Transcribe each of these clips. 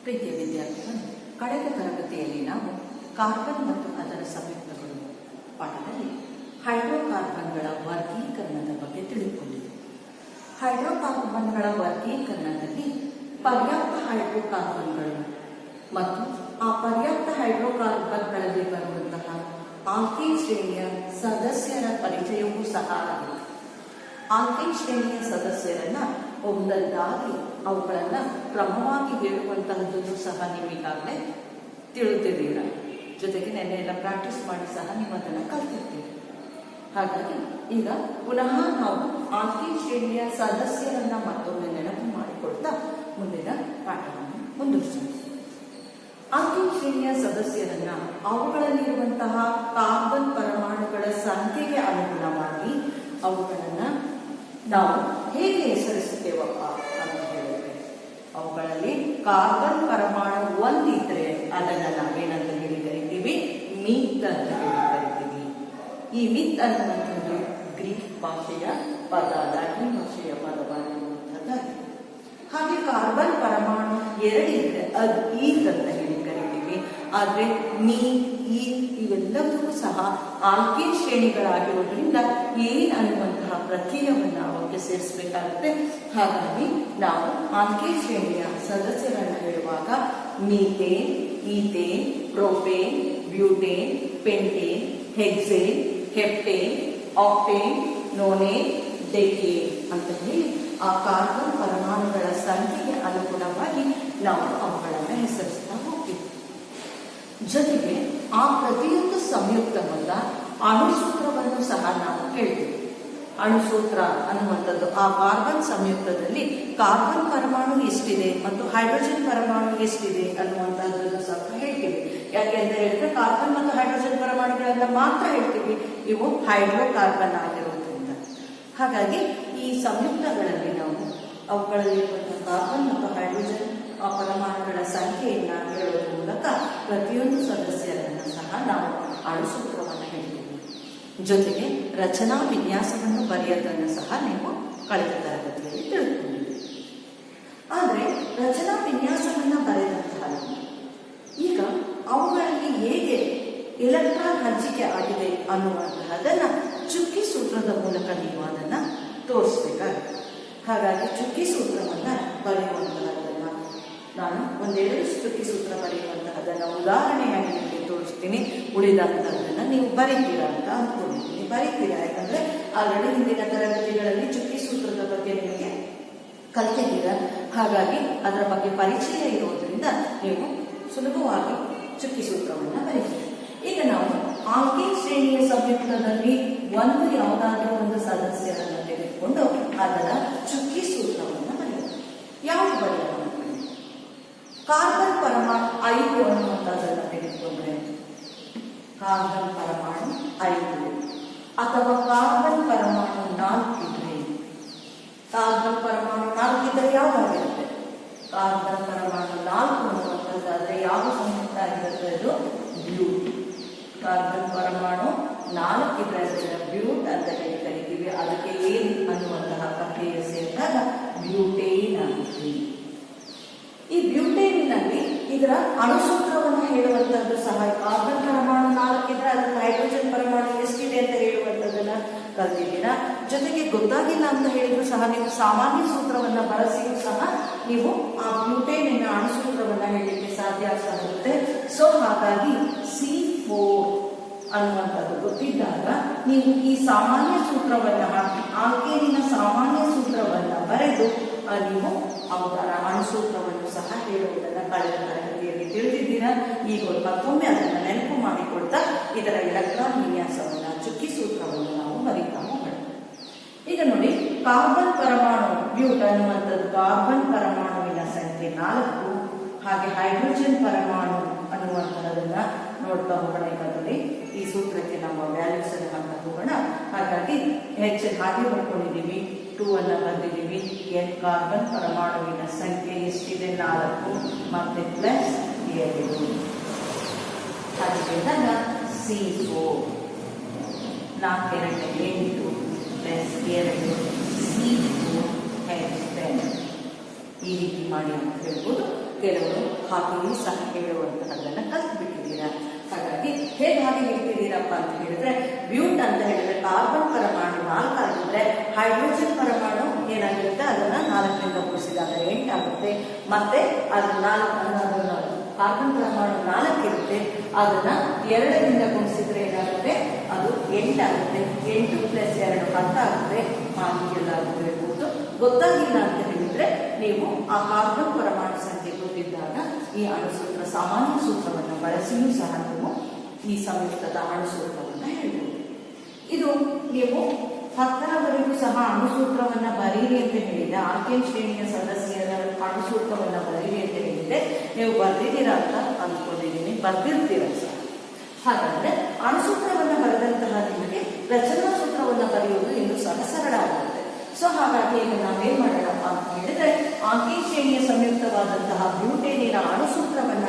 ಪ್ರೀತಿಯ ವಿದ್ಯಾರ್ಥಿಗಳು, ಕಳೆದ ತರಗತಿಯಲ್ಲಿ ನಾವು ಕಾರ್ಬನ್ ಮತ್ತು ಅದರ ಸಂಯುಕ್ತಗಳು ಪಾಠದಲ್ಲಿ ಹೈಡ್ರೋಕಾರ್ಬನ್ಗಳ ವರ್ಗೀಕರಣದ ಬಗ್ಗೆ ತಿಳಿದುಕೊಂಡಿದೆ. ಹೈಡ್ರೋಕಾರ್ಬನ್ಗಳ ವರ್ಗೀಕರಣದಲ್ಲಿ ಪರ್ಯಾಪ್ತ ಹೈಡ್ರೋಕಾರ್ಬನ್ಗಳು ಮತ್ತು ಆ ಪರ್ಯಾಪ್ತ ಹೈಡ್ರೋಕಾರ್ಬನ್ಗಳಲ್ಲಿ ಬರುವಂತಹ ಆಲ್ಕೇನ್ ಶ್ರೇಣಿಯ ಸದಸ್ಯರ ಪರಿಚಯವೂ ಸಹ ಆಗಿದೆ. ಆಲ್ಕೇನ್ ಶ್ರೇಣಿಯ ಸದಸ್ಯರನ್ನ ಒಂದೊಂದಾಗಿ ಅವುಗಳನ್ನ ಕ್ರಮವಾಗಿ ಹೇಳುವಂತಹದ್ದು ಸಹ ನೀವು ಈಗಾಗಲೇ ತಿಳಿದಿದ್ದೀರ. ಜೊತೆಗೆ ನೆನ್ನೆ ಎಲ್ಲ ಪ್ರಾಕ್ಟೀಸ್ ಮಾಡಿ ಸಹ ನೀವು ಅದನ್ನು ಕಲ್ತಿರ್ತೀರಿ. ಹಾಗಾಗಿ ಈಗ ಪುನಃ ನಾವು ಆಲ್ಕೇನ್ ಶ್ರೇಣಿಯ ಸದಸ್ಯರನ್ನ ಮತ್ತೊಮ್ಮೆ ನೆನಪು ಮಾಡಿಕೊಳ್ತಾ ಮುಂದಿನ ಪಾಠವನ್ನು ಮುಂದುವರಿಸೋಣ. ಆಲ್ಕೇನ್ ಶ್ರೇಣಿಯ ಸದಸ್ಯರನ್ನ ಅವುಗಳಲ್ಲಿರುವಂತಹ ಕಾರ್ಬನ್ ಪರಮಾಣುಗಳ ಸಂಖ್ಯೆಗೆ ಅನುಗುಣವಾಗಿ ಅವುಗಳನ್ನ ನಾವು ಹೇಗೆ ಹೆಸರಿಸುತ್ತೇವಪ್ಪ ಅಂತ ಹೇಳಿದ್ರೆ, ಅವುಗಳಲ್ಲಿ ಕಾರ್ಬನ್ ಪರಮಾಣು ಒಂದಿದ್ರೆ ಅದನ್ನ ನಾವೇನಂತ ಹೇಳಿ ಕರಿತೀವಿ? ಮಿತ್ ಅಂತ ಹೇಳಿ ಕರಿತೀವಿ. ಈ ಮಿತ್ ಅನ್ನುವಂಥದ್ದು ಗ್ರೀಕ್ ಭಾಷೆಯ ಪದ, ಲ್ಯಾಟಿನ್ ಭಾಷೆಯ ಪದವಾಗಿರುವಂಥದ್ದಾಗಿದೆ. ಹಾಗೆ ಕಾರ್ಬನ್ ಪರಮಾಣು ಎರಡಿದ್ರೆ ಅದು ಈತ್ ಅಂತ ಹೇಳಿ ಕರಿತೀವಿ. ಆದ್ರೆ ಮೀತ್, ಈತ್ ಇವೆಲ್ಲವೂ ಸಹ ಆಲ್ಕೇನ್ ಶ್ರೇಣಿಗಳಾಗಿರೋದ್ರಿಂದ ಏನ್ ಅನ್ನುವಂತಹ ಪ್ರತ್ಯಯವನ್ನ ಅವಕ್ಕೆ ಸೇರಿಸಬೇಕಾಗುತ್ತೆ. ಹಾಗಾಗಿ ನಾವು ಆಲ್ಕೇನ್ ಶ್ರೇಣಿಯ ಸದಸ್ಯರನ್ನು ಹೇಳುವಾಗ methane, ethane, propane, butane, pentane, hexane, heptane, octane, nonane, decane ಅಂತ ಹೇಳಿ ಆ ಕಾರ್ಬನ್ ಪರಮಾಣುಗಳ ಸಂಖ್ಯೆಗೆ ಅನುಗುಣವಾಗಿ ನಾವು ಅವುಗಳನ್ನು ಹೆಸರಿಸ್ತಾ ಹೋಗ್ತೀವಿ. ಜೊತೆಗೆ ಆ ಪ್ರತಿಯೊಂದು ಸಂಯುಕ್ತವನ್ನ ಅಣುಸೂತ್ರವನ್ನು ಸಹ ನಾವು ಹೇಳ್ತೀವಿ. ಅಣುಸೂತ್ರ ಅನ್ನುವಂಥದ್ದು ಆ ಕಾರ್ಬನ್ ಸಂಯುಕ್ತದಲ್ಲಿ ಕಾರ್ಬನ್ ಪರಮಾಣು ಎಷ್ಟಿದೆ ಮತ್ತು ಹೈಡ್ರೋಜನ್ ಪರಮಾಣು ಎಷ್ಟಿದೆ ಅನ್ನುವಂಥದ್ದನ್ನು ಸಹ ಹೇಳ್ತೀವಿ. ಯಾಕೆಂತ ಹೇಳಿದ್ರೆ ಕಾರ್ಬನ್ ಮತ್ತು ಹೈಡ್ರೋಜನ್ ಪರಮಾಣುಗಳನ್ನ ಮಾತ್ರ ಹೇಳ್ತೀವಿ, ಇವು ಹೈಡ್ರೋಕಾರ್ಬನ್ ಆಗಿರೋದ್ರಿಂದ. ಹಾಗಾಗಿ ಈ ಸಂಯುಕ್ತಗಳಲ್ಲಿ ನಾವು ಅವುಗಳಲ್ಲಿರುವಂತಹ ಕಾರ್ಬನ್ ಮತ್ತು ಹೈಡ್ರೋಜನ್ ಪರಮಾಣುಗಳ ಸಂಖ್ಯೆಯನ್ನ ಹೇಳೋದ್ರ ಮೂಲಕ ಪ್ರತಿಯೊಂದು ಸದಸ್ಯರನ್ನು ಸಹ ನಾವು ಅಣುಸೂತ್ರವನ್ನು ಹೇಳ್ತೀವಿ. ಜೊತೆಗೆ ರಚನಾ ವಿನ್ಯಾಸವನ್ನು ಬರೆಯೋದನ್ನು ಸಹ ನೀವು ಕಳೆದ ತರಗತಿಯಲ್ಲಿ ತಿಳ್ಕೊಂಡಿದ್ದೀವಿ. ಆದರೆ ರಚನಾ ವಿನ್ಯಾಸವನ್ನ ಬರೆದಂತಹ ಈಗ ಅವುಗಳಲ್ಲಿ ಹೇಗೆ ಎಲೆಕ್ಟ್ರಾನ್ ಹಂಚಿಕೆ ಆಗಿದೆ ಅನ್ನುವಂತಹದನ್ನ ಚುಕ್ಕಿ ಸೂತ್ರದ ಮೂಲಕ ನೀವು ಅದನ್ನ ತೋರಿಸ್ಬೇಕಾಗುತ್ತೆ. ಹಾಗಾಗಿ ಚುಕ್ಕಿ ಸೂತ್ರವನ್ನ ಬರೆಯುವಂತಹದನ್ನ ನಾನು ಒಂದೆರಡು ಚುಕ್ಕಿ ಸೂತ್ರ ಬರೆಯುವಂತಹದನ್ನ ಉದಾಹರಣೆಯಾಗಿ ನಿಮಗೆ ತೋರಿಸ್ತೀನಿ. ಉಳಿದಂತಹದನ್ನ ನೀವು ಬರೀತೀರಾ ಅಂತ ಅಂದ್ಕೊಂಡಿದ್ದೀನಿ. ಬರೀತೀರಾ, ಯಾಕಂದ್ರೆ ಆಲ್ರೆಡಿ ಹಿಂದಿನ ತರಗತಿಗಳಲ್ಲಿ ಚುಕ್ಕಿ ಸೂತ್ರದ ಬಗ್ಗೆ ನಿಮಗೆ ಕಲಿತಿದ್ದೀರಾ. ಹಾಗಾಗಿ ಅದರ ಬಗ್ಗೆ ಪರಿಚಯ ಇರೋದ್ರಿಂದ ನೀವು ಸುಲಭವಾಗಿ ಚುಕ್ಕಿ ಸೂತ್ರವನ್ನ ಬರೀತೀರಿ. ಈಗ ನಾವು ಆಲ್ಕೇನ್ ಶ್ರೇಣಿಯ ಸಂಯುಕ್ತದಲ್ಲಿ ಒಂದು ಯಾವುದಾದ್ರೂ ಒಂದು ಸದಸ್ಯರನ್ನು ತೆಗೆದುಕೊಂಡು ಅದರ ಚುಕ್ಕಿ ಸೂತ್ರವನ್ನು ಬರೆಯೋದು. ಯಾವುದು ಬರೆಯೋಣ? ಕಾರ್ಬನ್ ಪರಮಾಣು 5 ಅನ್ನುವಂಥದ್ದನ್ನು ತೆಗೆದುಕೊಂಡ್ರೆ ಕಾರ್ಬನ್ ಪರಮಾಣು 5 ಅಥವಾ ಕಾರ್ಬನ್ ಪರಮಾಣು 4 ಇದ್ರೆ, ಕಾರ್ಬನ್ ಪರಮಾಣು 4 ಇದ್ರೆ ಯಾವ್ದಾಗಿರುತ್ತೆ? ಕಾರ್ಬನ್ ಪರಮಾಣು 4 ಅನ್ನುವಂಥದ್ದಾದ್ರೆ ಯಾವ ಸಂಯುಕ್ತ ಆಗಿರುತ್ತೆ? ಅದು ಬ್ಯೂಟ್. ಕಾರ್ಬನ್ ಪರಮಾಣು 4 ಇದ್ರೆ ಅದನ್ನ ಬ್ಯೂಟ್ ಅಂತ ಹೇಳಿ ಕರಿತೀವಿ. ಅದಕ್ಕೆ ಏನ್ ಅನ್ನುವಂತಹ ಪ್ರಕ್ರಿಯೆ ಸೇರಿದಾಗ ಬ್ಯೂಟೇನ್ ಆಗುತ್ತೆ. ಈ ಬ್ಯೂಟೇನಿನಲ್ಲಿ ಇದರ ಅಣುಸೂತ್ರವನ್ನು ಹೇಳುವಂತಹದ್ದು ಸಹ ಕಾರ್ಬನ್ ಪರಮಾಣು 4 ಇದ್ರೆ ಅದರ ಹೈಡ್ರೋಜನ್ ಪರಮಾಣು ಎಷ್ಟಿದೆ ಅಂತ ಹೇಳುವಂತದ್ದನ್ನ ಕಲ್ತಿದ್ದೀರಾ. ಜೊತೆಗೆ ಗೊತ್ತಾಗಿಲ್ಲ ಅಂತ ಹೇಳಿದ್ರು ಸಹ ನೀವು ಸಾಮಾನ್ಯ ಸೂತ್ರವನ್ನ ಬಳಸಿಯೂ ಸಹ ನೀವು ಆ ಬ್ಯೂಟೇನಿನ ಅಣುಸೂತ್ರವನ್ನ ಹೇಳಲಿಕ್ಕೆ ಸಾಧ್ಯ ಆಗುತ್ತೆ. ಸೊ ಹಾಗಾಗಿ C4 ಅನ್ನುವಂಥದ್ದು ಗೊತ್ತಿದ್ದಾಗ ನೀವು ಈ ಸಾಮಾನ್ಯ ಸೂತ್ರವನ್ನ ಹಾಕಿ ಆಲ್ಕೇನಿನ ಸಾಮಾನ್ಯ ಸೂತ್ರವನ್ನ ಬರೆದು ನೀವು ಅವುಗಳ ಅಣುಸೂತ್ರವನ್ನು ಸಹ ಹೇಳುವುದನ್ನು ಕಳೆದ ತರಗತಿಯಲ್ಲಿ ತಿಳಿದಿದ್ದೀರಾ. ಈಗ ಮತ್ತೊಮ್ಮೆ ಅದನ್ನು ನೆನಪು ಮಾಡಿಕೊಳ್ತಾ ಇದರ ಎಲೆಕ್ಟ್ರಾನ್ ವಿನ್ಯಾಸವನ್ನ ಚುಕ್ಕಿ ಸೂತ್ರವನ್ನು ನಾವು ಬರೀತಾ ಹೋಗೋಣ. ಈಗ ನೋಡಿ, ಕಾರ್ಬನ್ ಪರಮಾಣು ಬ್ಯೂಟ್ ಅನ್ನುವಂಥದ್ದು ಕಾರ್ಬನ್ ಪರಮಾಣುವಿನ ಸಂಖ್ಯೆ 4, ಹಾಗೆ ಹೈಡ್ರೋಜನ್ ಪರಮಾಣು ಅನ್ನುವಂಥದ್ದನ್ನ ನೋಡ್ತಾ ಹೋಗೋಣ. ಈಗ ನೋಡಿ, ಈ ಸೂತ್ರಕ್ಕೆ ನಮ್ಮ ವ್ಯಾಲ್ಯೂಸ್ ಅನ್ನು ಹಾಕ್ತಾ ಹೋಗೋಣ. ಹಾಗಾಗಿ ಹೆಚ್ಚು ಹಾಗೆ ಬರ್ಕೊಂಡಿದ್ದೀವಿ, 2 ಅನ್ನ ಬಂದಿದ್ದೀವಿ. ಕಾರ್ಬನ್ ಪರಮಾಣುವಿನ ಸಂಖ್ಯೆ ಎಷ್ಟಿದೆ? 4 ಮತ್ತೆ ಪ್ಲಸ್ 2. ಹಾಗಿದ್ದಾಗ C4 4 2 8 ಪ್ಲಸ್ 2 C4 10. ಈ ರೀತಿ ಮಾಡಿ ಅಂತ ಹೇಳ್ಬೋದು. ಕೆಲವರು ಹಾಗೆಯೇ ಸಹ ಹೇಳುವಂತಹದ್ದನ್ನು ಕಲ್ತ್ಬಿಟ್ಟಿದ್ದೀರಾ. ಹಾಗಾಗಿ ಹೇಗೆ ಹಾಗೆ ಹೇಳ್ತಿದ್ದೀರಪ್ಪ ಅಂತ ಹೇಳಿದ್ರೆ, ಬ್ಯೂಟ್ ಅಂತ ಹೇಳಿದ್ರೆ ಕಾರ್ಬನ್ ಪರಮಾಣು 4 ಆಗಿದ್ರೆ ಹೈಡ್ರೋಜನ್ ಪರಮಾಣು ಏನಾಗಿರುತ್ತೆ ಅದನ್ನ 4ರಿಂದ ಗುಣಿಸಿದಾಗ 8 ಆಗುತ್ತೆ. ಮತ್ತೆ ಅದನ್ನ ಕಾರ್ಬನ್ ಪರಮಾಣು 4 ಇರುತ್ತೆ, ಅದನ್ನ 2ರಿಂದ ಗುಣಿಸಿದ್ರೆ ಏನಾಗುತ್ತೆ ಅದು 8 ಆಗುತ್ತೆ. 8 + 2 10 ಆಗುತ್ತೆ. ಹಾಗೆಲ್ಲ ಹೇಳ್ಬೋದು. ಗೊತ್ತಾಗಿಲ್ಲ ಅಂತ ಹೇಳಿದ್ರೆ ನೀವು ಆ ಕಾರ್ಬನ್ ಪರಮಾಣು ಸಂಖ್ಯೆ ಗೊತ್ತಿದ್ದಾಗ ಈ ಅಣುಸೂತ್ರ ಸಾಮಾನ್ಯ ಸೂತ್ರವನ್ನು ಬಳಸಿಯೂ ಸಹ ನೀವು ಈ ಸಂಯುಕ್ತದ ಅಣುಸೂತ್ರವನ್ನು ಹೇಳ್ಬೋದು. ಇದು ನೀವು 10ರವರೆಗೂ ಸಹ ಅಣುಸೂತ್ರವನ್ನ ಬರೀರಿ ಅಂತ ಹೇಳಿದೆ. ಆಲ್ಕೇನ್ ಶ್ರೇಣಿಯ ಸದಸ್ಯರ ಅಣುಸೂತ್ರವನ್ನ ಬರೀರಿ ಅಂತ ಹೇಳಿದೆ. ನೀವು ಬರ್ದಿದ್ದೀರಾ ಅಂತ ಅಂದ್ಕೊಂಡಿದ್ದೀನಿ, ಬರ್ದಿರ್ತೀರ ಸಹ. ಹಾಗಾದ್ರೆ ಅಣುಸೂತ್ರವನ್ನ ಬರೆದಂತಹ ನಿಮಗೆ ರಚನಾ ಸೂತ್ರವನ್ನ ಬರೆಯುವುದು ಇನ್ನು ಸಹ ಸರಳ ಆಗುತ್ತೆ. ಸೊ ಹಾಗಾಗಿ ಈಗ ನಾವೇನ್ ಮಾಡೋಣಪ್ಪ ಅಂತ ಹೇಳಿದ್ರೆ, ಆಲ್ಕೇನ್ ಶ್ರೇಣಿಯ ಸಂಯುಕ್ತವಾದಂತಹ ಬ್ಯೂಟೇನಿನ ಅಣುಸೂತ್ರವನ್ನ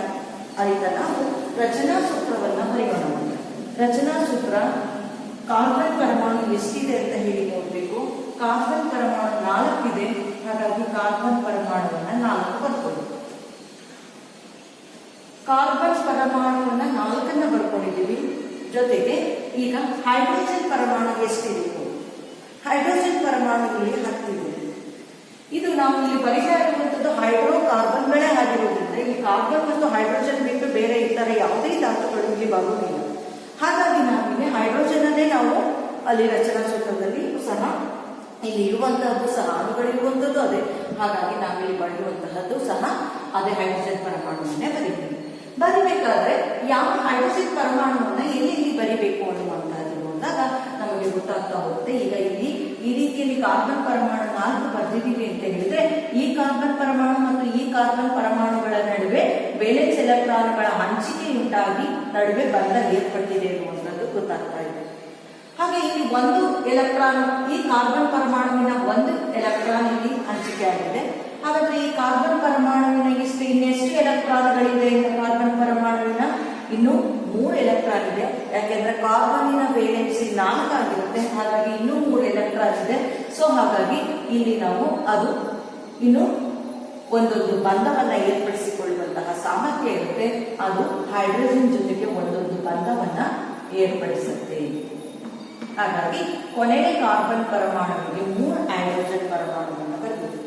ಅರಿತ ನಾವು ರಚನಾ ಸೂತ್ರವನ್ನ ಬರೆಯೋಣ. ರಚನಾ ಸೂತ್ರ ಕಾರ್ಬನ್ ಪರಮಾಣು ಎಷ್ಟಿದೆ ಅಂತ ಹೇಳಿ ನೋಡ್ಬೇಕು. ಕಾರ್ಬನ್ ಪರಮಾಣು 4 ಇದೆ. ಹಾಗಾಗಿ ಕಾರ್ಬನ್ ಪರಮಾಣುವನ್ನ 4 ಬರ್ಕೊಳ್ಳಿ. ಕಾರ್ಬನ್ ಪರಮಾಣುವನ್ನ 4 ಬರ್ಕೊಂಡಿದ್ದೀವಿ. ಜೊತೆಗೆ ಈಗ ಹೈಡ್ರೋಜನ್ ಪರಮಾಣು ಎಷ್ಟಿದೆ? ಹೈಡ್ರೋಜನ್ ಪರಮಾಣು ಇಲ್ಲಿ 10 ಇದೆ. ಇದು ನಾವು ಇಲ್ಲಿ ಬರೀತಾ ಇರುವಂತದ್ದು ಹೈಡ್ರೋ ಕಾರ್ಬನ್ಗಳೇ ಆಗಿರೋದ್ರಿಂದ ಈ ಕಾರ್ಬನ್ ಮತ್ತು ಹೈಡ್ರೋಜನ್ ಬಿಟ್ಟು ಬೇರೆ ಇತರ ಯಾವುದೇ ಧಾತುಗಳು ಇಲ್ಲಿ ಬರುವುದಿಲ್ಲ. ಹಾಗಾಗಿ ನಾವಿಲ್ಲಿ ಹೈಡ್ರೋಜನ್ ಅನ್ನೇ ನಾವು ಅಲ್ಲಿ ರಚನಾ ಸೂತ್ರದಲ್ಲಿ ಸಹ ಇಲ್ಲಿ ಇರುವಂತಹದ್ದು ಸಹ ಅಣುಗಳಿರುವಂತದ್ದು ಅದೇ. ಹಾಗಾಗಿ ನಾವಿಲ್ಲಿ ಬರೆಯುವಂತಹದ್ದು ಸಹ ಅದೇ ಹೈಡ್ರೋಜನ್ ಪರಮಾಣುವನ್ನೇ ಬರೀತೀವಿ. ಬರಿಬೇಕಾದ್ರೆ ಯಾವ ಹೈಡ್ರೋಜನ್ ಪರಮಾಣುವನ್ನ ಎಲ್ಲಿ ಬರಿಬೇಕು ಅನ್ನುವಂತಹದ್ದು ನೋಡಿದಾಗ ನಮಗೆ ಗೊತ್ತಾಗ್ತಾ ಹೋಗುತ್ತೆ. ಈಗ ಇಲ್ಲಿ ಈ ರೀತಿಯಲ್ಲಿ ಕಾರ್ಬನ್ ಪರಮಾಣು 4 ಬರ್ದಿದ್ದೀವಿ ಅಂತ ಹೇಳಿದ್ರೆ, ಈ ಕಾರ್ಬನ್ ಪರಮಾಣು ಮತ್ತು ಈ ಕಾರ್ಬನ್ ಪರಮಾಣುಗಳ ನಡುವೆ ವೇಲೆನ್ಸ್ ಎಲೆಕ್ಟ್ರಾನ್ಗಳ ಹಂಚಿಕೆಯುಂಟಾಗಿ ನಡುವೆ ಬಂಧ ಏರ್ಪಟ್ಟಿದೆ ಎನ್ನುವಂಥದ್ದು ಗೊತ್ತಾಗ್ತಾ ಇದೆ. ಹಾಗೆ ಇಲ್ಲಿ 1 ಎಲೆಕ್ಟ್ರಾನ್, ಈ ಕಾರ್ಬನ್ ಪರಮಾಣುವಿನ 1 ಎಲೆಕ್ಟ್ರಾನ್ ಇಲ್ಲಿ ಹಂಚಿಕೆ ಆಗಿದೆ. ಹಾಗಾದ್ರೆ ಈ ಕಾರ್ಬನ್ ಪರಮಾಣುವಿನ ಇನ್ನೆಷ್ಟು ಎಲೆಕ್ಟ್ರಾನ್ಗಳಿದೆ? ಕಾರ್ಬನ್ ಪರಮಾಣುವಿನ ಇನ್ನು 3 ಎಲೆಕ್ಟ್ರಾನ್ ಇದೆ. ಯಾಕೆಂದ್ರೆ ಕಾರ್ಬನ್ನಿನ ವೇಲೆನ್ಸಿ 4 ಆಗಿರುತ್ತೆ. ಹಾಗಾಗಿ ಇನ್ನೂ 3 ಎಲೆಕ್ಟ್ರಾನ್ ಇದೆ. ಸೊ ಹಾಗಾಗಿ ಇಲ್ಲಿ ನಾವು ಅದು ಇನ್ನು ಒಂದೊಂದು ಬಂಧವನ್ನ ಏರ್ಪಡಿಸಿಕೊಳ್ಳುವಂತಹ ಸಾಮರ್ಥ್ಯ ಇರುತ್ತೆ. ಅದು ಹೈಡ್ರೋಜನ್ ಜೊತೆಗೆ ಒಂದೊಂದು ಬಂಧವನ್ನ ಏರ್ಪಡಿಸುತ್ತೆ. ಹಾಗಾಗಿ ಕೊನೆಯ ಕಾರ್ಬನ್ ಪರಮಾಣುವಿಗೆ 3 ಹೈಡ್ರೋಜನ್ ಪರಮಾಣುವನ್ನು ಬರೆದಿದೆ.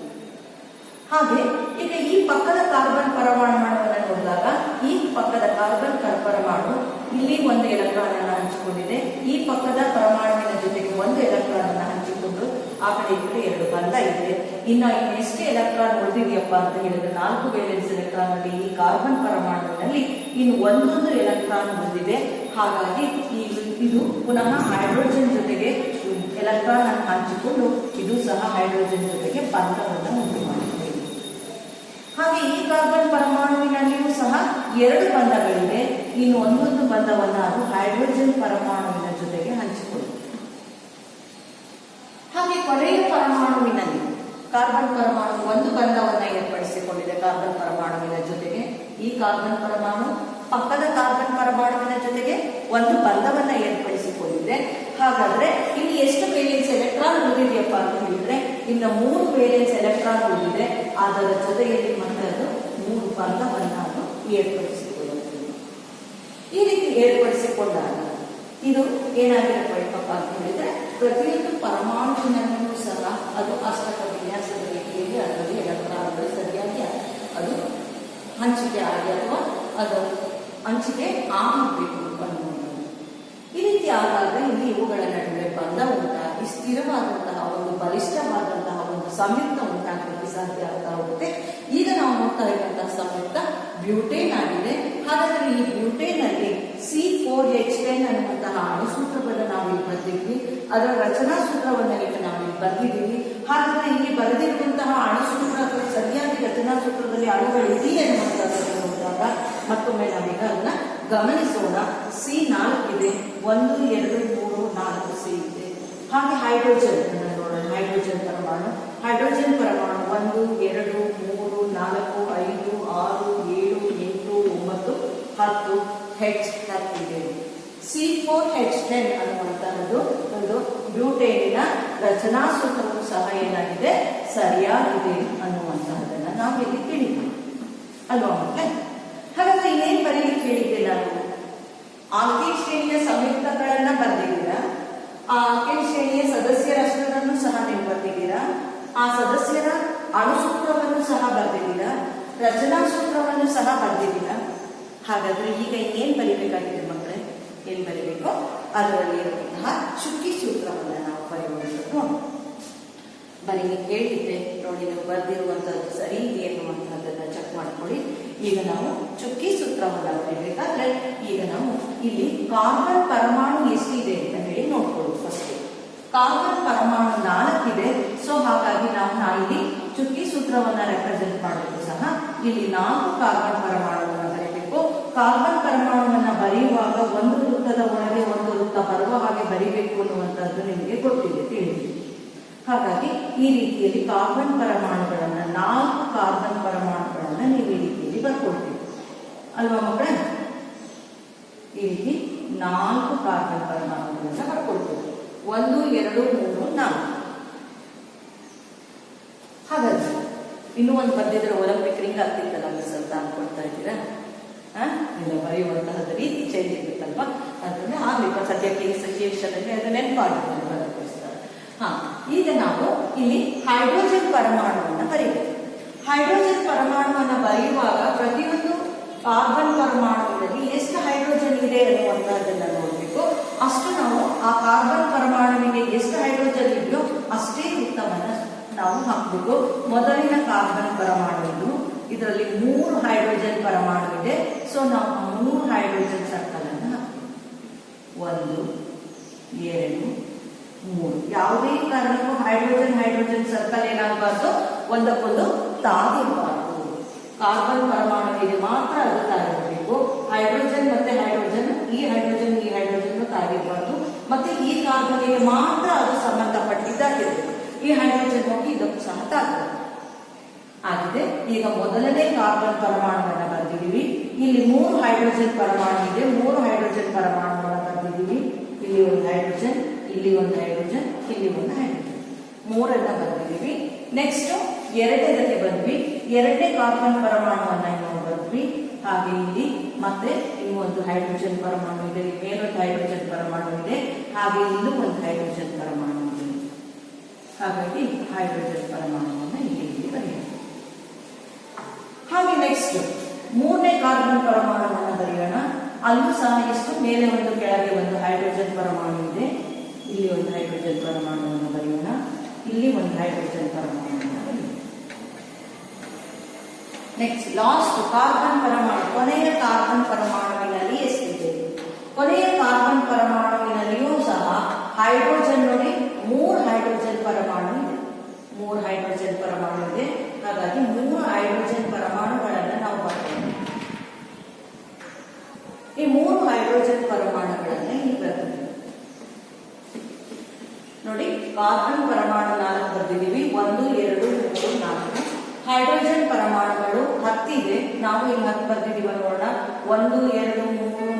ಹಾಗೆ ಈಗ ಈ ಪಕ್ಕದ ಕಾರ್ಬನ್ ಪರಮಾಣುವನ್ನು ನೋಡಿದಾಗ, ಈ ಪಕ್ಕದ ಕಾರ್ಬನ್ ಪರಮಾಣು ಇಲ್ಲಿ 1 ಎಲೆಕ್ಟ್ರಾನ್ ಅನ್ನು ಹಂಚಿಕೊಂಡಿದೆ. ಈ ಪಕ್ಕದ ಪರಮಾಣುವಿನ ಜೊತೆಗೆ 1 ಎಲೆಕ್ಟ್ರಾನ್ ಅನ್ನು ಹಂಚಿಕೊಂಡು ಆ ಕಡೆ ಈ ಕಡೆ 2 ಬಂಧ ಇದೆ. ಇನ್ನೆಷ್ಟು ಎಲೆಕ್ಟ್ರಾನ್ ಉಳಿದಿದೆಯಪ್ಪ ಅಂತ ಹೇಳಿದ್ರೆ 4 ವೇಲೆನ್ಸ್ ಎಲೆಕ್ಟ್ರಾನ್ ಅಲ್ಲಿ ಈ ಕಾರ್ಬನ್ ಪರಮಾಣುವಿನಲ್ಲಿ ಇನ್ನು 1 ಎಲೆಕ್ಟ್ರಾನ್ ಬಂದಿದೆ. ಹಾಗಾಗಿ ಇದು ಪುನಃ ಹೈಡ್ರೋಜನ್ ಜೊತೆಗೆ ಎಲೆಕ್ಟ್ರಾನ್ ಅನ್ನು ಹಂಚಿಕೊಂಡು ಇದು ಸಹ ಹೈಡ್ರೋಜನ್ ಜೊತೆಗೆ ಬಂಧವನ್ನು ಉಂಟು ಮಾಡುತ್ತದೆ. ಹಾಗೆ ಈ ಕಾರ್ಬನ್ ಪರಮಾಣುವಿನಲ್ಲಿಯೂ ಸಹ 2 ಬಂಧಗಳಿವೆ. ಇನ್ನು 1 ಬಂಧವನ್ನು ಅದು ಹೈಡ್ರೋಜನ್ ಪರಮಾಣುವಿನ ಜೊತೆಗೆ ಹಂಚಿಕೊಳ್ಳುತ್ತದೆ. ಹಾಗೆ ಕೊನೆಯ ಪರಮಾಣುವಿನಲ್ಲಿ ಕಾರ್ಬನ್ ಪರಮಾಣು 1 ಬಂಧವನ್ನ ಏರ್ಪಡಿಸಿಕೊಂಡಿದೆ ಕಾರ್ಬನ್ ಪರಮಾಣುವಿನ ಜೊತೆಗೆ. ಈ ಕಾರ್ಬನ್ ಪರಮಾಣು ಪಕ್ಕದ ಕಾರ್ಬನ್ ಪರಮಾಣುವಿನ ಜೊತೆಗೆ 1 ಬಂಧವನ್ನ ಏರ್ಪಡಿಸಿಕೊಂಡಿದೆ. ಹಾಗಾದ್ರೆ ಇಲ್ಲಿ ಎಷ್ಟು ವೇಲೆನ್ಸ್ ಎಲೆಕ್ಟ್ರಾನ್ ಉಳಿದಿದೆಯಪ್ಪ ಅಂತ ಹೇಳಿದ್ರೆ ಇನ್ನು 3 ವೇಲೆನ್ಸ್ ಎಲೆಕ್ಟ್ರಾನ್ ಉಳಿದಿದೆ. ಅದರ ಜೊತೆಯಲ್ಲಿ ಮತ್ತೆ ಅದು 3 ಬಂಧವನ್ನ ಅದು ಏರ್ಪಡಿಸಿಕೊಳ್ಳುತ್ತದೆ. ಈ ರೀತಿ ಏರ್ಪಡಿಸಿಕೊಂಡಾಗ ಇದು ಏನಾಗಿರಬೇಕಪ್ಪ ಅಂತ ಹೇಳಿದ್ರೆ, ಪ್ರತಿಯೊಂದು ಪರಮಾಣುವಿನಲ್ಲೂ ಸಹ ಅದು ಅಷ್ಟಕ ವಿನ್ಯಾಸದ ರೀತಿಯಲ್ಲಿ ಅದರಲ್ಲಿ ಎಲೆಕ್ಟ್ರಾನ್ಗಳು ಸರಿಯಾಗಿ ಅದು ಹಂಚಿಕೆ ಆಗಿ ಅಥವಾ ಅದು ಹಂಚಿಕೆ ಆಗಬೇಕು ಅನ್ನುವಂಥದ್ದು. ಈ ರೀತಿ ಆದಾಗ ಇಲ್ಲಿ ಇವುಗಳ ನಡುವೆ ಬಂಧ ಉಂಟಾಗಿ ಸ್ಥಿರವಾದಂತಹ ಒಂದು ಬಲಿಷ್ಠವಾದಂತಹ ಒಂದು ಸಂಯುಕ್ತ ಉಂಟಾಗಲಿಕ್ಕೆ ಸಾಧ್ಯ ಆಗ್ತಾ ಹೋಗುತ್ತೆ. ಈಗ ನಾವು ನೋಡ್ತಾ ಇರುವಂತಹ ಸಂಯುಕ್ತ ಬ್ಯೂಟೇನ್ ಆಗಿದೆ. ಹಾಗಾದ್ರೆ ಈ ಬ್ಯೂಟೇನ್ ಅಲ್ಲಿ C4H10 ಅನ್ನುವಂತಹ ಅಣುಸೂತ್ರವನ್ನು ನಾವಿಲ್ಲಿ ಬರೆದಿದ್ವಿ. ಅದರ ರಚನಾ ಸೂತ್ರವನ್ನ ಈಗ ನಾವಿಲ್ಲಿ ಬರೆದಿದ್ದೀವಿ. ಹಾಗಾದ್ರೆ ಇಲ್ಲಿ ಬರೆದಿರುವಂತಹ ಅಣುಸೂತ್ರ ಸರಿಯಾಗಿ ರಚನಾ ಸೂತ್ರದಲ್ಲಿ ಅಣುಗಳು ಇದೆಯೇ ಅನ್ನುವಂಥದ್ದನ್ನು ನೋಡಿದಾಗ ಮತ್ತೊಮ್ಮೆ ನಾವೀಗ ಅದನ್ನ ಗಮನಿಸೋಣ. C4 ಇದೆ, 1 2 3 4 C ಇದೆ. ಹಾಗೆ ಹೈಡ್ರೋಜನ್ ಅನ್ನು ನೋಡೋಣ. ಹೈಡ್ರೋಜನ್ ಪರಮಾಣು 1 2 3 4 5 6 7 8 9 10 ಇದೆ. C4H10 ಅನ್ನುವಂತಹದ್ದು ಒಂದು ಬ್ಯೂಟೇನಿನ ರಚನಾ ಸೂತ್ರವು ಸಹ ಏನಾಗಿದೆ, ಸರಿಯಾಗಿದೆ ಅನ್ನುವಂತಹದನ್ನ ನಾವಿಲ್ಲಿ ತಿಳಿತೀವಿ ಅಲ್ವಾ ಮಕ್ಕಳೇ? ಹಾಗಾದ್ರೆ ಇನ್ನೇನು ಬರೀಲಿಕ್ಕೆ ಹೇಳಿದ್ದೆ ನಾನು? ಆಲ್ಕೇನ್ ಶ್ರೇಣಿಯ ಸಂಯುಕ್ತಗಳನ್ನ ಬರೆದಿದ್ದೀರಾ, ಆ ಆಲ್ಕೇನ್ ಶ್ರೇಣಿಯ ಸದಸ್ಯರ ಅಷ್ಟರನ್ನು ಸಹ ನೀವು ಬರೆದಿದ್ದೀರಾ, ಆ ಸದಸ್ಯರ ಅಣುಸೂತ್ರವನ್ನು ಸಹ ಬರೆದಿದ್ದೀರಾ, ರಚನಾ ಸೂತ್ರವನ್ನು ಸಹ ಬರೆದಿದ್ದೀರಾ. ಹಾಗಾದ್ರೆ ಈಗ ಇನ್ನೇನು ಬರೀಬೇಕಾಗಿದೆ ಮಕ್ಕಳೇ? ಏನ್ ಬರೀಬೇಕು? ಅದರಲ್ಲಿ ಇರುವಂತಹ ಚುಕ್ಕಿ ಸೂತ್ರವನ್ನು ನಾವು ಬರೆಯುವಂಥದ್ದು ಬರೀಲಿಕ್ಕೆ ಹೇಳಿದ್ದೆ ನೋಡಿ. ನೀವು ಬರೆದಿರುವಂತಹದ್ದು ಸರಿ ಇದೆ ಎನ್ನುವಂತಹದ್ದನ್ನ ಚೆಕ್ ಮಾಡ್ಕೊಳ್ಳಿ. ಈಗ ನಾವು ಚುಕ್ಕಿ ಸೂತ್ರವನ್ನು ಬರೀಬೇಕಾದ್ರೆ ಈಗ ನಾವು ಇಲ್ಲಿ ಕಾರ್ಬನ್ ಪರಮಾಣು ಎಷ್ಟಿದೆ ಅಂತ ಹೇಳಿ ನೋಡ್ಕೊಳ್ಳಿ. ಫಸ್ಟ್ ಕಾರ್ಬನ್ ಪರಮಾಣು 4 ಇದೆ. ಸೊ ಹಾಗಾಗಿ ನಾವು ಇಲ್ಲಿ ಚುಕ್ಕಿ ಸೂತ್ರವನ್ನ ರೆಪ್ರೆಸೆಂಟ್ ಮಾಡಬೇಕು ಸಹ ಇಲ್ಲಿ 4 ಕಾರ್ಬನ್ ಪರಮಾಣುವನ್ನು ಬರೀಬೇಕು. ಕಾರ್ಬನ್ ಪರಮಾಣುವನ್ನು ಬರೆಯುವಾಗ ಒಂದು ವೃತ್ತದ ಒಳಗೆ ಒಂದು ವೃತ್ತ ಬರುವ ಹಾಗೆ ಬರೀಬೇಕು ಅನ್ನುವಂಥದ್ದು ನಿಮಗೆ ಗೊತ್ತಿದೆ, ತಿಳಿದಿದೆ. ಹಾಗಾಗಿ ಈ ರೀತಿಯಲ್ಲಿ ಕಾರ್ಬನ್ ಪರಮಾಣುಗಳನ್ನ 4 ಕಾರ್ಬನ್ ಪರಮಾಣುಗಳನ್ನ ನೀವು ಈ ರೀತಿಯಲ್ಲಿ ಬರ್ಕೊಳ್ತೀವಿ ಅಲ್ವಾ ಮಕ್ಕಳೇ? ಈ ರೀತಿ 4 ಕಾರ್ಬನ್ ಪರಮಾಣುಗಳನ್ನ ಬರ್ಕೊಳ್ತೀವಿ. 1 2 3 4. ಹಾಗಾದ್ರೆ ಇನ್ನೂ ಒಂದು ಬರ್ದಿದ್ರೆ ಒಲಿಂಪಿಕ್ ರಿಂಗ್ ಆಗ್ತಿತ್ತಲ್ಲ ಮಿಸ್ ಅಂತ ಅನ್ಕೊಳ್ತಾ ಇದ್ದೀರಾ? ಇಲ್ಲ, ಬರೆಯುವಂತಹದ್ದು ರೀತಿ ಚೇಂಜ್ ಇರುತ್ತಲ್ವಾ, ಅದನ್ನ ಆಗ್ಲಿಕ್ಕೆ ಸದ್ಯಕ್ಕೆ ಈ ಸಿಚುಯೇಷನ್ ಅಲ್ಲಿ ಅದು ನೆನಪಾಗುತ್ತೆ ಬರೋಕ್ಕೋಸ್ಕರ. ಈಗ ನಾವು ಇಲ್ಲಿ ಹೈಡ್ರೋಜನ್ ಪರಮಾಣುವನ್ನು ಬರೀಬೇಕು. ಹೈಡ್ರೋಜನ್ ಪರಮಾಣುವನ್ನು ಬರೆಯುವಾಗ ಪ್ರತಿಯೊಂದು ಕಾರ್ಬನ್ ಪರಮಾಣುವಿನಲ್ಲಿ ಎಷ್ಟು ಹೈಡ್ರೋಜನ್ ಇದೆ ಅನ್ನುವಂತಹದ್ದನ್ನ ನೋಡಬೇಕು. ಅಷ್ಟು ನಾವು ಆ ಕಾರ್ಬನ್ ಪರಮಾಣುವಿಗೆ ಎಷ್ಟು ಹೈಡ್ರೋಜನ್ ಇದೆಯೋ ಅಷ್ಟೇ ವೃತ್ತವನ್ನು ನಾವು ಹಾಕಬೇಕು. ಮೊದಲಿನ ಕಾರ್ಬನ್ ಪರಮಾಣು ಇದರಲ್ಲಿ 3 ಹೈಡ್ರೋಜನ್ ಪರಮಾಣು ಇದೆ. ಸೊ ನಾವು 3 ಹೈಡ್ರೋಜನ್ ಸರ್ಕಲ್ ಅನ್ನು ಹಾಕಬೇಕು. 1 2 3. ಯಾವುದೇ ಕಾರಣಕ್ಕೂ ಹೈಡ್ರೋಜನ್ ಸರ್ಕಲ್ ಏನಾಗಬಾರ್ದು, ಒಂದಕ್ಕೊಂದು ತಾಗಿರಬಾರ್ದು. ಕಾರ್ಬನ್ ಪರಮಾಣುವಿಗೆ ಮಾತ್ರ ಅದು ತಾಗಿರಬೇಕು. ಹೈಡ್ರೋಜನ್ ಮತ್ತೆ ಹೈಡ್ರೋಜನ್, ಈ ಹೈಡ್ರೋಜನ್ ತಾಗಿರಬಾರ್ದು. ಮತ್ತೆ ಈ ಕಾರ್ಬನ್ಗೆ ಮಾತ್ರ ಅದು ಸಂಬಂಧಪಟ್ಟಿದ್ದಾಗಿರಬೇಕು. ಈ ಹೈಡ್ರೋಜನ್ ಹೋಗಿ ಇದಕ್ಕೂ ಸಹ ತಾಗಬೇಕು. ಆಗಿದೆ. ಈಗ ಮೊದಲನೇ ಕಾರ್ಬನ್ ಪರಮಾಣುವನ್ನು ಬರೆದಿದ್ದೀವಿ. ಇಲ್ಲಿ 3 ಹೈಡ್ರೋಜನ್ ಪರಮಾಣು ಇದೆ. 3 ಹೈಡ್ರೋಜನ್ ಪರಮಾಣುವನ್ನು ಬರೆದಿದ್ದೀವಿ. ಇಲ್ಲಿ ಒಂದು ಹೈಡ್ರೋಜನ್, ಇಲ್ಲಿ ಒಂದು ಹೈಡ್ರೋಜನ್, ಇಲ್ಲಿ ಒಂದು ಹೈಡ್ರೋಜನ್, 3ಅನ್ನ ಬರೆದಿದ್ದೀವಿ. ನೆಕ್ಸ್ಟ್ ಎರಡನೇದಕ್ಕೆ ಬಂದ್ವಿ. ಎರಡನೇ ಕಾರ್ಬನ್ ಪರಮಾಣುವನ್ನ ನಾವು ಬರೆದ್ವಿ. ಹಾಗೆ ಇಲ್ಲಿ ಮತ್ತೆ ಇನ್ನೂ ಒಂದು ಹೈಡ್ರೋಜನ್ ಪರಮಾಣು ಇದೆ, ಮೇಲೊಂದು ಹೈಡ್ರೋಜನ್ ಪರಮಾಣು ಇದೆ, ಹಾಗೆ ಇಲ್ಲೂ ಒಂದು ಹೈಡ್ರೋಜನ್ ಪರಮಾಣು ಇದೆ. ಹಾಗಾಗಿ ಹೈಡ್ರೋಜನ್ ಪರಮಾಣುವನ್ನು ಇಲ್ಲಿ ಬರೆಯೋಣ. ಹಾಗೆ ನೆಕ್ಸ್ಟ್ 3ನೇ ಕಾರ್ಬನ್ ಪರಮಾಣುವನ್ನು ಬರೆಯೋಣ. ಅಲ್ಲೂ ಸಹ ಎಷ್ಟು ಮೇಲೆ ಒಂದು ಕೆಳಗೆ ಒಂದು ಹೈಡ್ರೋಜನ್ ಪರಮಾಣು ಇದೆ. ಇಲ್ಲಿ ಒಂದು ಹೈಡ್ರೋಜನ್ ಪರಮಾಣುವನ್ನು ಬರೆಯೋಣ. ಇಲ್ಲಿ ಒಂದು ಹೈಡ್ರೋಜನ್ ಪರಮಾಣುವನ್ನು ಬರೆಯೋಣ. ನೆಕ್ಸ್ಟ್ ಲಾಸ್ಟ್ ಕಾರ್ಬನ್ ಪರಮಾಣು, ಕೊನೆಯ ಕಾರ್ಬನ್ ಪರಮಾಣುವಿನಲ್ಲಿ ಎಷ್ಟಿದೆ? ಕೊನೆಯ ಕಾರ್ಬನ್ ಪರಮಾಣುವಿನಲ್ಲಿಯೂ ಸಹ ಹೈಡ್ರೋಜನ್ ನೋಡಿ 3 ಹೈಡ್ರೋಜನ್ ಪರಮಾಣು ಇದೆ. 3 ಹೈಡ್ರೋಜನ್ ಪರಮಾಣು ಇದೆ. ಹಾಗಾಗಿ 3 ಹೈಡ್ರೋಜನ್ ಪರಮಾಣುಗಳನ್ನು ನಾವು ಬರ್ತೇವೆ. ಈ 3 ಹೈಡ್ರೋಜನ್ ಪರಮಾಣುಗಳನ್ನ ಇಲ್ಲಿ ಬರ್ತೇವೆ ನೋಡಿ. ಕಾರ್ಬನ್ ಪರಮಾಣು 4 ಬರ್ದಿದ್ದೀವಿ. 1 2 3 4 ಹೈಡ್ರೋಜನ್ ಪರಮಾಣುಗಳು 10 ಇದೆ. ನಾವು ಇಲ್ಲಿ 10 ಬರ್ದಿದ್ದೀವಿ ನೋಡೋಣ. 1 2 3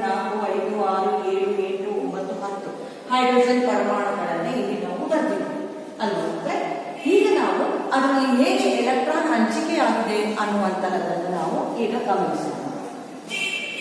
4 5 6 7 8 9 10 ಹೈಡ್ರೋಜನ್ ಪರಮಾಣುಗಳನ್ನ ಇಲ್ಲಿ ನಾವು ಬರ್ದಿದ್ದೀವಿ ಅಲ್ವಾ? ಈಗ ನಾವು ಅದರಲ್ಲಿ ಹೇಗೆ ಎಲೆಕ್ಟ್ರಾನ್ ಹಂಚಿಕೆ ಆಗಿದೆ ಅನ್ನುವಂತಹದನ್ನು ನಾವು ಈಗ ಗಮನಿಸೋಣ.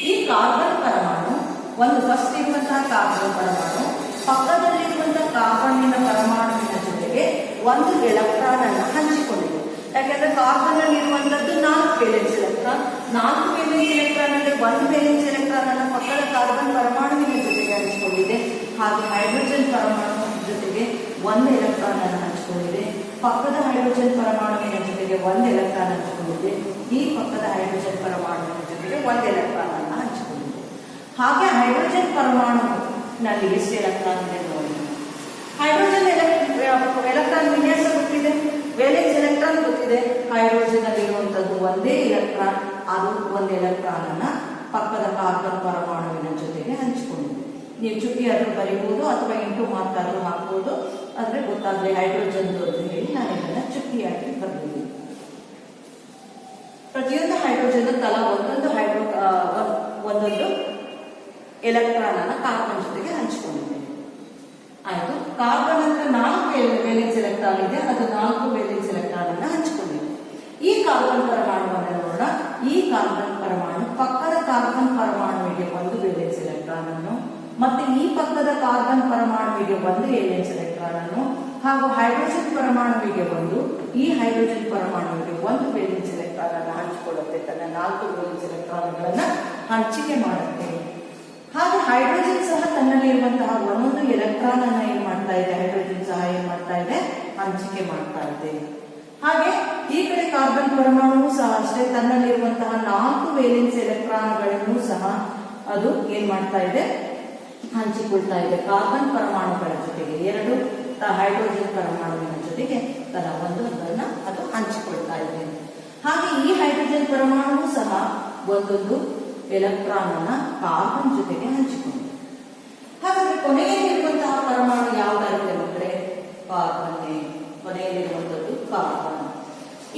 ಈ ಕಾರ್ಬನ್ ಪರಮಾಣು ಒಂದು ಫಸ್ಟ್ ಇರುವಂತಹ ಕಾರ್ಬನ್ ಪರಮಾಣು ಪಕ್ಕದಲ್ಲಿರುವಂತಹ ಕಾರ್ಬನ್ನಿನ ಪರಮಾಣುವಿನ ಜೊತೆಗೆ ಒಂದು ಎಲೆಕ್ಟ್ರಾನ್ ಅನ್ನು ಹಂಚಿಕೊಂಡಿದೆ. ಯಾಕೆಂದ್ರೆ ಕಾರ್ಬನ್ ಅಲ್ಲಿ ಇರುವಂತದ್ದು 4 ವೇಲೆನ್ಸ್ ಎಲೆಕ್ಟ್ರಾನ್. 4 ವೇಲೆನ್ಸ್ ಎಲೆಕ್ಟ್ರಾನ್ ಅಂದ್ರೆ 1 ವೇಲೆನ್ಸ್ ಎಲೆಕ್ಟ್ರಾನ್ ಅನ್ನು ಪಕ್ಕದ ಕಾರ್ಬನ್ ಪರಮಾಣುವಿನ ಜೊತೆಗೆ ಹಂಚಿಕೊಂಡಿದೆ. ಹಾಗೆ ಹೈಡ್ರೋಜನ್ ಪರಮಾಣು ಜೊತೆಗೆ 1 ಎಲೆಕ್ಟ್ರಾನ್ ಅನ್ನು ಹಂಚಿಕೊಂಡಿದೆ. ಪಕ್ಕದ ಹೈಡ್ರೋಜನ್ ಪರಮಾಣುವಿನ ಜೊತೆಗೆ 1 ಎಲೆಕ್ಟ್ರಾನ್ ಹಂಚಿಕೊಂಡಿದೆ. ಈ ಪಕ್ಕದ ಹೈಡ್ರೋಜನ್ ಪರಮಾಣುವಿನ ಜೊತೆಗೆ 1 ಎಲೆಕ್ಟ್ರಾನ್ ಅನ್ನು ಹಂಚಿಕೊಂಡಿದೆ. ಹಾಗೆ ಹೈಡ್ರೋಜನ್ ಪರಮಾಣುನಲ್ಲಿ ಎಷ್ಟು ಎಲೆಕ್ಟ್ರಾನ್ ಇದೆ ನೋಡಿ. ಹೈಡ್ರೋಜನ್ ಎಲೆಕ್ಟ್ರಾನ್ ವಿನ್ಯಾಸ ಗೊತ್ತಿದೆ, ವೇಲೆನ್ಸ್ ಎಲೆಕ್ಟ್ರಾನ್ ಗೊತ್ತಿದೆ. ಹೈಡ್ರೋಜನ್ ಅಲ್ಲಿ ಇರುವಂತದ್ದು ಒಂದೇ ಎಲೆಕ್ಟ್ರಾನ್. ಅದು 1 ಎಲೆಕ್ಟ್ರಾನ್ ಅನ್ನ ಪಕ್ಕದ ಕಾರ್ಬನ್ ಪರಮಾಣುವಿನ ಜೊತೆಗೆ ಹಂಚಿಕೊಂಡಿದೆ. ನೀವು ಚುಕ್ಕಿ ಆದ್ರೂ ಬರೀಬಹುದು ಅಥವಾ ಇಂಟು ಮಾರ್ಕ್ ಆದ್ರೂ ಹಾಕಬಹುದು. ಆದ್ರೆ ಗೊತ್ತಾದ್ರೆ ಹೈಡ್ರೋಜನ್ ಅಂತ ಹೇಳಿ ನಾನು ಇದನ್ನ ಚುಕ್ಕಿಯಾಗಿ ಬರ್ತೀನಿ. ಪ್ರತಿಯೊಂದು ಹೈಡ್ರೋಜನ್ ತಲಾ ಒಂದೊಂದು ಎಲೆಕ್ಟ್ರಾನ್ ಅನ್ನ ಕಾರ್ಬನ್ ಜೊತೆಗೆ ಹಂಚಿಕೊಂಡಿದೆ. ಆಯ್ತು. ಕಾರ್ಬನ್ ಅಂದ್ರೆ 4 ವೇಲೆನ್ಸ್ ಎಲೆಕ್ಟ್ರಾನ್ ಇದೆ. ಅದು 4 ವೇಲೆನ್ಸ್ ಎಲೆಕ್ಟ್ರಾನ್ ಅನ್ನ ಹಂಚಿಕೊಂಡಿದೆ. ಈ ಕಾರ್ಬನ್ ಕಾರ್ಬನ್ ಪರಮಾಣು ಪಕ್ಕದ ಕಾರ್ಬನ್ ಪರಮಾಣುವಿಗೆ ಒಂದು ವೇಲೆನ್ಸ್ ಎಲೆಕ್ಟ್ರಾನ್ ಅನ್ನು, ಮತ್ತೆ ಈ ಪಕ್ಕದ ಕಾರ್ಬನ್ ಪರಮಾಣುವಿಗೆ ಒಂದು ವೇಲೆನ್ಸ್ ಎಲೆಕ್ಟ್ರಾನ್ ಅನ್ನು, ಹಾಗೂ ಹೈಡ್ರೋಜನ್ ಪರಮಾಣುವಿಗೆ ಒಂದು, ಈ ಹೈಡ್ರೋಜನ್ ಪರಮಾಣುವಿಗೆ ಒಂದು ವೇಲೆನ್ಸ್ ಎಲೆಕ್ಟ್ರಾನ್ ಅನ್ನು ಹಂಚಿಕೊಳ್ಳುತ್ತೆ. ತನ್ನ 4 ವೇಲೆನ್ಸ್ ಎಲೆಕ್ಟ್ರಾನ್ಗಳನ್ನ ಹಂಚಿಕೆ ಮಾಡುತ್ತೆ. ಹಾಗೆ ಹೈಡ್ರೋಜನ್ ಸಹ ತನ್ನಲ್ಲಿರುವಂತಹ ಒಂದೊಂದು ಎಲೆಕ್ಟ್ರಾನ್ ಅನ್ನ ಏನ್ ಮಾಡ್ತಾ ಇದೆ, ಹೈಡ್ರೋಜನ್ ಸಹ ಏನ್ ಮಾಡ್ತಾ ಇದೆ, ಹಂಚಿಕೆ ಮಾಡ್ತಾ ಇದೆ. ಹಾಗೆ ಈ ಕಡೆ ಕಾರ್ಬನ್ ಪರಮಾಣು ಸಹ ಅಷ್ಟೇ, ತನ್ನಲ್ಲಿರುವಂತಹ 4 ವೇಲೆನ್ಸ್ ಎಲೆಕ್ಟ್ರಾನ್ಗಳನ್ನು ಸಹ ಅದು ಏನ್ ಮಾಡ್ತಾ ಇದೆ, ಹಂಚಿಕೊಳ್ತಾ ಇದೆ. ಕಾರ್ಬನ್ ಪರಮಾಣುಗಳ ಜೊತೆಗೆ 2 ಹೈಡ್ರೋಜನ್ ಪರಮಾಣುವಿನ ಜೊತೆಗೆ ತನ್ನ ಒಂದೊಂದನ್ನ ಅದು ಹಂಚಿಕೊಳ್ತಾ ಇದೆ. ಹಾಗೆ ಈ ಹೈಡ್ರೋಜನ್ ಪರಮಾಣು ಸಹ ಒಂದೊಂದು ಎಲೆಕ್ಟ್ರಾನ್ ಅನ್ನ ಕಾರ್ಬನ್ ಜೊತೆಗೆ ಹಂಚಿಕೊಂಡಿದೆ. ಹಾಗಾದ್ರೆ ಕೊನೆಯಲ್ಲಿರುವಂತಹ ಪರಮಾಣು ಯಾವುದಾಗಿದೆ ಅಂದ್ರೆ ಕಾರ್ಬನ್. ಕೊನೆಯಲ್ಲಿರುವಂತದ್ದು ಕಾರ್ಬನ್.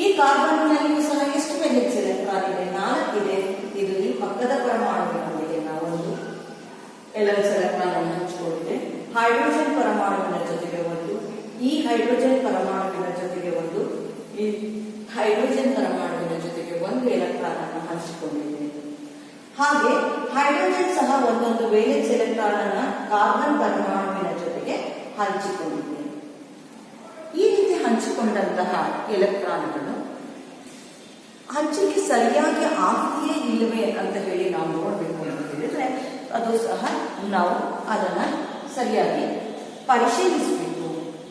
ಈ ಕಾರ್ಬನ್ನಲ್ಲಿ ಸಹ ಎಷ್ಟು ವೇಲೆನ್ಸ್ ಎಲೆಕ್ಟ್ರಾನ್ ಇದೆ? 4 ಇದೆ. ಇದು ಈ ಪಕ್ಕದ ಪರಮಾಣುವಿನೊಂದಿಗೆ ನಾವು ಒಂದು ವೇಲೆನ್ಸ್ ಎಲೆಕ್ಟ್ರಾನ್ ಅನ್ನು ಹಂಚಿಕೊಂಡಿದೆ. ಹೈಡ್ರೋಜನ್ ಪರಮಾಣುವಿನ ಜೊತೆಗೆ ಒಂದು, ಈ ಹೈಡ್ರೋಜನ್ ಪರಮಾಣುವಿನ ಜೊತೆಗೆ ಒಂದು, ಈ ಹೈಡ್ರೋಜನ್ ಪರಮಾಣುವಿನ ಜೊತೆಗೆ ಒಂದು ಎಲೆಕ್ಟ್ರಾನ್ ಅನ್ನು ಹಂಚಿಕೊಂಡಿದೆ. ಹಾಗೆ ಹೈಡ್ರೋಜನ್ ಸಹ ಒಂದೊಂದು ವೇಲೆನ್ಸ್ ಎಲೆಕ್ಟ್ರಾನ್ ಅನ್ನ ಕಾರ್ಬನ್ ಪರಮಾಣುವಿನ ಜೊತೆಗೆ ಹಂಚಿಕೊಂಡಿದೆ. ಈ ರೀತಿ ಹಂಚಿಕೊಂಡಂತಹ ಎಲೆಕ್ಟ್ರಾನ್ಗಳು ಹಂಚಿಕೆ ಸರಿಯಾಗಿ ಆಗಿದೆಯೇ ಇಲ್ಲವೇ ಅಂತ ಹೇಳಿ ನಾವು ನೋಡಬೇಕು ಅಂತ ಹೇಳಿದ್ರೆ ಅದು ಸಹ ನಾವು ಅದನ್ನ ಸರಿಯಾಗಿ ಪರಿಶೀಲಿಸಬೇಕು.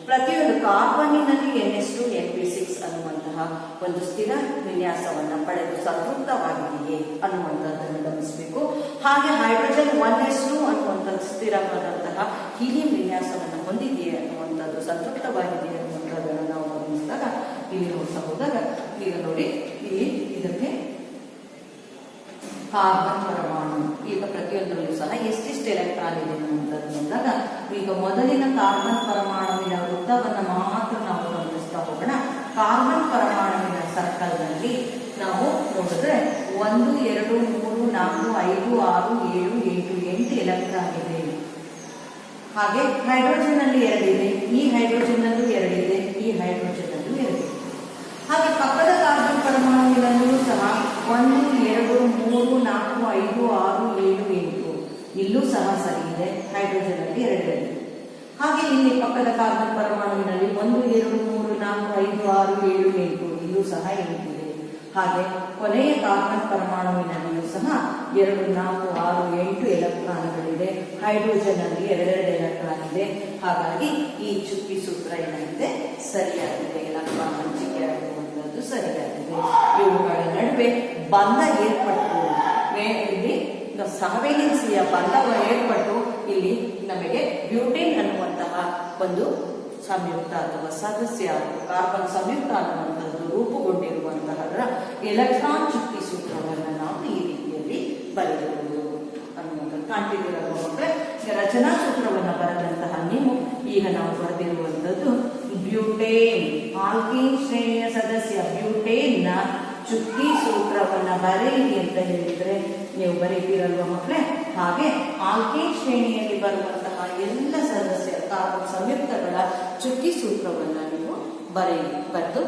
ಪ್ರತಿಯೊಂದು ಕಾರ್ಬನ್ನಿನಲ್ಲಿ NH2 NP6 ಅನ್ನುವಂತಹ ಒಂದು ಸ್ಥಿರ ವಿನ್ಯಾಸವನ್ನ ಪಡೆದು ಸಂತೃಪ್ತವಾಗಿದೆಯೇ ಅನ್ನುವಂಥದ್ದನ್ನು ಗಮನಿಸಬೇಕು. ಹಾಗೆ ಹೈಡ್ರೋಜನ್ 1s2 ಅನ್ನುವಂಥ ಸ್ಥಿರವಾದಂತಹ ಹೀಲಿಯಂ ವಿನ್ಯಾಸವನ್ನು ಹೊಂದಿದೆಯೇ ಅನ್ನುವಂಥದ್ದು ಸಂತೃಪ್ತವಾಗಿದೆಯೇ ಅನ್ನುವಂಥದ್ದನ್ನು ನಾವು ಗಮನಿಸಿದಾಗ ಇಲ್ಲಿ ನೋಡ್ತಾ ಹೋದಾಗ ಈಗ ನೋಡಿ ಇಲ್ಲಿ ಇದಕ್ಕೆ ಕಾರ್ಬನ್ ಪರಮಾಣು ಈಗ ಪ್ರತಿಯೊಂದರಲ್ಲೂ ಸಹ ಎಷ್ಟೆಷ್ಟು ಎಲೆಕ್ಟ್ರಾನ್ ಇದೆ ಅನ್ನುವಂಥದ್ದು ಬಂದಾಗ ಈಗ ಮೊದಲಿನ ಕಾರ್ಬನ್ ಪರಮಾಣುವಿನ ವೃತ್ತವನ್ನು ಮಾತ್ರ ನಾವು ಗಮನಿಸ್ತಾ ಹೋಗೋಣ. ಕಾರ್ಬನ್ ಪರಮಾಣುವಿನ ಸರ್ಕಲ್ ನಲ್ಲಿ ನಾವು ನೋಡಿದ್ರೆ 1 2 3 4 5 6 7 8 ಎಲೆಕ್ಟ್ರಾನ್ ಇದೆ. ಹಾಗೆ ಹೈಡ್ರೋಜನ್ ನಲ್ಲಿ 2 ಇದೆ, ಈ ಹೈಡ್ರೋಜನ್ ನಲ್ಲೂ 2 ಇದೆ, ಈ ಹೈಡ್ರೋಜನ್ ನಲ್ಲೂ 2 ಇದೆ. ಹಾಗೆ ಪಕ್ಕದ ಕಾರ್ಬನ್ ಪರಮಾಣುವಿನಲ್ಲೂ ಸಹ 1 2 3 4 5 6 7 8 ಇಲ್ಲೂ ಸಹ ಸರಿ ಇದೆ, ಹೈಡ್ರೋಜನ್ ಅಲ್ಲಿ 2 ಇದೆ. ಹಾಗೆ ಇಲ್ಲಿ ಪಕ್ಕದ ಕಾರ್ಬನ್ ಪರಮಾಣುವಿನಲ್ಲಿ 1 2 3 4 5 6 7 8 ಇಲ್ಲೂ ಸಹ 8 ಇದೆ. ಹಾಗೆ ಕೊನೆಯ ಕಾರ್ಬನ್ ಪರಮಾಣುವಿನಲ್ಲಿಯೂ ಸಹ 2 4 6 8 ಎಲೆಕ್ಟ್ರಾನ್ಗಳಿದೆ, ಹೈಡ್ರೋಜನ್ ಅಲ್ಲಿ 2 ಎಲೆಕ್ಟ್ರಾನ್ ಇದೆ. ಹಾಗಾಗಿ ಈ ಚುಕ್ಕಿ ಸೂತ್ರ ಏನಾಗಿದೆ, ಸರಿಯಾಗಿದೆ. ಎಲೆಕ್ಟ್ರಾನ್ ಹಂಚಿಕೆ ಆಗುವಂತದ್ದು ಸರಿಯಾಗಿದೆ. ಇವುಗಳ ನಡುವೆ ಬಂಧ ಏರ್ಪಟ್ಟು ಇಲ್ಲಿ ಸಹವೇಲೆನ್ಸಿಯ ಬಂಧವ ಏರ್ಪಟ್ಟು ಇಲ್ಲಿ ನಮಗೆ ಬ್ಯೂಟೇನ್ ಅನ್ನುವಂತಹ ಒಂದು ಸಂಯುಕ್ತ ಅಥವಾ ಸದಸ್ಯ ಕಾರ್ಬನ್ ಸಂಯುಕ್ತ ಅನ್ನುವಂಥದ್ದು ರೂಪುಗೊಂಡಿರುವಂತಹ ಎಲೆಕ್ಟ್ರಾನ್ ಚುಕ್ಕಿ ಸೂತ್ರವನ್ನು ನಾವು ಈ ರೀತಿಯಲ್ಲಿ ಬರೆಯಬಹುದು ಅನ್ನುವಂಥದ್ದು ಕಾಣ್ತಿದ್ದೀರ ಮಕ್ಕಳೇ. ರಚನಾ ಸೂತ್ರವನ್ನು ಬರೆದಂತಹ ನೀವು ಈಗ ನಾವು ಬರೆದಿರುವಂಥದ್ದು ಬ್ಯೂಟೇನ್ ಆಲ್ಕೀನ್ ಶ್ರೇಣಿಯ ಸದಸ್ಯ ಬ್ಯೂಟೇನ್ ನ ಚುಕ್ಕಿ ಸೂತ್ರವನ್ನ ಬರೆಯಿರಿ ಅಂತ ಹೇಳಿದ್ರೆ ನೀವು ಬರೀತೀರಲ್ವ ಮಕ್ಕಳೇ. ಹಾಗೆ ಆಲ್ಕೇನ್ ಶ್ರೇಣಿಯಲ್ಲಿ ಬರುವಂತಹ ಎಲ್ಲ ಸದಸ್ಯ ಕಾರ್ಬನ್ ಸಂಯುಕ್ತಗಳ ಚುಕ್ಕಿ ಸೂತ್ರವನ್ನ ನೀವು ಬರೆದು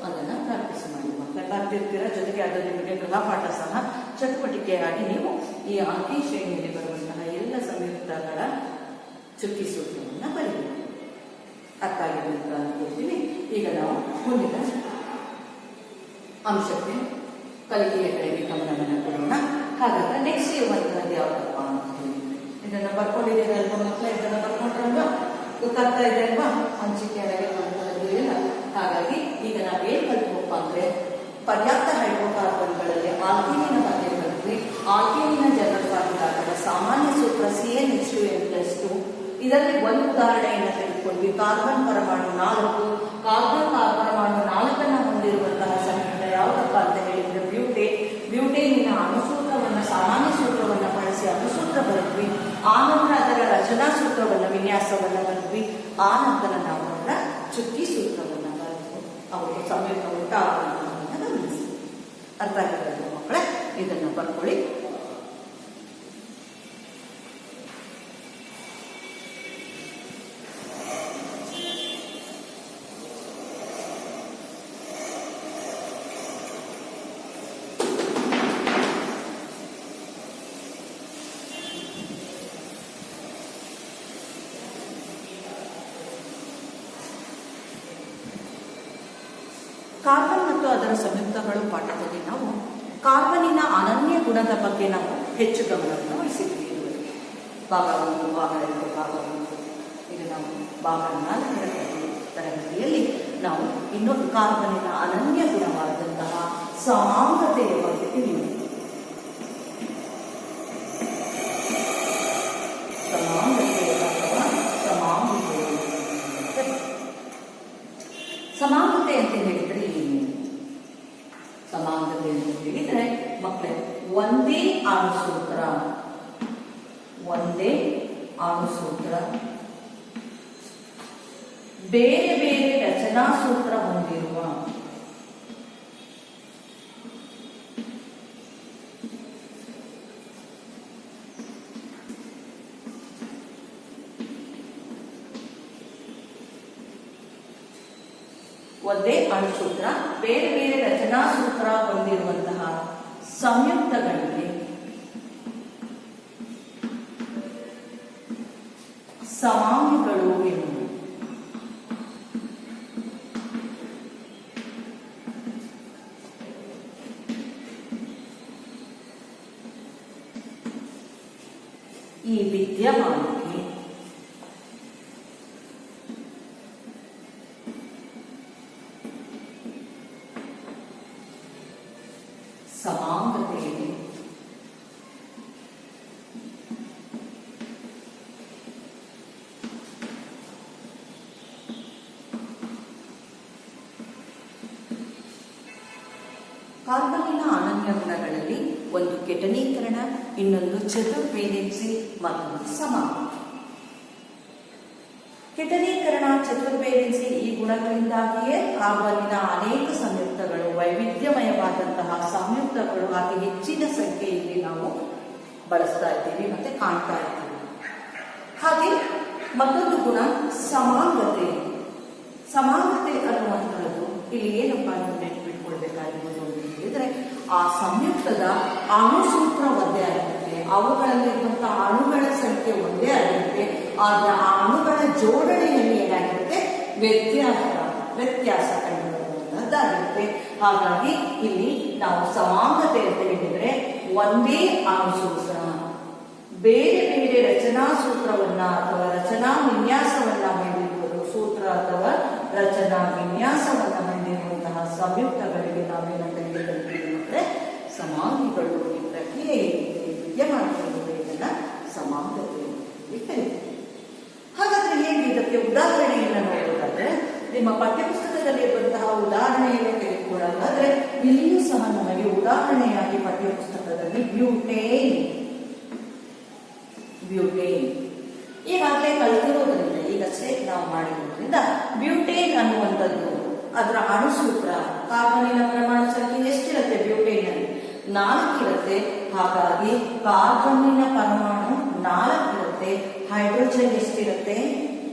ಅದನ್ನ ಪ್ರಾಕ್ಟೀಸ್ ಮಾಡಿ ಮಕ್ಕಳೇ. ಬರ್ತಿರ್ತೀರ, ಜೊತೆಗೆ ಅದು ನಿಮಗೆ ಗೃಹಪಾಠ ಸಹ ಚಟುವಟಿಕೆಯಾಗಿ ನೀವು ಈ ಆಲ್ಕೇನ್ ಶ್ರೇಣಿಯಲ್ಲಿ ಬರುವಂತಹ ಎಲ್ಲ ಸಂಯುಕ್ತಗಳ ಚುಕ್ಕಿ ಸೂತ್ರವನ್ನ ಬರೀಬೇಕು. ಅರ್ಥ ಆಗಿದೆ ಅಂತ ಅನ್ಕೊಳ್ತೀನಿ. ಈಗ ನಾವು ಮುಂದಿನ ಅಂಶಕ್ಕೆ ಕಲಿಕೆಯ ಕಡೆಗೆ ಗಮನವನ್ನು ಕೊಡೋಣ. ಹಾಗಾದ್ರೆ ನೆಕ್ಸ್ಟ್ ಇರುವಂತಹದ್ದು ಯಾವ್ದಪ್ಪ ಅಂತ ಹೇಳಿ ಇದನ್ನ ಬರ್ಕೊಂಡಿದ್ದೀರ ಅಲ್ವಾ ಮಕ್ಕಳ? ಇದನ್ನ ಬರ್ಕೊಂಡ್ರಲ್ವಾ? ಗೊತ್ತಾಗ್ತಾ ಇದೆ ಅಲ್ವಾ? ಹಂಚಿಕೆ ಆಗಿರುವಂತಹದ್ದು ಇಲ್ಲ. ಹಾಗಾಗಿ ಈಗ ನಾವೇನ್ ಕಲ್ತ್ಕೊಪ್ಪ ಅಂದ್ರೆ ಪರ್ಯಾಪ್ತ ಹೈಡ್ರೋಕಾರ್ಬನ್ಗಳಲ್ಲಿ ಆಲ್ಕೀನಿನ ಬಗ್ಗೆ ಕಲಿತ್ವಿ. ಆಲ್ಕೀನಿನ ಜನರಲ್ವಾಗಿದ್ದಾಗ ಸಾಮಾನ್ಯ ಸೂತ್ರ CnH2n+2. ಇದರಲ್ಲಿ ಒಂದು ಉದಾಹರಣೆಯನ್ನು ತೆಗೆದುಕೊಂಡ್ವಿ. ಕಾರ್ಬನ್ ಪರಮಾಣು 4, ಕಾರ್ಬನ್ ಪರಮಾಣು 4 ಹೊಂದಿರುವಂತಹ ಸಂಯುಕ್ತ ಯಾವುದಪ್ಪ ಅಂತ ಹೇಳಿದ್ರೆ ಬ್ಯೂಟೇನಿನ ಅಣುಸೂತ್ರವನ್ನ ಸಾಮಾನ್ಯ ಸೂತ್ರವನ್ನ ಬಳಸಿ ಅಣುಸೂತ್ರ ಬರೆದ್ವಿ. ಆ ನಂತರ ಅದರ ರಚನಾ ಸೂತ್ರವನ್ನ ವಿನ್ಯಾಸವನ್ನ ಬರೆದ್ವಿ. ಆ ನಂತರ ನಾವು ಅದರ ಚುಕ್ಕಿ ಸೂತ್ರವನ್ನ ಬರೆದು ಅವರು ಸಂಯುಕ್ತ ಉಂಟಾಗುವುದನ್ನು ಗಮನಿಸಿ. ಅರ್ಥ ಆಗಿರೋದು ಮಕ್ಕಳೇ? ಇದನ್ನ ಬರ್ಕೊಳ್ಳಿ. ಕಾರ್ಬನ್ ಮತ್ತು ಅದರ ಸಂಯುಕ್ತಗಳು ಪಾಠದಲ್ಲಿ ನಾವು ಕಾರ್ಬನ್ನಿನ ಅನನ್ಯ ಗುಣದ ಬಗ್ಗೆ ನಾವು ಹೆಚ್ಚು ಗಮನವನ್ನು ವಹಿಸಿದ್ವಿ. ಭಾಗ 1, ಭಾಗ 2, ಭಾಗ 3. ಈಗ ನಾವು ಭಾಗ 4ರ ತರಗತಿಯಲ್ಲಿ ನಾವು ಇನ್ನೊಂದು ಕಾರ್ಬನ್ನಿನ ಅನನ್ಯ ಗುಣವಾದಂತಹ ಸಮಾಂಗತೆಯ ಬಗ್ಗೆ ತಿಳಿಯುವುದು. ಸಮಾಂಗತೆ ಅಂತ ಹೇಳಿದ್ರೆ ಏನು? ಸಮಾಂಗತೆ ಅಂತ ಹೇಳಿದ್ರೆ ಮಕ್ಕಳೇ, ಒಂದೇ ಅಣುಸೂತ್ರ ಬೇರೆ ಬೇರೆ ರಚನಾ ಸೂತ್ರ ಹೊಂದಿರುವ ಒಂದೇ ಅಣುಸೂತ್ರ ಬೇರೆ ಬೇರೆ ರಚನಾ ಸೂತ್ರ ಹೊಂದಿರುವಂತಹ ಸಂಯುಕ್ತಗಳಿಗೆ ಸಮಾಂಗಿಗಳು ಎನ್ನುವುದು. ಈ ವಿದ್ಯಮಾನಕ್ಕೆ ಸಮಾಂಗತೆಯಲ್ಲಿ ಕಾರ್ಬನ್ನಿನ ಅನನ್ಯ ಗುಣಗಳಲ್ಲಿ ಒಂದು ಕೆಟನೀಕರಣ, ಇನ್ನೊಂದು ಚತುರ್ವೇಲೆನ್ಸಿ, ಮತ್ತೊಂದು ಸಮಾಂಗತೆ. ಕೆಟನೀಕರಣ, ಚತುರ್ವೇಲೆನ್ಸಿ ಈ ಗುಣಗಳಿಂದಾಗಿಯೇ ಕಾರ್ಬನ್ನಿನ ಅನೇಕ ಸಂಯುಕ್ತಗಳು, ವೈವಿಧ್ಯಮಯವಾದಂತಹ ಸಂಯುಕ್ತಗಳು ಅತಿ ಹೆಚ್ಚಿನ ಸಂಖ್ಯೆಯಲ್ಲಿ ನಾವು ಬಳಸ್ತಾ ಇದ್ದೀವಿ ಮತ್ತೆ ಕಾಣ್ತಾ ಇದ್ದೀವಿ. ಹಾಗೆ ಮತ್ತೊಂದು ಗುಣ ಸಮಾಂಗತೆ. ಸಮಾಂಗತೆ ಅನ್ನುವಂತಹದ್ದು ಇಲ್ಲಿ ಏನಪ್ಪ ನೀವು ನೆನಪಿಟ್ಕೊಳ್ಬೇಕಾಗಿರೋದು ಅಂತ ಹೇಳಿದ್ರೆ, ಆ ಸಂಯುಕ್ತದ ಅಣುಸೂತ್ರ ಒಂದೇ ಆಗಿರುತ್ತೆ, ಅವುಗಳಲ್ಲಿರುವಂತಹ ಅಣುಗಳ ಸಂಖ್ಯೆ ಒಂದೇ ಆಗಿರುತ್ತೆ, ಆದ್ರೆ ಆ ಅಣುಗಳ ಜೋಡಣೆಯಲ್ಲಿ ಏನಾಗಿರುತ್ತೆ, ವ್ಯತ್ಯಾಸ ಕಂಡುಬರುವಂತಹದ್ದಾಗಿರುತ್ತೆ. ಹಾಗಾಗಿ ಇಲ್ಲಿ ನಾವು ಸಮಾಂಗತೆ ಅಂತ ಹೇಳಿದ್ರೆ ಒಂದೇ ಅಣುಸೂತ್ರ ಬೇರೆ ಬೇರೆ ರಚನಾ ಸೂತ್ರವನ್ನ ಅಥವಾ ರಚನಾ ವಿನ್ಯಾಸವನ್ನ ಹೊಂದಿರುವುದು, ಸೂತ್ರ ಅಥವಾ ರಚನಾ ವಿನ್ಯಾಸವನ್ನ ಹೊಂದಿರುವಂತಹ ಸಂಯುಕ್ತಗಳಿಗೆ ನಾವೇನಂತ ಹೇಳಿದ್ರೆ ಸಮಾಂಗಿಗಳು. ಈ ಪ್ರಕ್ರಿಯೆ ವಿದ್ಯಮಾನಗಳಿವೆ, ಇದನ್ನ ಸಮಾಂಗತೆ ಕರೀತೀವಿ. ಹಾಗಾದ್ರೆ ಹೇಗೆ ಇದಕ್ಕೆ ಉದಾಹರಣೆಯನ್ನ ನೋಡೋದಾದ್ರೆ, ನಿಮ್ಮ ಪಠ್ಯಪುಸ್ತಕದಲ್ಲಿ ಇರುವಂತಹ ಉದಾಹರಣೆಯನ್ನು ತೆಗೆದುಕೊಳ್ಳೋದಾದ್ರೆ ಇಲ್ಲಿಯೂ ಸಹ ನಮಗೆ ಉದಾಹರಣೆಯಾಗಿ ಪಠ್ಯಪುಸ್ತಕದಲ್ಲಿ ಬ್ಯೂಟೇನ್ ಈಗಾಗಲೇ ಕಲಿತಿರೋದ್ರಿಂದ, ಈಗಷ್ಟೇ ನಾವು ಮಾಡಿರೋದ್ರಿಂದ ಬ್ಯೂಟೇನ್ ಅನ್ನುವಂಥದ್ದು ಅದರ ಅಣುಸೂತ್ರ, ಕಾರ್ಬನ್ನಿನ ಪರಮಾಣು ಸಂಖ್ಯೆ ಎಷ್ಟಿರುತ್ತೆ ಬ್ಯೂಟೇನ್ ನಲ್ಲಿ? 4 ಇರುತ್ತೆ. ಹಾಗಾಗಿ ಕಾರ್ಬನ್ನಿನ ಪರಮಾಣು 4 ಇರುತ್ತೆ. ಹೈಡ್ರೋಜನ್ ಎಷ್ಟಿರುತ್ತೆ?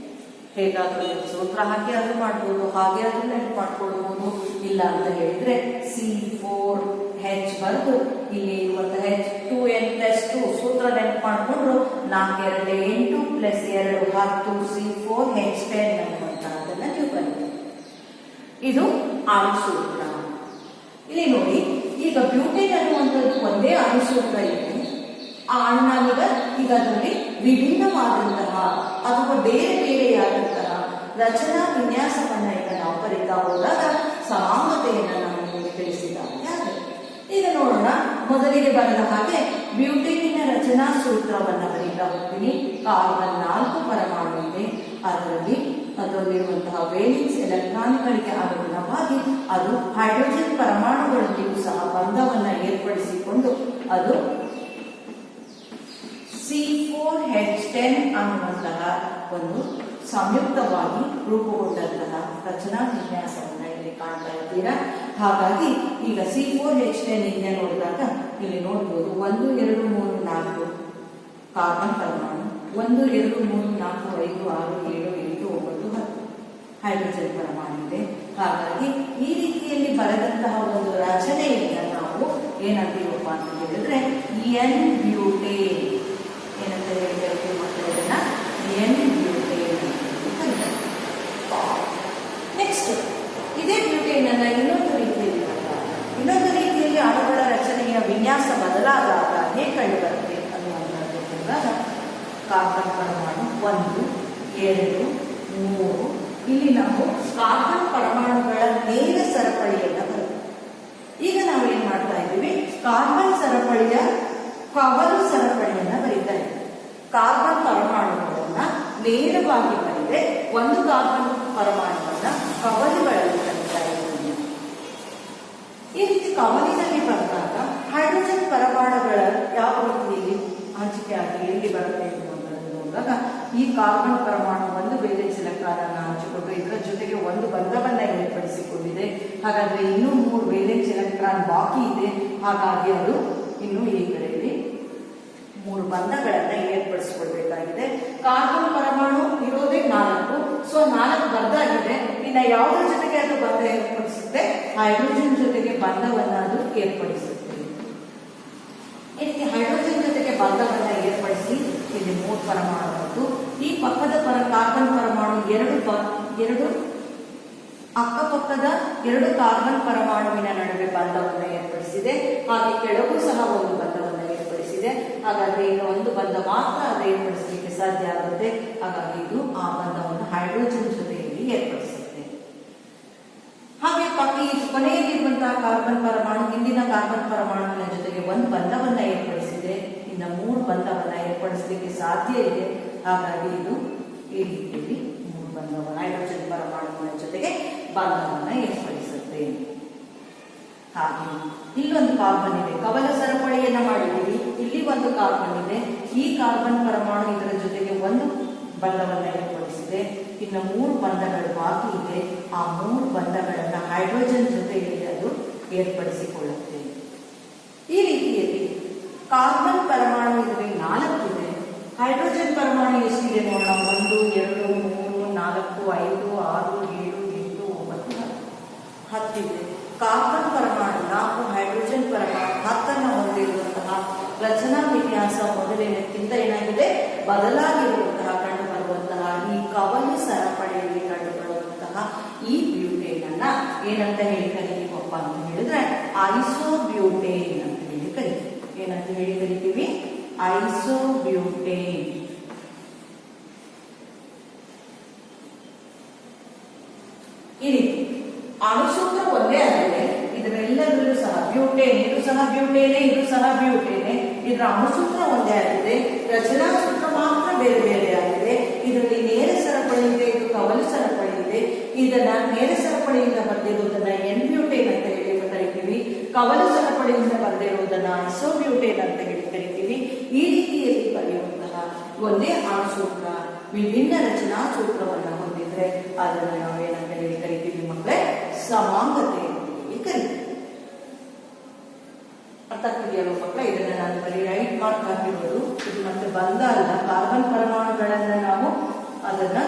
ಹೇಗಾದ್ರೂ ಸೂತ್ರ ಹಾಕಿ ಆದ್ರೂ ಮಾಡ್ಬೋದು, ಹಾಗೆ ಆದ್ರೂ ನೆನಪು ಮಾಡ್ಕೊಳ್ಬಹುದು. ಇಲ್ಲ ಅಂತ ಹೇಳಿದ್ರೆ C4H ಬರೆದು ಇಲ್ಲಿ ಇರುವಂತಹ H2N+2 ಸೂತ್ರ ನೆನಪು ಮಾಡಿಕೊಂಡ್ರು 4 2 8 + 2 10 C4H10 ಅನ್ನುವಂತಹದನ್ನ ನೀವು ಬರೀತೀರಿ. ಇದು ಅಣುಸೂತ್ರ. ಇಲ್ಲಿ ನೋಡಿ, ಈಗ ಬ್ಯೂಟೇನ್ ಅನ್ನುವಂಥದ್ದು ಒಂದೇ ಅಣುಸೂತ್ರ ಇದೆ. ಆ ಅಣ್ಣಾಗ ಈಗ ಅದರಲ್ಲಿ ವಿಭಿನ್ನವಾದಂತಹ ಅಥವಾ ಬೇರೆ ಬೇರೆಯಾದಂತಹ ರಚನಾ ವಿನ್ಯಾಸವನ್ನ ಈಗ ನಾವು ಬರೀತಾ ಹೋದಾಗ ಸಮಾಂಗತೆಯನ್ನ ನಾನು ನಿಮಗೆ ತಿಳಿಸಿದಾಗ ಈಗ ನೋಡೋಣ. ಮೊದಲಿಗೆ ಬರೆದ ಹಾಗೆ ಬ್ಯೂಟೇನಿನ ರಚನಾ ಸೂತ್ರವನ್ನ ಬರೀತಾ ಹೋಗ್ತೀನಿ. ಕಾರ್ಬನ್ 4 ಪರಮಾಣು ಇದೆ. ಅದರಲ್ಲಿರುವಂತಹ ವೇಲೆನ್ಸ್ ಎಲೆಕ್ಟ್ರಾನ್ಗಳಿಗೆ ಅನುಗುಣವಾಗಿ ಅದು ಹೈಡ್ರೋಜನ್ ಪರಮಾಣುಗಳೊಂದಿಗೂ ಸಹ ಬಂಧವನ್ನ ಏರ್ಪಡಿಸಿಕೊಂಡು ಅದು C4H10 ಅನ್ನುವಂತಹ ಒಂದು ಸಂಯುಕ್ತವಾಗಿ ರೂಪುಗೊಂಡಂತಹ ರಚನಾ ವಿನ್ಯಾಸವನ್ನ ಇಲ್ಲಿ ಕಾಣ್ತಾ ಇದ್ದೀರಾ. ಹಾಗಾಗಿ ಈಗ C4H10 ಇದೆ ನೋಡಿದಾಗ ಇಲ್ಲಿ ನೋಡಬಹುದು 1 2 3 4 ಕಾರ್ಬನ್ ಪರಮಾಣು, 1 2 3 4 5 6 7 8 9 10 ಹೈಡ್ರೋಜನ್ ಪರಮಾಣು ಇದೆ. ಹಾಗಾಗಿ ಈ ರೀತಿಯಲ್ಲಿ ಬರೆದಂತಹ ಒಂದು ರಚನೆಯಿಂದ ನಾವು ಏನಂತೀವಪ್ಪ ಅಂತ ಹೇಳಿದ್ರೆ N ಬ್ಯೂಟೇನ್ ಏನಂತ ಹೇಳ್ತೀವಿ ಮಕ್ಕಳು, ಇದನ್ನ N ಬ್ಯೂಟೇನ್. ನೆಕ್ಸ್ಟ್ ಇದೇ ಬ್ಯೂಟೇನ್ ಅನ್ನ ಇನ್ನೊಂದು 2 3 ಇಲ್ಲಿ ನಾವು ಕಾರ್ಬನ್ ಪರಮಾಣುಗಳ ನೇರ ಸರಪಳಿಯನ್ನು ಬರುತ್ತೆ. ಈಗ ನಾವು ಏನ್ ಮಾಡ್ತಾ ಇದ್ದೀವಿ, ಕಾರ್ಬನ್ ಸರಪಳಿಯ ಕವಲು ಸರಪಳಿಯನ್ನ ಬರೀತಾ ಇದ್ದೀವಿ. ಕಾರ್ಬನ್ ಪರಮಾಣುಗಳನ್ನ ನೇರವಾಗಿ ಬರೆದರೆ ಒಂದು ಕಾರ್ಬನ್ ಪರಮಾಣುವನ್ನ ಕವಲುಗಳಲ್ಲಿ ಬರೀತಾ ಇದ್ದೀವಿ. ಈ ರೀತಿ ಕವಲಿನಲ್ಲಿ ಬಂದಾಗ ಹೈಡ್ರೋಜನ್ ಪರಮಾಣುಗಳ ಯಾವ ರೀತಿಯಲ್ಲಿ ಹಂಚಿಕೆ ಆಗಿ ಎಲ್ಲಿ ಬರುತ್ತೆ ಅನ್ನುವಂಥದ್ದು ನೋಡಿದಾಗ ಈ ಕಾರ್ಬನ್ ಪರಮಾಣು ಒಂದು ವೇಲೆನ್ಸ್ ಎಲೆಕ್ಟ್ರಾನ್ ಅನ್ನು ಹಂಚಿಕೊಂಡು ಇದರ ಜೊತೆಗೆ ಒಂದು ಬಂಧವನ್ನ ಏರ್ಪಡಿಸಿಕೊಂಡಿದೆ. ಹಾಗಾದ್ರೆ ಇನ್ನೂ 3 ವೇಲೆನ್ಸ್ ಎಲೆಕ್ಟ್ರಾನ್ ಬಾಕಿ ಇದೆ. ಹಾಗಾಗಿ ಅದು ಇನ್ನು ಈ ಕಡೆಯಲ್ಲಿ 3 ಬಂಧಗಳನ್ನ ಏರ್ಪಡಿಸಿಕೊಳ್ಬೇಕಾಗಿದೆ. ಕಾರ್ಬನ್ ಪರಮಾಣು ಇರೋದೇ 4, ಸೊ 4 ಬಂಧ ಆಗಿದೆ. ಇನ್ನ ಯಾವುದ್ರ ಜೊತೆಗೆ ಅದು ಬಂಧ ಏರ್ಪಡಿಸುತ್ತೆ, ಹೈಡ್ರೋಜನ್ ಜೊತೆಗೆ ಬಂಧವನ್ನ ಅದು ಏರ್ಪಡಿಸುತ್ತೆ. ಇದಕ್ಕೆ ಹೈಡ್ರೋಜನ್ ಜೊತೆಗೆ ಬಂಧವನ್ನ ಏರ್ಪಡಿಸಿ ಇಲ್ಲಿ 3 ಪರಮಾಣು ಮತ್ತು ಈ ಪಕ್ಕದ ಕಾರ್ಬನ್ ಪರಮಾಣು ಎರಡು ಅಕ್ಕಪಕ್ಕದ 2 ಕಾರ್ಬನ್ ಪರಮಾಣುವಿನ ನಡುವೆ ಬಂಧವನ್ನು ಏರ್ಪಡಿಸಿದೆ. ಹಾಗೆ ಕೆಳಗೂ ಸಹ ಒಂದು ಬಂಧವನ್ನು ಏರ್ಪಡಿಸಿದೆ. ಹಾಗಾದ್ರೆ ಈಗ ಒಂದು ಬಂಧ ಮಾತ್ರ ಅದು ಏರ್ಪಡಿಸಲಿಕ್ಕೆ ಸಾಧ್ಯ ಆಗುತ್ತೆ. ಹಾಗಾಗಿ ಇದು ಆ ಬಂಧವನ್ನು ಹೈಡ್ರೋಜನ್ ಜೊತೆಯಲ್ಲಿ ಏರ್ಪಡಿಸುತ್ತೆ. ಹಾಗೆ ಈ ಕೊನೆಯಲ್ಲಿರುವಂತಹ ಕಾರ್ಬನ್ ಪರಮಾಣು ಹಿಂದಿನ ಕಾರ್ಬನ್ ಪರಮಾಣುವಿನ ಜೊತೆಗೆ ಒಂದು ಬಂಧವನ್ನ ಏರ್ಪಡಿಸಿದೆ. ಇನ್ನು 3 ಬಂಧವನ್ನ ಏರ್ಪಡಿಸಲಿಕ್ಕೆ ಸಾಧ್ಯ ಇದೆ. ಹಾಗಾಗಿ ಇದು ಈ ರೀತಿಯಲ್ಲಿ 3 ಬಂಧವನ್ನು ಹೈಡ್ರೋಜನ್ ಪರಮಾಣುವಿನ ಜೊತೆಗೆ ಬಂಧವನ್ನ ಏರ್ಪಡಿಸುತ್ತೆ. ಹಾಗೆ ಇಲ್ಲೊಂದು ಕಾರ್ಬನ್ ಇದೆ, ಕವಲ ಸರಪಳಿಯನ್ನ ಮಾಡಿದ್ದೀವಿ. ಇಲ್ಲಿ ಒಂದು ಕಾರ್ಬನ್ ಇದೆ. ಈ ಕಾರ್ಬನ್ ಪರಮಾಣು ಇದರ ಜೊತೆಗೆ ಒಂದು ಬಂಧವನ್ನ ಏರ್ಪಡಿಸಿದೆ. ಇನ್ನು 3 ಬಂಧಗಳು ಬಾಕಿ ಇದೆ. ಆ 3 ಬಂಧಗಳನ್ನ ಹೈಡ್ರೋಜನ್ ಜೊತೆಯಲ್ಲಿ ಅದು ಏರ್ಪಡಿಸಿಕೊಳ್ಳುತ್ತೆ. ಈ ರೀತಿಯಲ್ಲಿ ಕಾರ್ಬನ್ ಪರಮಾಣು ಇದರಲ್ಲಿ 4 ಇದೆ. ಹೈಡ್ರೋಜನ್ ಪರಮಾಣು ಎಷ್ಟಿದೆ ನೋಡೋಣ. 1 2 3 4 5 6 7 8 9 10 ಇದೆ. ಕಾರ್ಬನ್ ಪರಮಾಣು 4, ಹೈಡ್ರೋಜನ್ ಪರಮಾಣು 10 ಹೊಂದಿರುವಂತಹ ರಚನಾ ವಿನ್ಯಾಸ ಮೊದಲಿನಕ್ಕಿಂತ ಏನಾಗಿದೆ, ಬದಲಾಗಿರುವಂತಹ ಕಂಡುಬರುವಂತಹ ಈ ಕವಲು ಸರಪಳಿಯಲ್ಲಿ ಕಂಡುಬರುವಂತಹ ಈ ಬ್ಯೂಟೇನ್ ಅನ್ನ ಏನಂತ ಹೇಳಿ ಕರಿತೀವಪ್ಪ ಅಂತ ಹೇಳಿದ್ರೆ ಐಸೋಬ್ಯೂಟೇನ್ ಅಂತ ಹೇಳಿ ಕರಿತೀವಿ. ಏನಂತ ಹೇಳಿ ಕರಿತೀವಿ, ಐಸೋಬ್ಯೂಟೇನ್. ಈ ರೀತಿ ಅಣುಸೂತ್ರ ಒಂದೇ ಆಗಿದೆ. ಇದರೆಲ್ಲದರಲ್ಲೂ ಸಹ ಬ್ಯೂಟೇನ್, ಇದು ಸಹ ಬ್ಯೂಟೇನೆ, ಇದು ಸಹ ಬ್ಯೂಟೇನೆ. ಇದರ ಅಣುಸೂತ್ರ ಒಂದೇ ಆಗಿದೆ, ರಚನಾ ಸೂತ್ರ ಮಾತ್ರ ಬೇರೆ ಬೇರೆ ಆಗಿದೆ. ಇದರಲ್ಲಿ ನೇರ ಸರಪಳಿ ಇದೆ, ಇದು ಕವಲು ಸರಪಳಿ ಇದೆ. ಇದನ್ನ ನೇರ ಸರಪಳಿಯಿಂದ ಬರೆದಿರುವುದನ್ನ ಎನ್ ಬ್ಯೂಟೇನ್ ಅಂತ ಹೇಳಿ ಕರಿತೀವಿ. ಕವಲು ಸರಪಳಿಯಿಂದ ಬರೆದಿರುವುದನ್ನ ಐಸೋಬ್ಯೂಟೇನ್ ಅಂತ ಹೇಳಿ ಕರಿತೀವಿ. ಈ ರೀತಿಯಲ್ಲಿ ಬರೆಯುವಂತಹ ಒಂದೇ ಅಣುಸೂತ್ರ ವಿಭಿನ್ನ ರಚನಾ ಸೂತ್ರವನ್ನು ಹೊಂದಿದ್ರೆ ಅದನ್ನು ನಾವು ಏನಂತ ಹೇಳಿ ಕರಿತೀವಿ ಮಕ್ಕಳೇ, ಸಮಾಂಗತೆ ಅಂತ ಹೇಳಿ ಕರಿತೀವಿ. ಅರ್ಥ ಆಗ್ತಿದೆಯಲ್ಲ ಮಕ್ಕಳೇ? ಇದನ್ನ ನಾನು ಬರೀ ರೈಟ್ ಮಾರ್ಕ್ ಹಾಕಿರೋದು. ಇದು ಮತ್ತೆ ಬಂಧ ಅಲ್ಲ. ಕಾರ್ಬನ್ ಪರಮಾಣುಗಳನ್ನ ನಾವು ಅದನ್ನ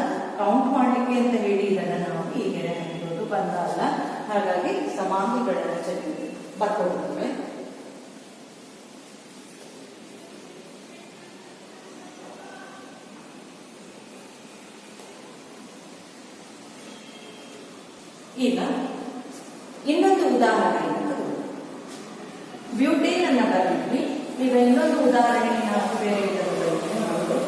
ಕೌಂಟ್ ಮಾಡ್ಲಿಕ್ಕೆ ಅಂತ ಹೇಳಿ ಇದನ್ನ ನಾವು ಹೀಗೆ ಹಾಕಿರೋದು, ಬಂಧ ಅಲ್ಲ. ಹಾಗಾಗಿ ಸಮಾಂಗಿಗಳನ್ನ ಚೆನ್ನಾಗಿ ಬರ್ಕೊಂಡ್ರೆ ಈಗ ಇನ್ನೊಂದು ಉದಾಹರಣೆಯನ್ನು ತಗೊಳ್ಳಿ. ಬ್ಯೂಟೇನ್ ಅನ್ನ ಬರೆದಿದ್ವಿ. ಈಗ ಇನ್ನೊಂದು ಉದಾಹರಣೆ ನಾವು ಬೇರೆ ನೋಡೋದು.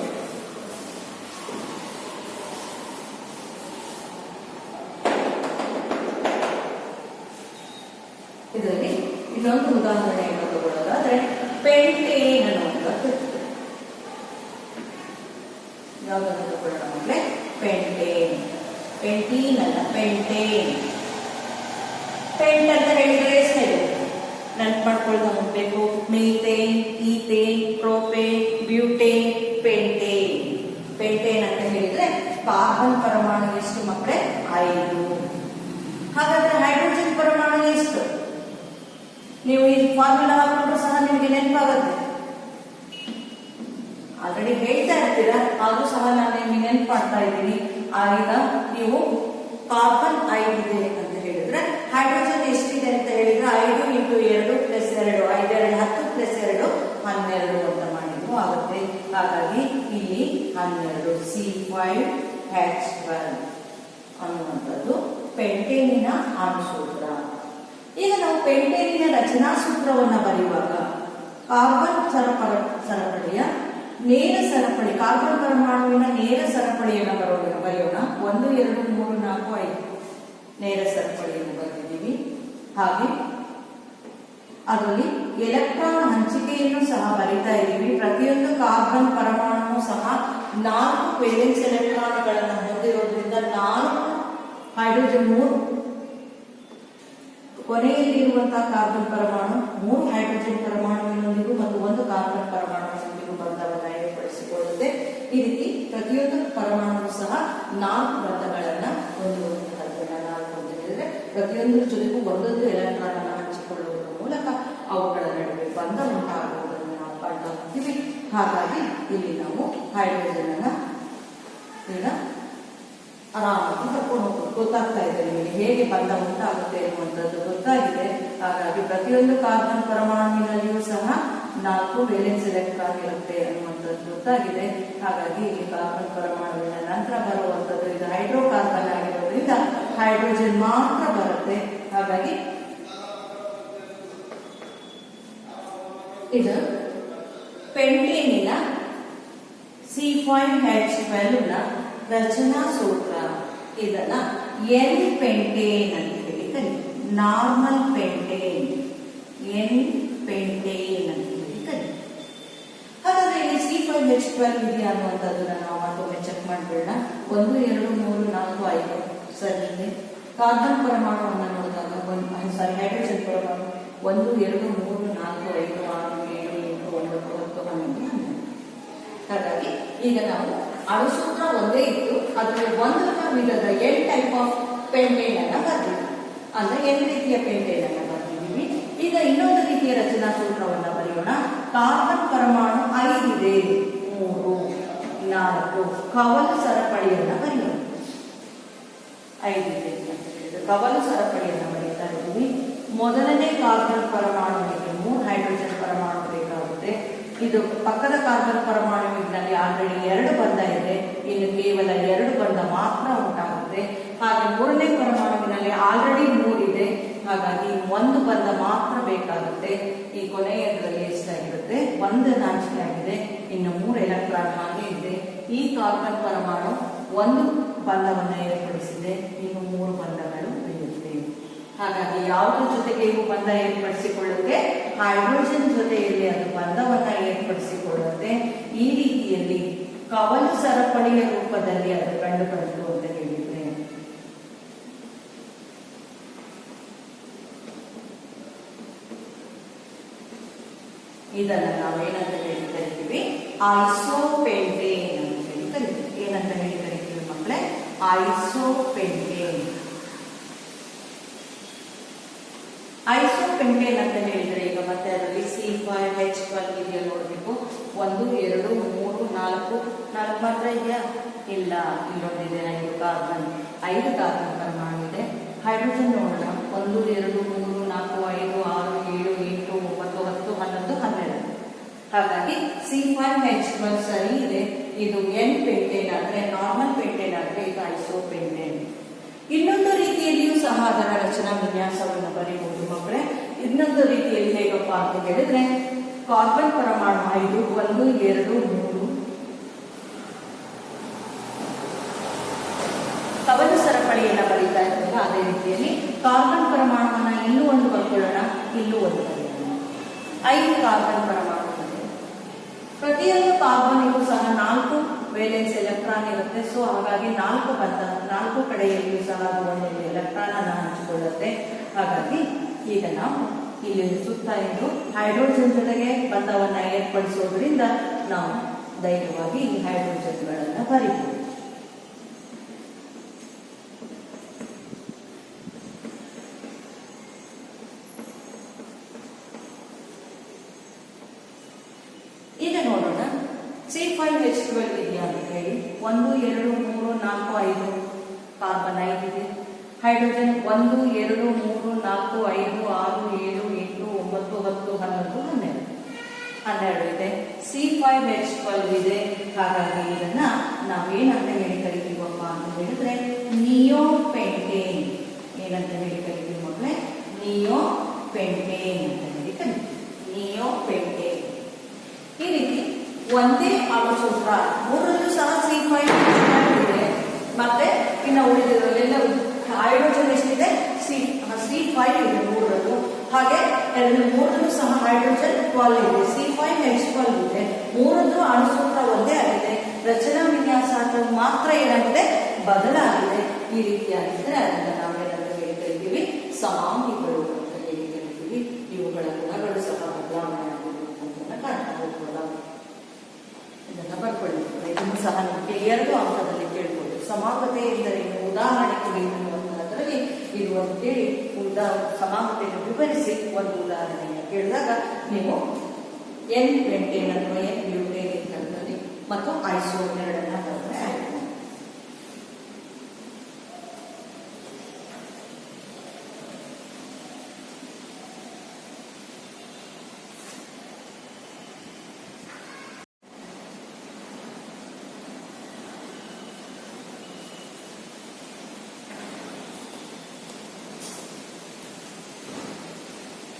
ಇದರಲ್ಲಿ ಇನ್ನೊಂದು ಉದಾಹರಣೆಯನ್ನು ತಗೊಳ್ಳೋದಾದ್ರೆ ಪೆಂಟೇನ್ ಅನ್ನುವಂಥದ್ದು. ಯಾವುದನ್ನು ತಗೊಳ್ಳೋಣ ಮಕ್ಕಳೇ? ಪೆಂಟೇನ್. ಪೆಂಟೀನ್ ಅಲ್ಲ, ಪೆಂಟೇನ್. ಪೆಂಟ್ ಅಂತ ಹೇಳಿದ್ರೆ ಹೆಸರು ನೆನ್ಪು ಮಾಡ್ಕೊಳ್ತಾ ಹೋಗ್ಬೇಕು. Methane, ethane, propane, butane, pentane. Pentane ಅಂತ ಹೇಳಿದ್ರೆ ಕಾರ್ಬನ್ ಪರಮಾಣು ಎಷ್ಟು ಮಕ್ಕಳೇ? 5. ಹಾಗಾದ್ರೆ ಹೈಡ್ರೋಜನ್ ಪರಮಾಣು ಎಷ್ಟು? ನೀವು ಈ ಫಾರ್ಮುಲಾ ಹಾಕೊಂಡ್ರು ಸಹ ನಿಮಗೆ ನೆನಪಾಗುತ್ತೆ. ಆಲ್ರೆಡಿ ಹೇಳ್ತಾ ಇರ್ತೀರಾ, ಆದ್ರೂ ಸಹ ನಾನು ನಿಮಗೆ ನೆನಪು ಮಾಡ್ತಾ ಇದ್ದೀನಿ. ಈಗ ನೀವು ಕಾರ್ಬನ್ 5 ಇದೆ ಅಂತ ಹೇಳಿದ್ರೆ ಹೈಡ್ರೋಜನ್ ಎಷ್ಟಿದೆ ಅಂತ ಹೇಳಿದ್ರೆ 5 × 2 + 2 5 2 10 + 2 12 ಅಂತ ಮಾಡಿದ್ರು ಆಗುತ್ತೆ. ಹಾಗಾಗಿ ಇಲ್ಲಿ 12 C5H12 ಅನ್ನುವಂಥದ್ದು ಪೆಂಟೇನಿನ ಅಣುಸೂತ್ರ. ಈಗ ನಾವು ಪೆಂಟೇನಿನ ರಚನಾ ಸೂತ್ರವನ್ನು ಬರೆಯುವಾಗ ಕಾರ್ಬನ್ ಸರಪಳಿಯ ನೇರ ಸರಪಳಿ ಕಾರ್ಬನ್ ಪರಮಾಣುವಿನ ನೇರ ಸರಪಳಿಯನ್ನು ಬರೆಯೋಣ. 1 2 3 4 5 ನೇರ ಸರಪಳಿಯನ್ನು ಬರೆದಿದ್ದೀವಿ. ಹಾಗೆ ಅದರಲ್ಲಿ ಎಲೆಕ್ಟ್ರಾನ್ ಹಂಚಿಕೆಯನ್ನು ಸಹ ಬರೀತಾ ಇದ್ದೀವಿ. ಪ್ರತಿಯೊಂದು ಕಾರ್ಬನ್ ಪರಮಾಣು ಸಹ 4 ವೇಲೆನ್ಸ್ ಎಲೆಕ್ಟ್ರಾನ್ಗಳನ್ನು ಹೊಂದಿರೋದ್ರಿಂದ 4 ಹೈಡ್ರೋಜನ್ 3 ಕೊನೆಯಲ್ಲಿ ಇರುವಂತಹ ಕಾರ್ಬನ್ ಪರಮಾಣು 3 ಹೈಡ್ರೋಜನ್ ಪರಮಾಣುವಿನೊಂದಿಗೂ ಮತ್ತು 1 ಕಾರ್ಬನ್ ಪರಮಾಣುವಿನೊಂದಿಗೂ ಬಂಧವನ್ನು ಏರ್ಪಡಿಸಿಕೊಳ್ಳುತ್ತೆ. ಈ ರೀತಿ ಪ್ರತಿಯೊಂದು ಪರಮಾಣು ಸಹ 4 ಬಂಧಗಳನ್ನ ಹೊಂದಿರುವಂತಹದ್ದನ್ನ ನಾವು ಹೊಂದಿದ್ರೆ ಪ್ರತಿಯೊಂದು ಜೊತೆಗೂ ಒಂದೊಂದು ಎಲೆಕ್ಟ್ರಾನ್ ಅನ್ನು ಹಂಚಿಕೊಳ್ಳುವುದರ ಮೂಲಕ ಅವುಗಳ ನಡುವೆ ಬಂಧ ಉಂಟಾಗುವುದನ್ನು ನಾವು ಕಾಣ್ತಾ ಹೋಗ್ತೀವಿ. ಹಾಗಾಗಿ ಇಲ್ಲಿ ನಾವು ಹೈಡ್ರೋಜನ್ ಅನ್ನ ಈಗ ಆರಾಮಾಗಿ ಕರ್ಕೊಂಡು ಹೋಗ್ಬೋದು. ಗೊತ್ತಾಗ್ತಾ ಇದೆ ನಿಮಗೆ ಹೇಗೆ ಬಂಧ ಉಂಟಾಗುತ್ತೆ ಎನ್ನುವಂಥದ್ದು ಗೊತ್ತಾಗಿದೆ. ಹಾಗಾಗಿ ಪ್ರತಿಯೊಂದು ಕಾರ್ಬನ್ ಪರಮಾಣುವಿನಲ್ಲಿಯೂ ಸಹ 4 ವೇಲೆನ್ಸ್ ಎಲೆಕ್ಟ್ರಾನ್ ಇರುತ್ತೆ ಅನ್ನುವಂಥದ್ದು ಗೊತ್ತಾಗಿದೆ. ಹಾಗಾಗಿ ಇಲ್ಲಿ ಕಾರ್ಬನ್ ಪರಮಾಣುವಿನ ನಂತರ ಬರುವಂಥದ್ದು ಇದು ಹೈಡ್ರೋಕಾರ್ಬನ್ ಆಗಿರೋದ್ರಿಂದ ಹೈಡ್ರೋಜನ್ ಮಾತ್ರ ಬರುತ್ತೆ. ಹಾಗಾಗಿ ಇದು ಪೆಂಟೇನಿನ C5H12 ನ ರಚನಾ ಸೂತ್ರ. ಇದನ್ನ ಎನ್ ಪೆಂಟೇನ್ ಅಂತ ಹೇಳಿ ಕರೀತೀವಿ. ನಾರ್ಮಲ್ ಪೆಂಟೇನ್, ಎನ್ ಪೆಂಟೇನ್ ಅಂತ ಹೇಳಿ ಕರೀತೀವಿ. ಹಾಗಾದ್ರೆ ಇಲ್ಲಿ C5H12 ಇದೆಯಾ ಅನ್ನುವಂಥದ್ದನ್ನ ನಾವು ಮತ್ತೊಮ್ಮೆ ಚೆಕ್ ಮಾಡ್ಬೇಡ. 1 2 3 4 5 ಸರಿ ಇದೆ. ಕಾರ್ಬನ್ ಪರಮಾಣುವನ್ನು ನೋಡಿದಾಗ ಹೈಡ್ರೋಜನ್ ಪರಮಾಣು 1 2 3 4 5 6 7 8 9 10 11 12. ಹಾಗಾಗಿ ಈಗ ನಾವು ಅಣುಸೂತ್ರ ಒಂದೇ ಇತ್ತು, ಅದರಲ್ಲಿ ಒಂದು ವಿಧದ ಎನ್ ಟೈಪ್ ಆಫ್ ಪೆಂಟೇನ್ ಅನ್ನ ಬರ್ತೀವಿ. ಅಂದ್ರೆ ಎನ್ ರೀತಿಯ ಪೆಂಟೇನ್ ಅನ್ನ ಬರ್ತಿದ್ದೀವಿ. ಈಗ ಇನ್ನೊಂದು ರೀತಿಯ ರಚನಾ ಸೂತ್ರವನ್ನ ಬರೆಯೋಣ. ಕಾರ್ಬನ್ ಪರಮಾಣು 5 ಇದೆ, 3 4 ಕವಲು ಸರಪಳಿಯನ್ನ ಬರೆಯೋಣ. 5 ಇದೆ ಅಂತ ಹೇಳಿದ್ರೆ ಕವಲು ಸರಪಳಿಯನ್ನ ಬರೀತಾ ಇದ್ದೀವಿ. ಮೊದಲನೇ ಕಾರ್ಬನ್ ಪರಮಾಣುವಿಗೆ 3 ಹೈಡ್ರೋಜನ್ ಪರಮಾಣು ಬೇಕಾಗುತ್ತೆ. ಇದು ಪಕ್ಕದ ಕಾರ್ಬನ್ ಪರಮಾಣುವಿನಲ್ಲಿ ಆಲ್ರೆಡಿ 2 ಬಂಧ ಇದೆ, ಇನ್ನು ಕೇವಲ 2 ಬಂಧ ಮಾತ್ರ ಉಂಟಾಗುತ್ತೆ. ಹಾಗೆ 3ನೇ ಪರಮಾಣುವಿನಲ್ಲಿ ಆಲ್ರೆಡಿ 3 ಇದೆ, ಹಾಗಾಗಿ 1 ಬಂಧ ಮಾತ್ರ ಬೇಕಾಗುತ್ತೆ. ಈ ಕೊನೆಯದರಲ್ಲಿ ಎಷ್ಟಾಗಿರುತ್ತೆ? 1 ನಾಚಿಕೆ ಆಗಿದೆ, ಇನ್ನು 3 ಎಲೆಕ್ಟ್ರಾನ್ ಹಾಗೆ ಇದೆ. ಈ ಕಾರ್ಬನ್ ಪರಮಾಣು 1 ಬಂಧವನ್ನು ಏರ್ಪಡಿಸಿದೆ, ಇನ್ನು 3 ಬಂಧಗಳು ಉಳಿಯುತ್ತೆ. ಹಾಗಾಗಿ ಯಾವುದ್ರ ಜೊತೆಗೆ ಇವು ಬಂಧ ಏರ್ಪಡಿಸಿಕೊಳ್ಳುತ್ತೆ? ಹೈಡ್ರೋಜನ್ ಜೊತೆಯಲ್ಲಿ ಅದು ಬಂಧವನ್ನ ಏರ್ಪಡಿಸಿಕೊಳ್ಳುತ್ತೆ. ಈ ರೀತಿಯಲ್ಲಿ ಕವಲು ಸರಪಳಿಯ ರೂಪದಲ್ಲಿ ಅದು ಕಂಡು ಬಂತು ಅಂತ ಹೇಳಿದ್ರೆ ಇದನ್ನ ನಾವೇನಂತ ಹೇಳಿ ಕರಿತೀವಿ? ಐಸೋಪೆಂಟೇನ್ ಅಂತ ಹೇಳಿ ಕರಿತೀವಿ. ಏನಂತ ಹೇಳಿ ಕರಿತೀವಿ ಮಕ್ಕಳೇ? ಐಸೋಪೆಂಟೇನ್. ಐಸೋಪೆಂಟೇನ್ ಅಂತ ಹೇಳಿದ್ರೆ ಈಗ ಮತ್ತೆ ಅದರಲ್ಲಿ C5H12 ಇದೆಯಾ ನೋಡಬೇಕು. 1 2 3 4 ಮಾತ್ರ ಇದೆಯಾ? ಇಲ್ಲ, ಇಲ್ಲೊಂದಿದೆ 5 ಕಾರ್ಬನ್ ಪರಮಾಣು ಇದೆ. ಹೈಡ್ರೋಜನ್ ನೋಡೋಣ. 1 2 3 4 5 6 7 8 9 10 11 12. ಹಾಗಾಗಿ C5H12 ಸರಿ ಇದೆ. ಇದು ಎನ್ ಪೆಂಟೇನ್ ಆದ್ರೆ, ನಾರ್ಮಲ್ ಪೆಂಟೇನ್ ಆದ್ರೆ ಇದು ಐಸೋಪೆಂಟೇನ್. ಇನ್ನೊಂದು ರೀತಿಯಲ್ಲಿಯೂ ಸಹ ಅದರ ರಚನಾ ವಿನ್ಯಾಸವನ್ನು ಬರೀಬಹುದು ಮಕ್ಕಳೇ. ಇನ್ನೊಂದು ರೀತಿಯಲ್ಲಿ ಹೇಗಪ್ಪ ಅಂತ ಹೇಳಿದ್ರೆ, ಕಾರ್ಬನ್ ಪರಮಾಣು 5 1 2 3 ಕವಲು ಸರಪಳಿಯನ್ನ ಬರೀತಾ ಇದ್ದಾಗ ಅದೇ ರೀತಿಯಲ್ಲಿ ಕಾರ್ಬನ್ ಪರಮಾಣುವನ್ನ ಇಲ್ಲೂ ಒಂದು ಬರ್ಕೊಳ್ಳೋಣ, ಇಲ್ಲೂ ಒಂದು ಬರೆಯೋಣ. 5 ಕಾರ್ಬನ್ ಪರಮಾಣು. ಪ್ರತಿಯೊಂದು ಕಾರ್ಬನ್ಗೂ ಸಹ 4 ವೇಲೆನ್ಸ್ ಎಲೆಕ್ಟ್ರಾನ್ ಇರುತ್ತೆ. ಸೊ ಹಾಗಾಗಿ 4 ಕಡೆಯಲ್ಲಿಯೂ ಸಹ ಒಂದು ಎಲೆಕ್ಟ್ರಾನ್ ಅನ್ನು ಹಂಚಿಕೊಳ್ಳುತ್ತೆ. ಹಾಗಾಗಿ ಈಗ ನಾವು ಇಲ್ಲಿ ಸುತ್ತ ಇದ್ದು ಹೈಡ್ರೋಜನ್ ಜೊತೆಗೆ ಬಂಧವನ್ನ ಏರ್ಪಡಿಸೋದ್ರಿಂದ ನಾವು ಧೈರ್ಯವಾಗಿ ಈ ಹೈಡ್ರೋಜನ್ಗಳನ್ನು ಬರೀಬಹುದು. ಈಗ ನೋಡೋಣ C5H12 ಇದೆಯಾ ಅಂತ ಹೇಳಿ. 1 2 3 4 5 ಕಾರ್ಬನ್ 5 ಇದೆ. ಹೈಡ್ರೋಜನ್ 1 2 3 4 5 6 7 8 9 10 11 12 ಇದೆ. C5H12 ಇದೆ. ಹಾಗಾಗಿ ಇದನ್ನ ನಾವೇನಂತ ಹೇಳಿ ಕರಿತೀವಪ್ಪ ಅಂತ ಹೇಳಿದ್ರೆ ನಿಯೋಪೆಂಟೇನ್. ಏನಂತ ಹೇಳಿ ಕರಿತೀವಿ ಮಕ್ಕಳೇ? ನಿಯೋಪೆಂಟೇನ್ ಅಂತ ಹೇಳಿ ಕರಿತೀವಿ. ನಿಯೋಪೆಂಟೇನ್. ಈ ರೀತಿ ಒಂದೇ ಅಣುಸೂತ್ರ, ಮೂರಲ್ಲೂ ಸಹ C5 ಇದೆ. ಮತ್ತೆ ಇನ್ನು ಉಳಿದಿರೋದೆಲ್ಲ ಹೈಡ್ರೋಜನ್ ಎಷ್ಟಿದೆ? C5 ಇದೆ ಮೂರಲ್ಲೂ. ಹಾಗೆ ಮೂರಲ್ಲೂ ಸಹ ಹೈಡ್ರೋಜನ್ 12 ಇದೆ, C5H12 ಇದೆ. ಮೂರದ್ದು ಅಣುಸೂತ್ರ ಒಂದೇ ಆಗಿದೆ. ರಚನಾ ವಿನ್ಯಾಸ ಮಾತ್ರ ಏನಾಗಿದೆ? ಬದಲಾಗಿದೆ. ಈ ರೀತಿಯಾಗಿದ್ದರೆ ಅದನ್ನ ನಾವೇನಂತ ಹೇಳಿ ಕರಿತೀವಿ? ಸಮಾಂಗಿಗಳು ಅಂತ ಹೇಳಿ ಕರಿತೀವಿ. ಇವುಗಳ ಗುಣಗಳು ಸಹ ಬದಲಾವಣೆ ಆಗಿರುವಂತದನ್ನ ಕಾಣ್ತಾ ಹೋಗ್ಬೋದ. ಇದನ್ನ ಬರ್ಕೊಳ್ಳಿ. ಇದನ್ನು ಸಹ ನಿಮಗೆ 2 ಅಂಕದಲ್ಲಿ ಕೇಳ್ಬೋದು. ಸಮಾಂಗತೆ ಎಂದರೇನು, ಉದಾಹರಣೆ ಕೊಡಿ ಅನ್ನುವಂತಹದ್ರಲ್ಲಿ ಇರುವಂತೇಳಿ ಸಮಾಂಗತೆಯನ್ನು ವಿವರಿಸಿ ಒಂದು ಉದಾಹರಣೆಯನ್ನು ಕೇಳಿದಾಗ ನೀವು N ಪೆಂಟೇನ್ ಅಥವಾ N ಬ್ಯೂಟೇನ್ ಅಂತಂದ್ರೆ ಮತ್ತು ಐಸೋ ಎರಡನ್ನ ಬರೆದ್ರೆ ಆಯ್ತು.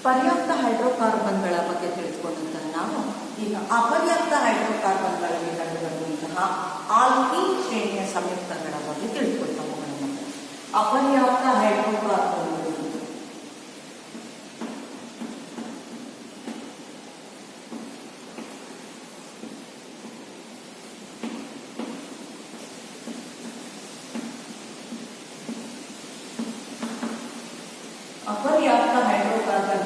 ಪರ್ಯಾಪ್ತ ಹೈಡ್ರೋಕಾರ್ಬನ್ಗಳ ಬಗ್ಗೆ ತಿಳಿದುಕೊಂಡಂತಹ ನಾವು ಈಗ ಅಪರ್ಯಾಪ್ತ ಹೈಡ್ರೋಕಾರ್ಬನ್ಗಳಲ್ಲಿ ಕಂಡುಬರುವಂತಹ ಆಲ್ಕೀನ್ ಶ್ರೇಣಿಯ ಸಂಯುಕ್ತಗಳ ಬಗ್ಗೆ ತಿಳಿದುಕೊಳ್ತಾ ಹೋಗೋಣ. ಅಪರ್ಯಾಪ್ತ ಹೈಡ್ರೋಕಾರ್ಬನ್ಗಳು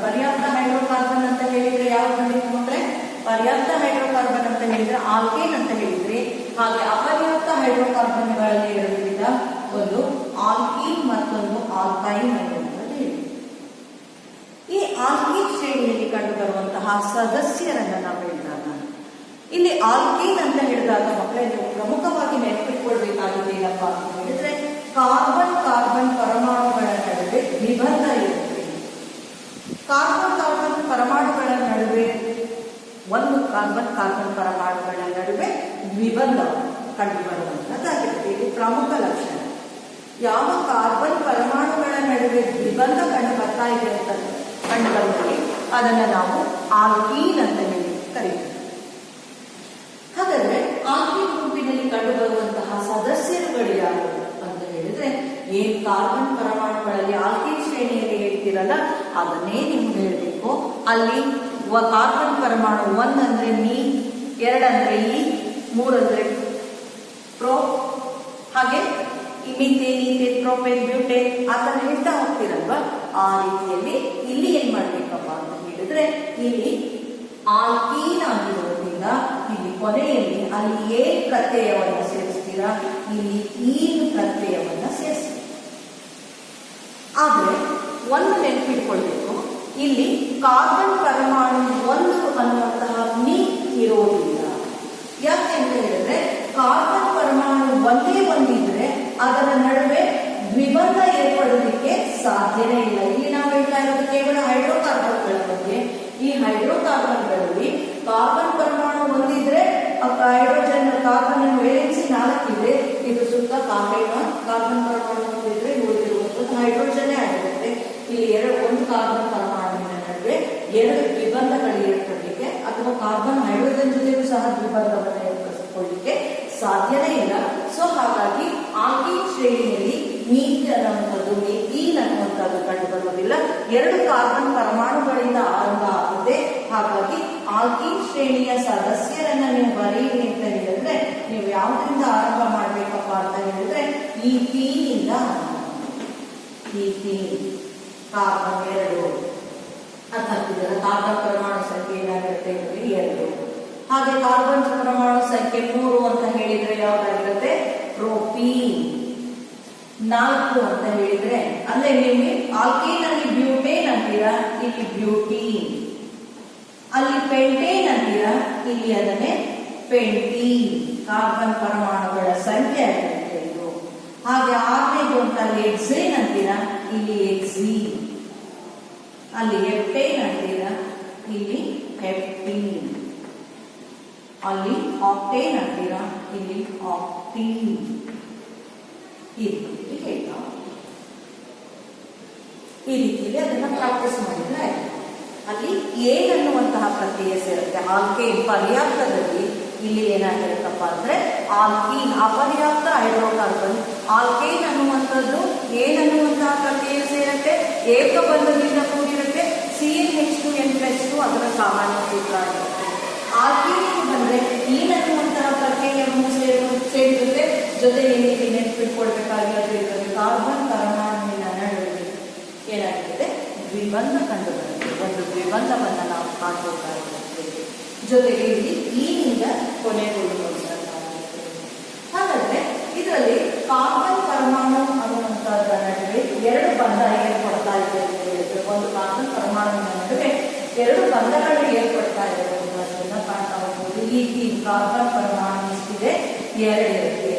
ಪರ್ಯಾಪ್ತ ಹೈಡ್ರೋಕಾರ್ಬನ್ ಅಂತ ಹೇಳಿದ್ರೆ ಯಾವ್ದು ಬಂದಿತ್ತು ಮಕ್ಕಳೇ? ಪರ್ಯಾಪ್ತ ಹೈಡ್ರೋಕಾರ್ಬನ್ ಅಂತ ಹೇಳಿದ್ರೆ ಆಲ್ಕೇನ್ ಅಂತ ಹೇಳಿದ್ರಿ. ಹಾಗೆ ಅಪರ್ಯಾಪ್ತ ಹೈಡ್ರೋಕಾರ್ಬನ್ಗಳಲ್ಲಿ 2 ವಿಧ, ಒಂದು ಆಲ್ಕೀನ್ ಮತ್ತೊಂದು ಆಲ್ಕೈನ್ ಅನ್ನುವಂಥದ್ದು ಹೇಳಿ. ಈ ಆಲ್ಕೀನ್ ಶ್ರೇಣಿಯಲ್ಲಿ ಕಂಡು ಬರುವಂತಹ ಸದಸ್ಯರನ್ನ ನಾವು ಹೇಳಿದಾಗ ಇಲ್ಲಿ ಆಲ್ಕೀನ್ ಅಂತ ಹೇಳಿದಾಗ ಮಕ್ಕಳೇ ನೀವು ಪ್ರಮುಖವಾಗಿ ನೆನಪಿಟ್ಕೊಳ್ಬೇಕಾಗಿದೆ ಏನಪ್ಪ ಅಂತ ಹೇಳಿದ್ರೆ ಕಾರ್ಬನ್ ಕಾರ್ಬನ್ ಪರಮಾಣುಗಳ ನಡುವೆ ದ್ವಿಬಂಧ ಇರುತ್ತೆ. ಕಾರ್ಬನ್ ಕಾರ್ಬನ್ ಪರಮಾಣುಗಳ ನಡುವೆ ಒಂದು ಕಾರ್ಬನ್ ಕಾರ್ಬನ್ ಪರಮಾಣುಗಳ ನಡುವೆ ದ್ವಿಬಂಧ ಕಂಡುಬರುವಂತದ್ದಾಗಿರುತ್ತೆ. ಇದು ಪ್ರಮುಖ ಲಕ್ಷಣ. ಯಾವ ಕಾರ್ಬನ್ ಪರಮಾಣುಗಳ ನಡುವೆ ದ್ವಿಬಂಧ ಕಂಡು ಬರ್ತಾ ಇದೆ ಅಂತ ಕಂಡುಬಂದರೆ ಅದನ್ನು ನಾವು ಆಲ್ಕೀನ್ ಅಂತ ಹೇಳಿ ಕರೀತೀವಿ. ಹಾಗಾದ್ರೆ ಆಲ್ಕೀನ್ ಗುಂಪಿನಲ್ಲಿ ಕಂಡುಬರುವಂತಹ ಸದಸ್ಯರುಗಳು ಯಾರು ಅಂತ ಹೇಳಿದ್ರೆ ಏನ್ ಕಾರ್ಬನ್ ಪರಮಾಣುಗಳಲ್ಲಿ ಆಲ್ಕೀನ್ ಶ್ರೇಣಿಯಲ್ಲಿ ಹೇಳ್ತಿರಲ್ಲ ಅದನ್ನೇ ನೀವು ಹೇಳಬೇಕು. ಅಲ್ಲಿ ಕಾರ್ಬನ್ ಪರಮಾಣು 1 ಅಂದ್ರೆ ನೀ, 2 ಅಂದ್ರೆ ಈ, 3 ಅಂದ್ರೆ ಪ್ರೋ, ಹಾಗೆ ಮಿಥೇನ್, ಈಥೇನ್, ಪ್ರೋಪೇನ್, ಬ್ಯೂಟೇನ್ ಆ ತರ ಹೇಳ್ತಾ ಹೋಗ್ತಿರಲ್ವಾ. ಆ ರೀತಿಯಲ್ಲಿ ಇಲ್ಲಿ ಏನ್ ಮಾಡ್ಬೇಕಪ್ಪ ಅಂತ ಹೇಳಿದ್ರೆ ಇಲ್ಲಿ ಆಲ್ಕೀನ್ ಆಗಿರೋದ್ರಿಂದ ಇಲ್ಲಿ ಕೊನೆಯಲ್ಲಿ ಅಲ್ಲಿ ಎ ಪ್ರತ್ಯಯವನ್ನ ಸೇರಿಸ್ತೀರಾ, ಇಲ್ಲಿ ಈ ಪ್ರತ್ಯಯವನ್ನ ಸೇರಿಸ್ತೀರಾ. ಆದ್ರೆ ಒಂದು ನೆನಪಿಟ್ಕೊಳ್ಬೇಕು, ಇಲ್ಲಿ ಕಾರ್ಬನ್ ಪರಮಾಣು 1 ಅನ್ನುವಂತಹ ನೀ ಇರೋದಿಲ್ಲ. ಯಾಕೆ ಅಂತ ಹೇಳಿದ್ರೆ ಕಾರ್ಬನ್ ಪರಮಾಣು ಒಂದೇ ಒಂದಿದ್ರೆ ಅದರ ನಡುವೆ ದ್ವಿಬಂಧ ಏರ್ಪಡೋದಕ್ಕೆ ಸಾಧ್ಯನೇ ಇಲ್ಲ. ಇಲ್ಲಿ ನಾವು ಹೇಳ್ತಾ ಇರೋದು ಕೇವಲ ಹೈಡ್ರೋಕಾರ್ಬನ್ಗಳ ಬಗ್ಗೆ. ಈ ಹೈಡ್ರೋಕಾರ್ಬನ್ಗಳಲ್ಲಿ ಕಾರ್ಬನ್ ಪರಮಾಣು ಒಂದಿದ್ರೆ ಹೈಡ್ರೋಜನ್ ಕಾರ್ಬನ್ ವೇಲೆನ್ಸಿ 4 ಇದೆ. ಇದು ಸುತ್ತ ಕಾರ್ಬನ್ ಪರಮಾಣು ಒಂದಿದ್ರೆ ಉಳಿದಿರುವಂತದ್ದು ಹೈಡ್ರೋಜನ್ ಆಗಿರುತ್ತೆ. ಇಲ್ಲಿ ಒಂದು ಕಾರ್ಬನ್ ಪರಮಾಣುವಿನ ನಡುವೆ 2 ದ್ವಿಬಂಧಗಳು ಏರ್ಪಡಲಿಕ್ಕೆ ಅಥವಾ ಕಾರ್ಬನ್ ಹೈಡ್ರೋಜನ್ ಜೊತೆಗೂ ಸಹ ದ್ವಿಬಂಧವನ್ನು ಏರ್ಪಡಿಸಿಕೊಳ್ಳಲಿಕ್ಕೆ ಸಾಧ್ಯನೇ ಇಲ್ಲ. ಸೊ ಹಾಗಾಗಿ ಆಲ್ಕೀನ್ ಶ್ರೇಣಿಯಲ್ಲಿ ನೀಟ್ ಅನ್ನುವಂಥದ್ದು ಈನ್ ಅನ್ನುವಂಥದ್ದು ಕಂಡು ಬರುವುದಿಲ್ಲ. 2 ಕಾರ್ಬನ್ ಪರಮಾಣುಗಳಿಂದ ಆರಂಭ ಆಗುತ್ತೆ. ಹಾಗಾಗಿ ಆಲ್ಕೀನ್ ಶ್ರೇಣಿಯ ಸದಸ್ಯರನ್ನ ನೀವು ಬರೀರಿ ಅಂತ ಹೇಳಿದ್ರೆ ನೀವು ಯಾವುದರಿಂದ ಆರಂಭ ಮಾಡ್ಬೇಕಪ್ಪ ಅಂತ ಹೇಳಿದ್ರೆ ಈಥೀನಿಂದ. ಈಥೀನ್ ಕಾರ್ಬನ್ 2 ಅಥವಾ ಕಾರ್ಬನ್ ಪರಮಾಣು ಸಂಖ್ಯೆ ಏನಾಗಿರುತ್ತೆ 2. ಹಾಗೆ ಕಾರ್ಬನ್ ಪರಮಾಣು ಸಂಖ್ಯೆ 3 ಅಂತ ಹೇಳಿದ್ರೆ ಯಾವ್ದಾಗಿರುತ್ತೆ? ಪ್ರೋಪೀನ್. 4 ಅಂತ ಹೇಳಿದ್ರೆ ಅಂದ್ರೆ ನಿಮಗೆ ಆಲ್ಕೇನ್ ಅಲ್ಲಿ ಬ್ಯೂಟೇನ್ ಅಂತೀರಾ, ಇಲ್ಲಿ ಬ್ಯೂಟೀನ್. ಅಲ್ಲಿ ಪೆಂಟೇನ್ ಅಂತೀರಾ, ಇಲ್ಲಿ ಅದನ್ನೇ ಪೆಂಟೀನ್. ಕಾರ್ಬನ್ ಪರಮಾಣುಗಳ ಸಂಖ್ಯೆ ಆಗಿರುತ್ತೆ ಇದು. ಹಾಗೆ 6ನೇದು ಅಂತ ಎಕ್ಸೇನ್ ಅಂತೀರಾ, ಇಲ್ಲಿ ಎಕ್ಸೀನ್. ಅಲ್ಲಿ ಹೆಪ್ಟೇನ್ ಅಂತೀರಾ, ಇಲ್ಲಿ ಹೆಪ್ಟೀನ್. ಅಲ್ಲಿ ಆಕ್ಟೇನ್ ಅಂತೀರಾ, ಇಲ್ಲಿ ಆಕ್ಟೀನ್. ಈ ರೀತಿಯಲ್ಲಿ ಅದನ್ನ ಪ್ರಾಕ್ಟೀಸ್ ಮಾಡಿದ್ರೆ ಆಯ್ತು. ಅಲ್ಲಿ ಏನ್ ಅನ್ನುವಂತಹ ಪ್ರಕ್ರಿಯೆ ಸೇರುತ್ತೆ. ಆಲ್ಕೇನ್ ಪರ್ಯಾಪ್ತದಲ್ಲಿ ಇಲ್ಲಿ ಏನಾಗಿರುತ್ತಪ್ಪ ಅಂದ್ರೆ ಆಲ್ಕೀನ್ ಅಪರ್ಯಾಪ್ತ ಹೈಡ್ರೋಕಾರ್ಬನ್. ಆಲ್ಕೇನ್ ಅನ್ನುವಂಥದ್ದು ಏನನ್ನುವಂತಹ ಪ್ರಕ್ರಿಯೆ ಸೇರುತ್ತೆ, ಏಕಬಂಧದಿಂದ ಕೂಡಿರುತ್ತೆ. CnH2n+2 ಅದರ ಸಾಮಾನ್ಯ ಸೂತ್ರ ಆಗಿರುತ್ತೆ. ಆಲ್ಕೀನ್ ಬಂದ್ರೆ ಏನನ್ನುವಂತಹ ಪ್ರಕ್ರಿಯೆಯನ್ನು ಸೇರಿರುತ್ತೆ. ಜೊತೆ ಏನಿದೆ ನೆನಪಿಟ್ಕೊಳ್ಬೇಕಾಗಿರೋದು ಇದರಲ್ಲಿ ಕಾರ್ಬನ್ ಪರಮಾಣುವಿನ ನಡುವೆ ಏನಾಗಿದೆ ದ್ವಿಬಂಧ ಕಂಡು ಬರುತ್ತೆ. ಒಂದು ದ್ವಿಬಂಧವನ್ನು ನಾವು ಕಾಣಬೇಕಾಗಿರುತ್ತೇವೆ. ಜೊತೆಗೆ ಇಲ್ಲಿ ಈನಿಂದ ಕೊನೆಗೊಳ್ಳುವಂತದ್ದಾಗಿರುತ್ತೆ. ಹಾಗಾದ್ರೆ ಇದರಲ್ಲಿ ಕಾರ್ಬನ್ ಪರಮಾಣು ಅನ್ನುವಂಥದ್ರ ನಡುವೆ ಎರಡು ಬಂಧ ಏರ್ಪಡ್ತಾ ಇದೆ ಅಂತ ಹೇಳಿದ್ರೆ, ಒಂದು ಕಾರ್ಬನ್ ಪರಮಾಣುವಿನ ನಡುವೆ ಎರಡು ಬಂಧಗಳು ಏರ್ಪಡ್ತಾ ಇದೆ ಅನ್ನೋದನ್ನ ಕಾಣ್ತಾ ಹೋಗ್ಬೋದು. ಈ ಕಾರ್ಬನ್ ಪರಮಾಣು ಎಷ್ಟಿದೆ, ಎರಡಿರುತ್ತೆ.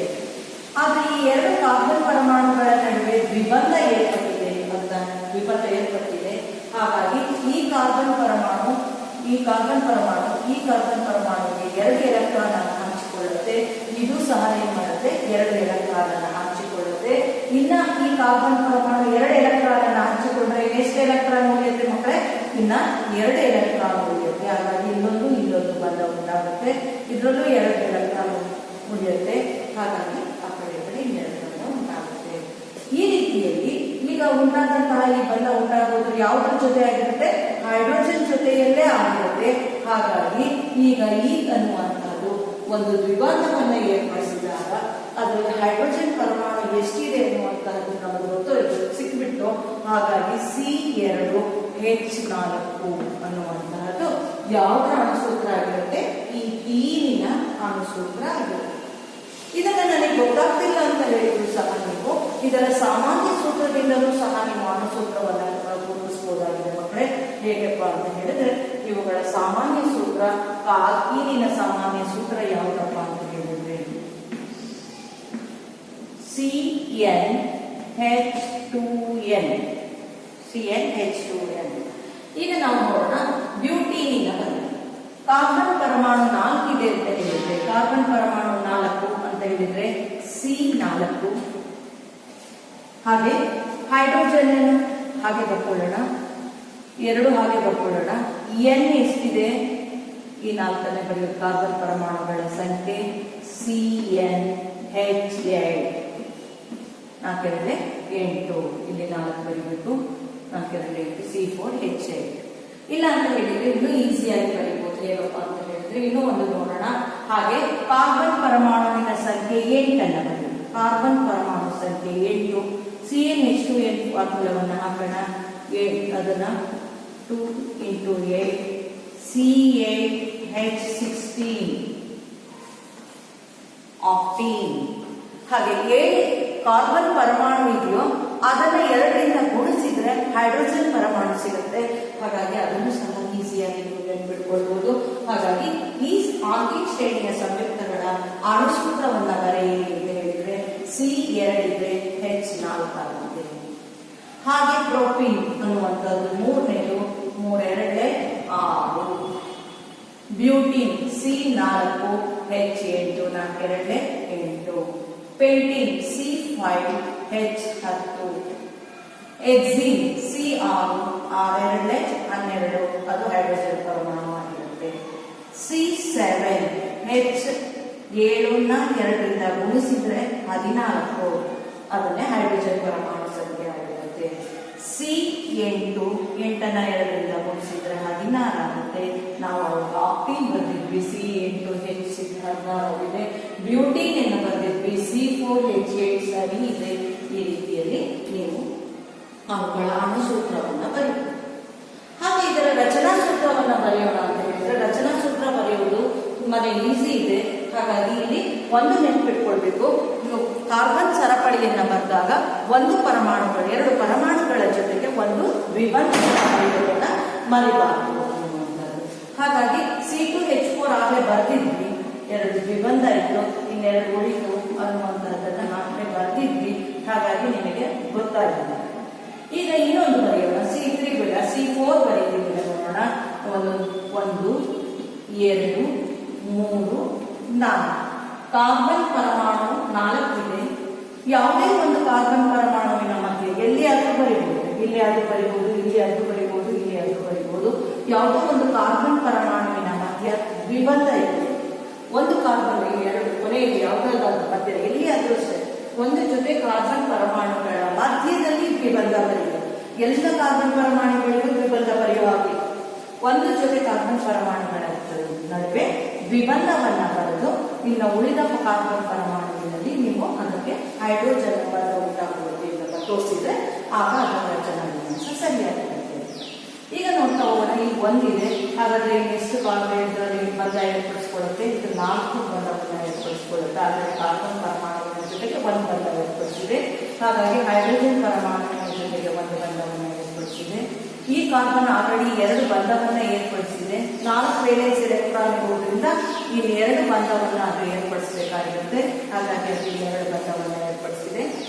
ಆದ್ರೆ ಈ ಎರಡು ಕಾರ್ಬನ್ ಪರಮಾಣುಗಳ ನಡುವೆ ದ್ವಿಬಂಧ ಏರ್ಪಟ್ಟಿದೆ ಅಂತ ದ್ವಿಬಂಧ ಏರ್ಪಟ್ಟಿದೆ. ಹಾಗಾಗಿ ಈ ಕಾರ್ಬನ್ ಪರಮಾಣುವಿಗೆ ಎರಡು ಎಲೆಕ್ಟ್ರಾನ್ ಅನ್ನು ಹಂಚಿಕೊಳ್ಳುತ್ತೆ. ಇದು ಸಹ ಏನ್ ಮಾಡುತ್ತೆ, ಎರಡು ಎಲೆಕ್ಟ್ರಾನ್ ಅನ್ನು ಹಂಚಿಕೊಳ್ಳುತ್ತೆ. ಇನ್ನ ಈ ಕಾರ್ಬನ್ ಪರಮಾಣು ಎರಡು ಎಲೆಕ್ಟ್ರಾನ್ ಅನ್ನು ಹಂಚಿಕೊಂಡ್ರೆ ಎಷ್ಟು ಎಲೆಕ್ಟ್ರಾನ್ ಉಳಿಯುತ್ತೆ ಮಕ್ಕಳೇ, ಇನ್ನ ಎರಡು ಎಲೆಕ್ಟ್ರಾನ್ ಉಳಿಯುತ್ತೆ. ಹಾಗಾಗಿ ಇಲ್ಲೊಂದು ಬಂಧ ಉಂಟಾಗುತ್ತೆ. ಇದರಲ್ಲೂ ಎರಡು ಎಲೆಕ್ಟ್ರಾನ್ ಉಳಿಯುತ್ತೆ. ಹಾಗಾಗಿ ಆ ಕಡೆ ಎರಡು ಬಂಧ ಉಂಟಾಗುತ್ತೆ. ಈ ರೀತಿಯಲ್ಲಿ ಈಗ ಉಂಟಾದಂತಹ ಈ ಬಂಧ ಉಂಟಾಗುವುದು ಯಾವುದ್ರ ಜೊತೆ ಆಗಿರುತ್ತೆ, ಹೈಡ್ರೋಜನ್ ಜೊತೆಯಲ್ಲೇ ಆಗಿರುತ್ತೆ. ಹಾಗಾಗಿ ಈಗ ಈ ಅನ್ನುವಂಥದ್ದು ಒಂದು ದ್ವಿಬಂಧವನ್ನು ಏರ್ಪಡಿಸಿದಾಗ ಅದರಲ್ಲಿ ಹೈಡ್ರೋಜನ್ ಪರಮಾಣು ಎಷ್ಟಿದೆ ಅನ್ನುವಂತಹದ್ದು ನಮಗೆ ಗೊತ್ತು ಸಿಕ್ಬಿಟ್ಟು, ಹಾಗಾಗಿ C2H4 ಅನ್ನುವಂತಹದ್ದು ಯಾವುದರ ಅಣುಸೂತ್ರ ಆಗಿರುತ್ತೆ, ಈ ಈನಿನ ಅಣುಸೂತ್ರ ಆಗಿರುತ್ತೆ. ಇದನ್ನ ನನಗೆ ಗೊತ್ತಾಗ್ತಿಲ್ಲ ಅಂತ ಹೇಳಿದ್ರು ಸಹ ನೀವು ಇದರ ಸಾಮಾನ್ಯ ಸೂತ್ರದಿಂದಲೂ ಸಹ ನೀವು ಅಣುಸೂತ್ರವನ್ನ ಗುರುತಿಸಬಹುದಾಗಿದೆ ಮಕ್ಕಳೇ. ಹೇಗಪ್ಪ ಅಂತ ಹೇಳಿದ್ರೆ ಇವುಗಳ ಸಾಮಾನ್ಯ ಸೂತ್ರ, ಈನಿನ ಸಾಮಾನ್ಯ ಸೂತ್ರ ಯಾವುದಪ್ಪ ಅಂತ ಹೇಳಿದ್ರೆ CnH2n. ಈಗ ನಾವು ನೋಡೋಣ ಬ್ಯೂಟೀನಿನ ಬಂದ ಕಾರ್ಬನ್ ಪರಮಾಣು 4 ಇದೆ ಅಂತ ಹೇಳಿದ್ರೆ, ಕಾರ್ಬನ್ ಪರಮಾಣು 4 ಅಂತ ಹೇಳಿದ್ರೆ C4. ಹಾಗೆ ಹೈಡ್ರೋಜನ್ ಹಾಗೆ ಬರ್ಕೊಳ್ಳೋಣ, ಎರಡು ಹಾಗೆ ಬರ್ಕೊಳ್ಳೋಣ. N ಎಷ್ಟಿದೆ, ಈ 4ನೇ ಬರೆಯೋದು ಕಾರ್ಬನ್ ಪರಮಾಣುಗಳ ಸಂಖ್ಯೆ CnH8. 4 8, ಇಲ್ಲಿ 4 ಬರೀಬೇಕು. 4 8 C4H8. ಇಲ್ಲ ಅಂತ ಹೇಳಿದ್ರೆ ಇನ್ನೂ ಈಸಿಯಾಗಿ ಬರೀಬಹುದು. ಹೇಗಪ್ಪ ಅಂತ ಹೇಳಿದ್ರೆ ಇನ್ನೂ ಒಂದು ನೋಡೋಣ. ಹಾಗೆ ಕಾರ್ಬನ್ ಪರಮಾಣುವಿನ ಸಂಖ್ಯೆ 8 ಅನ್ನ ಬರೆಯೋದು. ಕಾರ್ಬನ್ ಪರಮಾಣು ಸಂಖ್ಯೆ 8. CnH2n ಫಾರ್ಮುಲಾವನ್ನು ಹಾಕೋಣ. ಅದನ್ನ 2 × 8 C8H16 ಆಕ್ಟೀನ್. ಹಾಗೆ 7 ಕಾರ್ಬನ್ ಪರಮಾಣು ಇದೆಯೋ ಅದನ್ನ 2ರಿಂದ ಗುಣಿಸಿದ್ರೆ ಹೈಡ್ರೋಜನ್ ಪರಮಾಣು ಸಿಗುತ್ತೆ. ಹಾಗಾಗಿ ಅದನ್ನು ಸಹ ಈಸಿಯಾಗಿ ನೆನಪಿಟ್ಕೊಳ್ಬಹುದು. ಹಾಗಾಗಿ ಈ ಆಲ್ಕೀನ್ ಶ್ರೇಣಿಯ ಸಂಯುಕ್ತಗಳ ಅಣುಸೂತ್ರವನ್ನ ಬರೆಯಿರಿ ಅಂತ ಹೇಳಿದ್ರೆ C2 ಇದೆ, H4 ಆಗಿದೆ. ಹಾಗೆ ಪ್ರೋಪೀನ್ ಅನ್ನುವಂಥದ್ದು 3ನೇದು, 3 2 6. ಬ್ಯೂಟೀನ್ C4H8, 4 2 8. Pentene C5H10. ಎಕ್ಸಿನ್ C6 6 2 12, ಅದು ಹೈಡ್ರೋಜನ್ ಪರಮಾಣು ಆಗಿರುತ್ತೆ. C7H7ನ 2ರಿಂದ ಗುಣಿಸಿದ್ರೆ 14, ಅದನ್ನೇ ಹೈಡ್ರೋಜನ್ ಪರಮಾಣು ಸಂಖ್ಯೆ ಆಗಿರುತ್ತೆ. C8 8ನ 2ರಿಂದ ಗುಣಿಸಿದ್ರೆ 16 ಆಗುತ್ತೆ. ನಾವು ಆಕ್ಟೀನ್ ಬಂದಿದ್ವಿ C8H16 ಇದೆ. ಬ್ಯೂಟೀನ್ ಅನ್ನು ಬಂದಿದ್ವಿ C4H8. ಸರಿ ಇದೆ. ಈ ರೀತಿಯಲ್ಲಿ ನೀವು ಅವುಗಳ ಅಣುಸೂತ್ರವನ್ನ ಬರೆಯಬಹುದು. ಹಾಗೆ ಇದರ ರಚನಾ ಸೂತ್ರವನ್ನ ಬರೆಯೋಣ ಅಂತ ಹೇಳಿದ್ರೆ ರಚನಾ ಸೂತ್ರ ಬರೆಯುವುದು ತುಂಬಾನೇ ಈಸಿ ಇದೆ. ಹಾಗಾಗಿ ಇಲ್ಲಿ ಒಂದು ನೆನಪಿಟ್ಕೊಳ್ಬೇಕು, ಕಾರ್ಬನ್ ಸರಪಳಿಯನ್ನ ಬರೆದಾಗ ಒಂದು ಪರಮಾಣುಗಳು 2 ಪರಮಾಣುಗಳ ಜೊತೆಗೆ ಒಂದು ದ್ವಿಬಂಧ ಬರೆಯುವುದನ್ನ ಮರಿಬಾರದು ಅನ್ನುವಂಥದ್ದು. ಹಾಗಾಗಿ C2H4 ಆಗಲೇ ಬರ್ದಿದ್ವಿ, 2 ದ್ವಿಬಂಧ ಇತ್ತು, ಇನ್ನೆರಡು ಉಳಿತು ಅನ್ನುವಂಥದ್ದನ್ನ ನಾವೇ ಬರ್ದಿದ್ವಿ. ಹಾಗಾಗಿ ನಿಮಗೆ ಗೊತ್ತಾಗಿದೆ. ಈಗ ಇನ್ನೊಂದು ಬರೆಯೋಣ. C3 ಬೇಡ, C4 ಬರೀತೀವಿ ನೋಡೋಣ. 1 2 3 4 ಕಾರ್ಬನ್ ಪರಮಾಣು 4 ಇದೆ. ಯಾವುದೇ ಒಂದು ಕಾರ್ಬನ್ ಪರಮಾಣುವಿನ ಮಧ್ಯೆ ಎಲ್ಲಿಯಾದ್ರೂ ಬರೀಬಹುದು, ಇಲ್ಲಿಯಾದ್ರೂ ಬರೀಬಹುದು, ಇಲ್ಲಿಯಾದ್ರೂ ಬರೀಬಹುದು, ಇಲ್ಲಿಯಾದ್ರೂ ಬರೀಬಹುದು. ಯಾವುದೋ ಒಂದು ಕಾರ್ಬನ್ ಪರಮಾಣುವಿನ ಮಧ್ಯ ದ್ವಿಬಂಧ ಇದೆ. ಒಂದು ಕಾರ್ಬನ್ ಎರಡು ಕೊನೆಯಲ್ಲಿ ಯಾವುದಾದ್ರೂ ಮಧ್ಯ ಎಲ್ಲಿಯಾದ್ರೂ ಅಷ್ಟೇ ಒಂದು ಜೊತೆ ಕಾರ್ಬನ್ ಪರಮಾಣುಗಳ ಮಧ್ಯದಲ್ಲಿ ದ್ವಿಬಂಧ ಬರೆಯುವುದು. ಎಲ್ಲ ಕಾರ್ಬನ್ ಪರಮಾಣುಗಳಿಗೂ ದ್ವಿಬಂಧ ಬರೆಯುವಾಗಿ ಒಂದು ಜೊತೆ ಕಾರ್ಬನ್ ಪರಮಾಣುಗಳ ನಡುವೆ ದ್ವಿಬಂಧವನ್ನ ಬರೆದು ಇನ್ನು ಉಳಿದ ಕಾರ್ಬನ್ ಪರಮಾಣುವಿನಲ್ಲಿ ನೀವು ಅದಕ್ಕೆ ಹೈಡ್ರೋಜನ್ ಬಂಧ ಉಂಟಾಗುವುದು ಅಂತ ತೋರಿಸಿದ್ರೆ ಆಗ ಅದರ ರಚನಾ ವಿನ್ಯಾಸ ಸರಿಯಾಗಿರುತ್ತೆ. ಈಗ ನೋಡ್ತಾ ಹೋಗೋಣ, ಈಗ ಒಂದಿದೆ, ಹಾಗಾದ್ರೆ ಎಷ್ಟು ಕಾರ್ಬನ್ ಬಂಧ ಏರ್ಪಡಿಸ್ಕೊಳ್ಳುತ್ತೆ? ಇದು 4 ಬಂಧವನ್ನು ಏರ್ಪಡಿಸ್ಕೊಳ್ಳುತ್ತೆ. ಆದರೆ ಕಾರ್ಬನ್ ಪರಮಾಣುವಿನ ಜೊತೆಗೆ ಒಂದು ಬಂಧ ಏರ್ಪಡಿಸಿದೆ. ಹಾಗಾಗಿ ಹೈಡ್ರೋಜನ್ ಪರಮಾಣುವಿನ ಜೊತೆಗೆ ಒಂದು ಬಂಧವನ್ನು ಏರ್ಪಡಿಸಿದೆ. ಈ ಕಾರ್ಬನ್ ಆಲ್ರೆಡಿ 2 ಬಂಧವನ್ನ ಏರ್ಪಡಿಸಿದೆ. 4 ವೇಲೆನ್ಸ್ ಎಲೆಕ್ಟ್ರಾನ್ ಇರುವುದರಿಂದ ಈ 2 ಬಂಧವನ್ನ ಅದು ಏರ್ಪಡಿಸಬೇಕಾಗಿರುತ್ತೆ. ಹಾಗಾಗಿ ಅದು 2 ಬಂಧವನ್ನ ಏರ್ಪಡಿಸಿದೆ.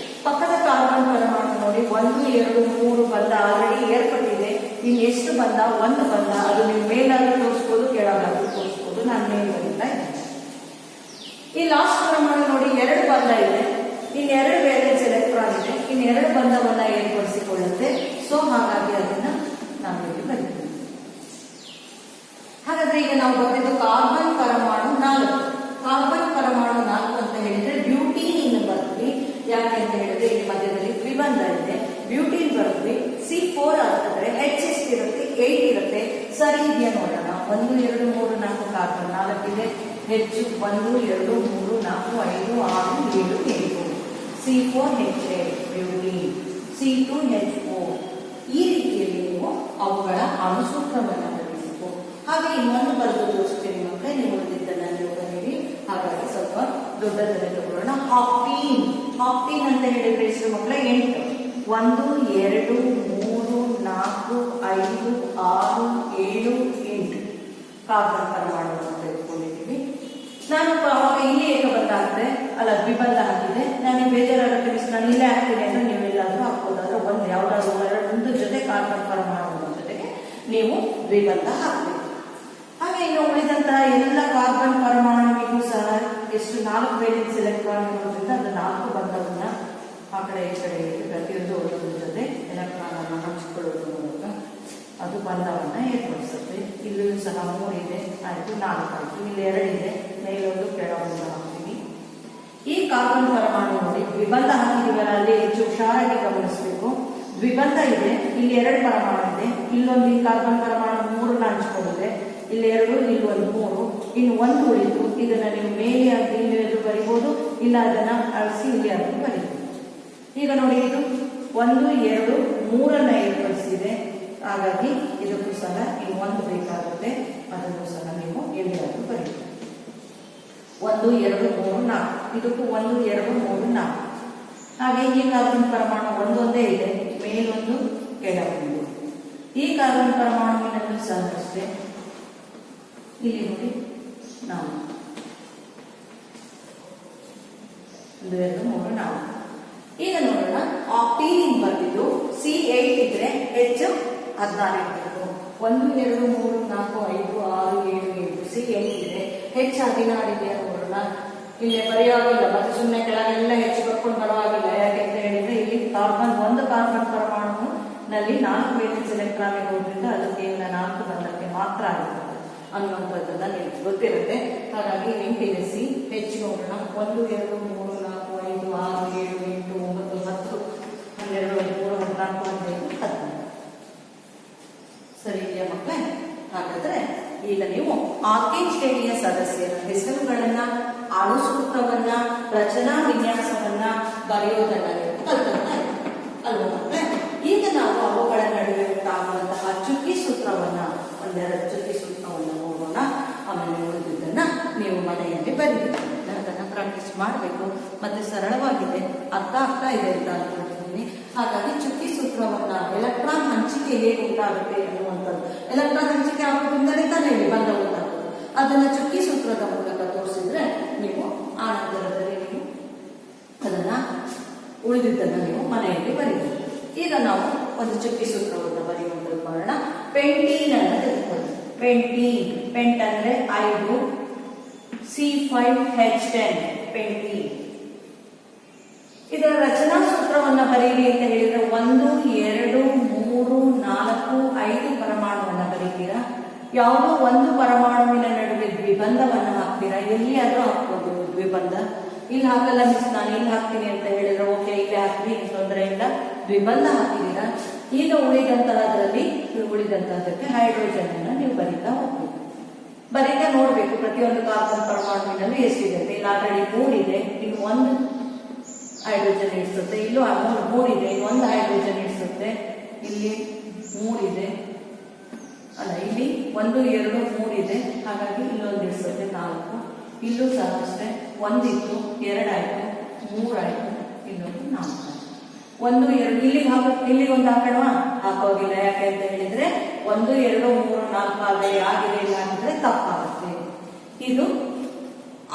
ಪಕ್ಕದ ಕಾರ್ಬನ್ ಪರಮಾಣು ನೋಡಿ 1, 2, 3 ಬಂಧ ಆಲ್ರೆಡಿ ಏರ್ಪಟ್ಟಿದೆ. ಇನ್ನು ಎಷ್ಟು ಬಂಧ? ಒಂದು ಬಂಧ. ಅದು ನೀವು ಮೇಲಾದ್ರೂ ತೋರಿಸ್ಬೋದು, ಕೆಳಗಾದ್ರೂ ತೋರಿಸ್ಬೋದು. ನಾನು ಮೇಲೆ ಬರೀತಾ ಇದ್ದೇನೆ. ಈ ಲಾಸ್ಟ್ ಪರಮಾಣು ನೋಡಿ 2 ಬಂಧ ಇದೆ, ಇನ್ನು 2 ವೇಲೆನ್ಸ್ ಎಲೆಕ್ಟ್ರಾನ್ ಇದೆ, ಇನ್ನು 2 ಬಂಧವನ್ನ ಏರ್ಪಡಿಸಿಕೊಳ್ಳುತ್ತೆ. ಸೊ ಹಾಗಾಗಿ ಅದನ್ನ ನಾವು ಇಲ್ಲಿ ಬರೀತೀವಿ. ಹಾಗಾದ್ರೆ ಈಗ ನಾವು ಬರೆದಿದ್ದು ಕಾರ್ಬನ್ ಪರಮಾಣು 4. ಕಾರ್ಬನ್ ಪರಮಾಣು 4 ಅಂತ ಹೇಳಿದ್ರೆ ಬ್ಯೂಟೀನ್ ಇನ್ನು ಬರ್ತೀವಿ. ಯಾಕೆ ಅಂತ ಹೇಳಿದ್ರೆ ಇಲ್ಲಿ ಮಧ್ಯದಲ್ಲಿ ದ್ವಿಬಂಧ ಇದೆ, ಬ್ಯೂಟೀನ್ ಬರ್ತೀವಿ. C4 ಆಗಿದ್ರೆ H ಎಷ್ಟಿರುತ್ತೆ? 8 ಇರುತ್ತೆ. ಸರಿ ಇದೆಯಾ ನೋಡೋಣ. 1, 2, 3, 4 ಕಾರ್ಬನ್ 4 ಇದೆ. H 1, 2, 3, 4, 5, 6, 7, 8. C4H8 ಬ್ಯೂಟೀನ್. C2H4. ಈ ರೀತಿಯಲ್ಲಿ ನೀವು ಅವುಗಳ ಅಣುಸೂತ್ರವನ್ನು ಬರೆಯಬೇಕು. ಹಾಗೆ ಇನ್ನೊಂದು ಬರೆದು ತೋರಿಸ್ತೀನಿ ಮಕ್ಕಳೇ, ನೀವು ಉಳಿದಿದ್ದನ್ನ ನೀವು ಬರೀರಿ. ಹಾಗಾಗಿ ಸ್ವಲ್ಪ ದೊಡ್ಡದನ್ನೇ ತಗೊಳ್ಳೋಣ. ಆಕ್ಟೀನ್. ಆಕ್ಟೀನ್ ಅಂತ ಹೇಳಿದ್ರೆ ಎಷ್ಟು ಮಕ್ಕಳೇ? 8. 1, 2, 3, 4, 5, 6, 7, 8 ಕಾರ್ಬನ್ ಪರಮಾಣುವನ್ನು ತೆಗೆದುಕೊಂಡಿದ್ದೀವಿ. ನಾನು ಅವಾಗ ಇಲ್ಲಿ ಏಕಬಂಧ ಹಾಕಿದೆ ಅಲ್ಲ, ದ್ವಿಬಂಧ ಹಾಕಿದೆ. ನಾನು ಬೇಜಾರಾಗುತ್ತೆ ಮಿಸ್, ನಾನು ಇಲ್ಲೇ ಹಾಕ್ತೀನಿ ಅಂದ್ರೆ ನೀವು ಎಲ್ಲಾದ್ರೂ ಹಾಕ್ಬೋದಾದ್ರೆ ಒಂದು ಯಾವ್ದಾದ್ರು ಒಂದು ಜೊತೆ ಕಾರ್ಬನ್ ಪರಮಾಣುಗಳ ಜೊತೆಗೆ ನೀವು ದ್ವಿಬಂಧ ಹಾಕಬೇಕು. ಹಾಗೆ ಇನ್ನು ಉಳಿದಂತಹ ಎಲ್ಲ ಕಾರ್ಬನ್ ಪರಮಾಣುವಿಗೂ ಸಹ ಎಷ್ಟು 4 ವೇಲೆನ್ಸ್ ಎಲೆಕ್ಟ್ರಾನ್ ಇರೋದ್ರಿಂದ ಅದು 4 ಬಂಧವನ್ನ ಆ ಕಡೆ ಈ ಕಡೆ ಪ್ರತಿಯೊಂದು ಒಂದೊಂದು ಜೊತೆ ಎಲೆಕ್ಟ್ರಾನ್ ಅನ್ನು ಹಂಚಿಕೊಳ್ಳುವ ಮೂಲಕ ಅದು ಬಂಧವನ್ನ ಏರ್ಪಡಿಸುತ್ತೆ. ಇಲ್ಲಿಯೂ ಸಹ 3 ಇದೆ, ಆಯ್ತು 4 ಆಯ್ತು. ಇಲ್ಲಿ 2 ಇದೆ, ಮೇಲೊಂದು ಕೆಳಗೊಂದು ಹಾಕ್ತೀವಿ. ಈ ಕಾರ್ಬನ್ ಪರಮಾಣು ನೋಡಿ ದ್ವಿಬಂಧ ಹಾಕಿದೀವಲ್ಲ, ಅಲ್ಲಿ ಹೆಚ್ಚು ಹುಷಾರಾಗಿ ಗಮನಿಸಬೇಕು. ದ್ವಿಬಂಧ ಇದೆ, ಇಲ್ಲಿ 2 ಪರಮಾಣು ಇದೆ, ಇಲ್ಲೊಂದು ಈ ಕಾರ್ಬನ್ ಪರಮಾಣು 3 ಹಂಚಿಕೊಂಡಿದೆ, ಇಲ್ಲಿ 2, ಇಲ್ಲಿ ಒಂದು 3, ಇನ್ನು 1 ಉಳಿತು. ಇದನ್ನ ನೀವು ಮೇಲೆ ಆಗಿ ಇಲ್ಲಿ ಬರಿಬಹುದು, ಇಲ್ಲ ಅದನ್ನ ಅಳಿಸಿ ಇಲ್ಲಿ ಆಗಿ ಬರೀಬಹುದು. ಈಗ ನೋಡಿ ಇದು 1, 2, 3 ಏರ್ಪಡಿಸಿದೆ. ಹಾಗಾಗಿ ಇದಕ್ಕೂ ಸಹ ಇಲ್ಲಿ 1 ಬೇಕಾಗುತ್ತೆ, ಅದನ್ನು ಸಹ ನೀವು ಎಲ್ಲಿಯಾದರೂ ಬರೀಬಹುದು. 1, 2, 3, 4 ಇದಕ್ಕೂ 1, 2, 3, 4. ಹಾಗೆ ಈ ಕಾರ್ಬನ್ ಪರಮಾಣು ಒಂದೊಂದೇ ಇದೆ, ಮೇಲೊಂದು ಕೆಳಗೊಂದು. ಈ ಕಾರ್ಬನ್ ಪರಮಾಣುವಿನಲ್ಲೂ ಸಹ ಅಷ್ಟೇ. ಇಲ್ಲಿ ನೋಡಿ 4, 1, 2, 3, 4. ಈಗ ನೋಡೋಣ, ಆಕ್ಟೀನ್ ಬರ್ತಿದ್ದು C8 ಇದ್ರೆ H 16 ಇರ್ಬೇಕು. 1, 2, 3, 4, 5, 6, 7, 8 C8 ಇದೆ. H 16 ಇದೆಯಾ ನೋಡೋಣ. ಇಲ್ಲಿ ಬರೆಯುವಾಗಿಲ್ಲ, ಮತ್ತೆ ಸುಮ್ಮನೆ ಕೆಳಗೆಲ್ಲ ಹೆಚ್ಚು ಬರ್ಕೊಂಡು ಬರುವಾಗಿಲ್ಲ. ಯಾಕೆಂತ ಹೇಳಿದ್ರೆ ಇಲ್ಲಿ ಒಂದು ಕಾರ್ಬನ್ ಪರಮಾಣು ನಲ್ಲಿ 4 ವೇಲೆನ್ಸ್ ಎಲೆಕ್ಟ್ರಾನ್ ಇರೋದ್ರಿಂದ ಅದು ಕೇವಲ 4 ಬಂಧಕ್ಕೆ ಮಾತ್ರ ಆಗಿರುತ್ತೆ ಅನ್ನುವಂಥದ್ದನ್ನ ನಿಮ್ಗೆ ಗೊತ್ತಿರುತ್ತೆ. ಹಾಗಾಗಿ ನೆನಪಿಗೆ ಸಿ ಹೆಚ್ಚು ನೋಡೋಣ. 1, 2, 3, 4, 5, 6, 7, 8, 9, 10, 12, 13, 14, 15, 16. ಸರಿ ಇದೆಯಾ ಮಕ್ಕಳೇ? ಹಾಗಾದ್ರೆ ಈಗ ನೀವು ಆಲ್ಕೇನ್ ಶ್ರೇಣಿಯ ಸದಸ್ಯರ ಹೆಸರುಗಳನ್ನ, ಅಣುಸೂತ್ರವನ್ನ, ರಚನಾ ವಿನ್ಯಾಸವನ್ನ ಬರೆಯೋದನ್ನ ನೀವು ಕಲ್ತ್ತಾ ಅಲ್ವಾ ಮಕ್ಕಳೇ? ಈಗ ನಾವು ಅವುಗಳ ನಡುವೆ ಉಂಟಾಗುವಂತಹ ಚುಕ್ಕಿ ಸೂತ್ರವನ್ನ, ಒಂದೆರಡು ಚುಕ್ಕಿ ಸೂತ್ರವನ್ನ ನೋಡೋಣ. ಆಮೇಲೆ ಉಳಿದಿದ್ದನ್ನ ನೀವು ಮನೆಯಲ್ಲಿ ಬರೀಬೇಕು. ಅದನ್ನ ಪ್ರಾಕ್ಟೀಸ್ ಮಾಡಬೇಕು. ಮತ್ತೆ ಸರಳವಾಗಿದೆ, ಅರ್ಥ ಆಗ್ತಾ ಇದೆ ಅಂತ ಅನ್ಕೊಂಡಿದ್ದೀನಿ. ಹಾಗಾಗಿ ಚುಕ್ಕಿ ಸೂತ್ರವನ್ನ, ಎಲೆಕ್ಟ್ರಾನ್ ಹಂಚಿಕೆ ಹೇಗೆ ಉಂಟಾಗುತ್ತೆ ಅನ್ನುವಂಥದ್ದು, ಎಲೆಕ್ಟ್ರಾನ್ ಹಂಚಿಕೆ ಆಗೋದ್ರಿಂದಲೇ ತಾನೇ ಇಲ್ಲಿ ಬಂದ ಉಂಟಾಗುತ್ತೆ. ಅದನ್ನ ಚುಕ್ಕಿ ಸೂತ್ರದ ಮೂಲಕ ತೋರಿಸಿದ್ರೆ ನೀವು ಆ ನಂತರದಲ್ಲಿ ನೀವು ಅದನ್ನ ಉಳಿದಿದ್ದನ್ನ ನೀವು ಮನೆಯಲ್ಲಿ ಬರೀಬೇಕು. ಈಗ ನಾವು ಒಂದು ಚುಕ್ಕಿ ಸೂತ್ರವನ್ನು ಬರೆಯುವಂಥದ್ದು ಮಾಡೋಣ. ಪೆಂಟೀನ್ ಅನ್ನು ತೆಗೆದುಕೊಳ್ಳಿ. ಪೆಂಟೀನ್, ಪೆಂಟ್ ಅಂದ್ರೆ 5, C5H10 ಪೆಂಟೀನ್. ಇದರ ರಚನಾ ಸೂತ್ರವನ್ನ ಬರೀರಿ ಅಂತ ಹೇಳಿದ್ರೆ 1, 2, 3, 4, 5 ಪರಮಾಣುವನ್ನ ಬರೀತೀರಾ. ಯಾವುದೋ ಒಂದು ಪರಮಾಣುವಿನ ನಡುವೆ ದ್ವಿಬಂಧವನ್ನು ಹಾಕ್ತೀರಾ, ಎಲ್ಲಿಯಾದ್ರೂ ಹಾಕ್ಬೋದು ದ್ವಿಬಂಧ. ಇಲ್ಲಿ ಹಾಕಲ್ಲ ಮಿಸ್, ನಾನು ಇಲ್ಲಿ ಹಾಕ್ತೀನಿ ಅಂತ ಹೇಳಿದ್ರೆ ಓಕೆ, ಇಲ್ಲಿ ಹಾಕ್ತೀನಿ, ತೊಂದರೆ ಇಲ್ಲ. ದ್ವಿಬಂಧ ಹಾಕಿದ್ದೀರಾ. ಈಗ ಉಳಿದಂತಹದಕ್ಕೆ ಹೈಡ್ರೋಜನ್ ಅನ್ನ ನೀವು ಬರೀತಾ ಹೋಗ್ಬೇಕು. ಬರೀತಾ ನೋಡ್ಬೇಕು ಪ್ರತಿಯೊಂದು ಕಾರ್ಬನ್ ಪರಮಾಣುವಿನಲ್ಲಿ ಎಷ್ಟಿದೆ ಅಂತ. ಇಲ್ಲಿ ಆಲ್ರೆಡಿ 3 ಇದೆ, ಇನ್ನು 1 ಹೈಡ್ರೋಜನ್ ಇಡಿಸುತ್ತೆ. ಇಲ್ಲೂ 3 ಇದೆ, ಇನ್ನು 1 ಹೈಡ್ರೋಜನ್ ಇಡಿಸುತ್ತೆ. ಇಲ್ಲಿ 3 ಇದೆ, ಅಲ್ಲ ಇಲ್ಲಿ 1 2 3 ಇದೆ, ಹಾಗಾಗಿ ಇಲ್ಲೊಂದು ಇಡಿಸುತ್ತೆ 4. ಇಲ್ಲೂ ಸಹ ಅಷ್ಟೇ, 1 ಇತ್ತು, 2 ಆಯ್ತು, 3 ಆಯ್ತು, ಇನ್ನೊಂದು 4 ಆಯ್ತು. 1 2 ಇಲ್ಲಿ ಒಂದು ಹಾಕೋಣ, ಹಾಕೋಗಿಲ್ಲ. ಯಾಕೆ ಅಂತ ಹೇಳಿದ್ರೆ 1 2 3 4 ಆಗಿದೆ, ಇಲ್ಲ ಹಾಕಿದ್ರೆ ತಪ್ಪಾಗುತ್ತೆ. ಇದು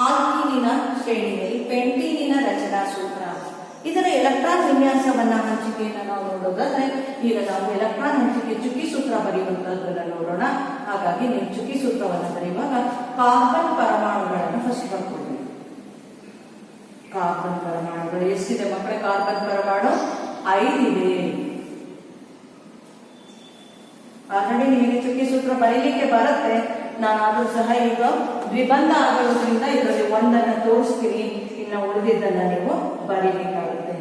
ಆಲ್ಕೀನಿನ ಶ್ರೇಣಿಯಲ್ಲಿ ಪೆಂಟೀನಿನ ರಚನಾ ಸೂತ್ರ. ಇದರ ಎಲೆಕ್ಟ್ರಾನ್ ವಿನ್ಯಾಸವನ್ನ ಹಂಚಿಕೆಯನ್ನು ನಾವು ನೋಡೋದಾದ್ರೆ, ಈಗ ನಾವು ಎಲೆಕ್ಟ್ರಾನ್ ಹಂಚಿಕೆ ಚುಕ್ಕಿ ಸೂತ್ರ ಬರೆಯುವಂತಹದ್ದನ್ನ ನೋಡೋಣ. ಹಾಗಾಗಿ ನೀವು ಚುಕ್ಕಿ ಸೂತ್ರವನ್ನು ಬರೆಯುವಾಗ ಕಾರ್ಬನ್ ಪರಮಾಣುಗಳನ್ನು ಫಸ್ಟ್ ಬರ್ಕೊಳ್ಬೇಕು. ಕಾರ್ಬನ್ ಪರಮಾಣುಗಳು ಎಷ್ಟಿದೆ ಮಕ್ಕಳೇ? ಕಾರ್ಬನ್ ಪರಮಾಣು 5 ಇದೆ. ಆಲ್ರೆಡಿ ನಿಮಗೆ ಚುಕ್ಕಿ ಸೂತ್ರ ಬರೀಲಿಕ್ಕೆ ಬರುತ್ತೆ, ನಾನಾದ್ರೂ ಸಹ ಈಗ ದ್ವಿಬಂಧ ಆಗೋದ್ರಿಂದ ಇದರಲ್ಲಿ 1 ತೋರಿಸ್ತೀನಿ, ಇನ್ನು ಉಳಿದಿದ್ದನ್ನ ನೀವು ಬರೀಬೇಕಾಗುತ್ತೆ.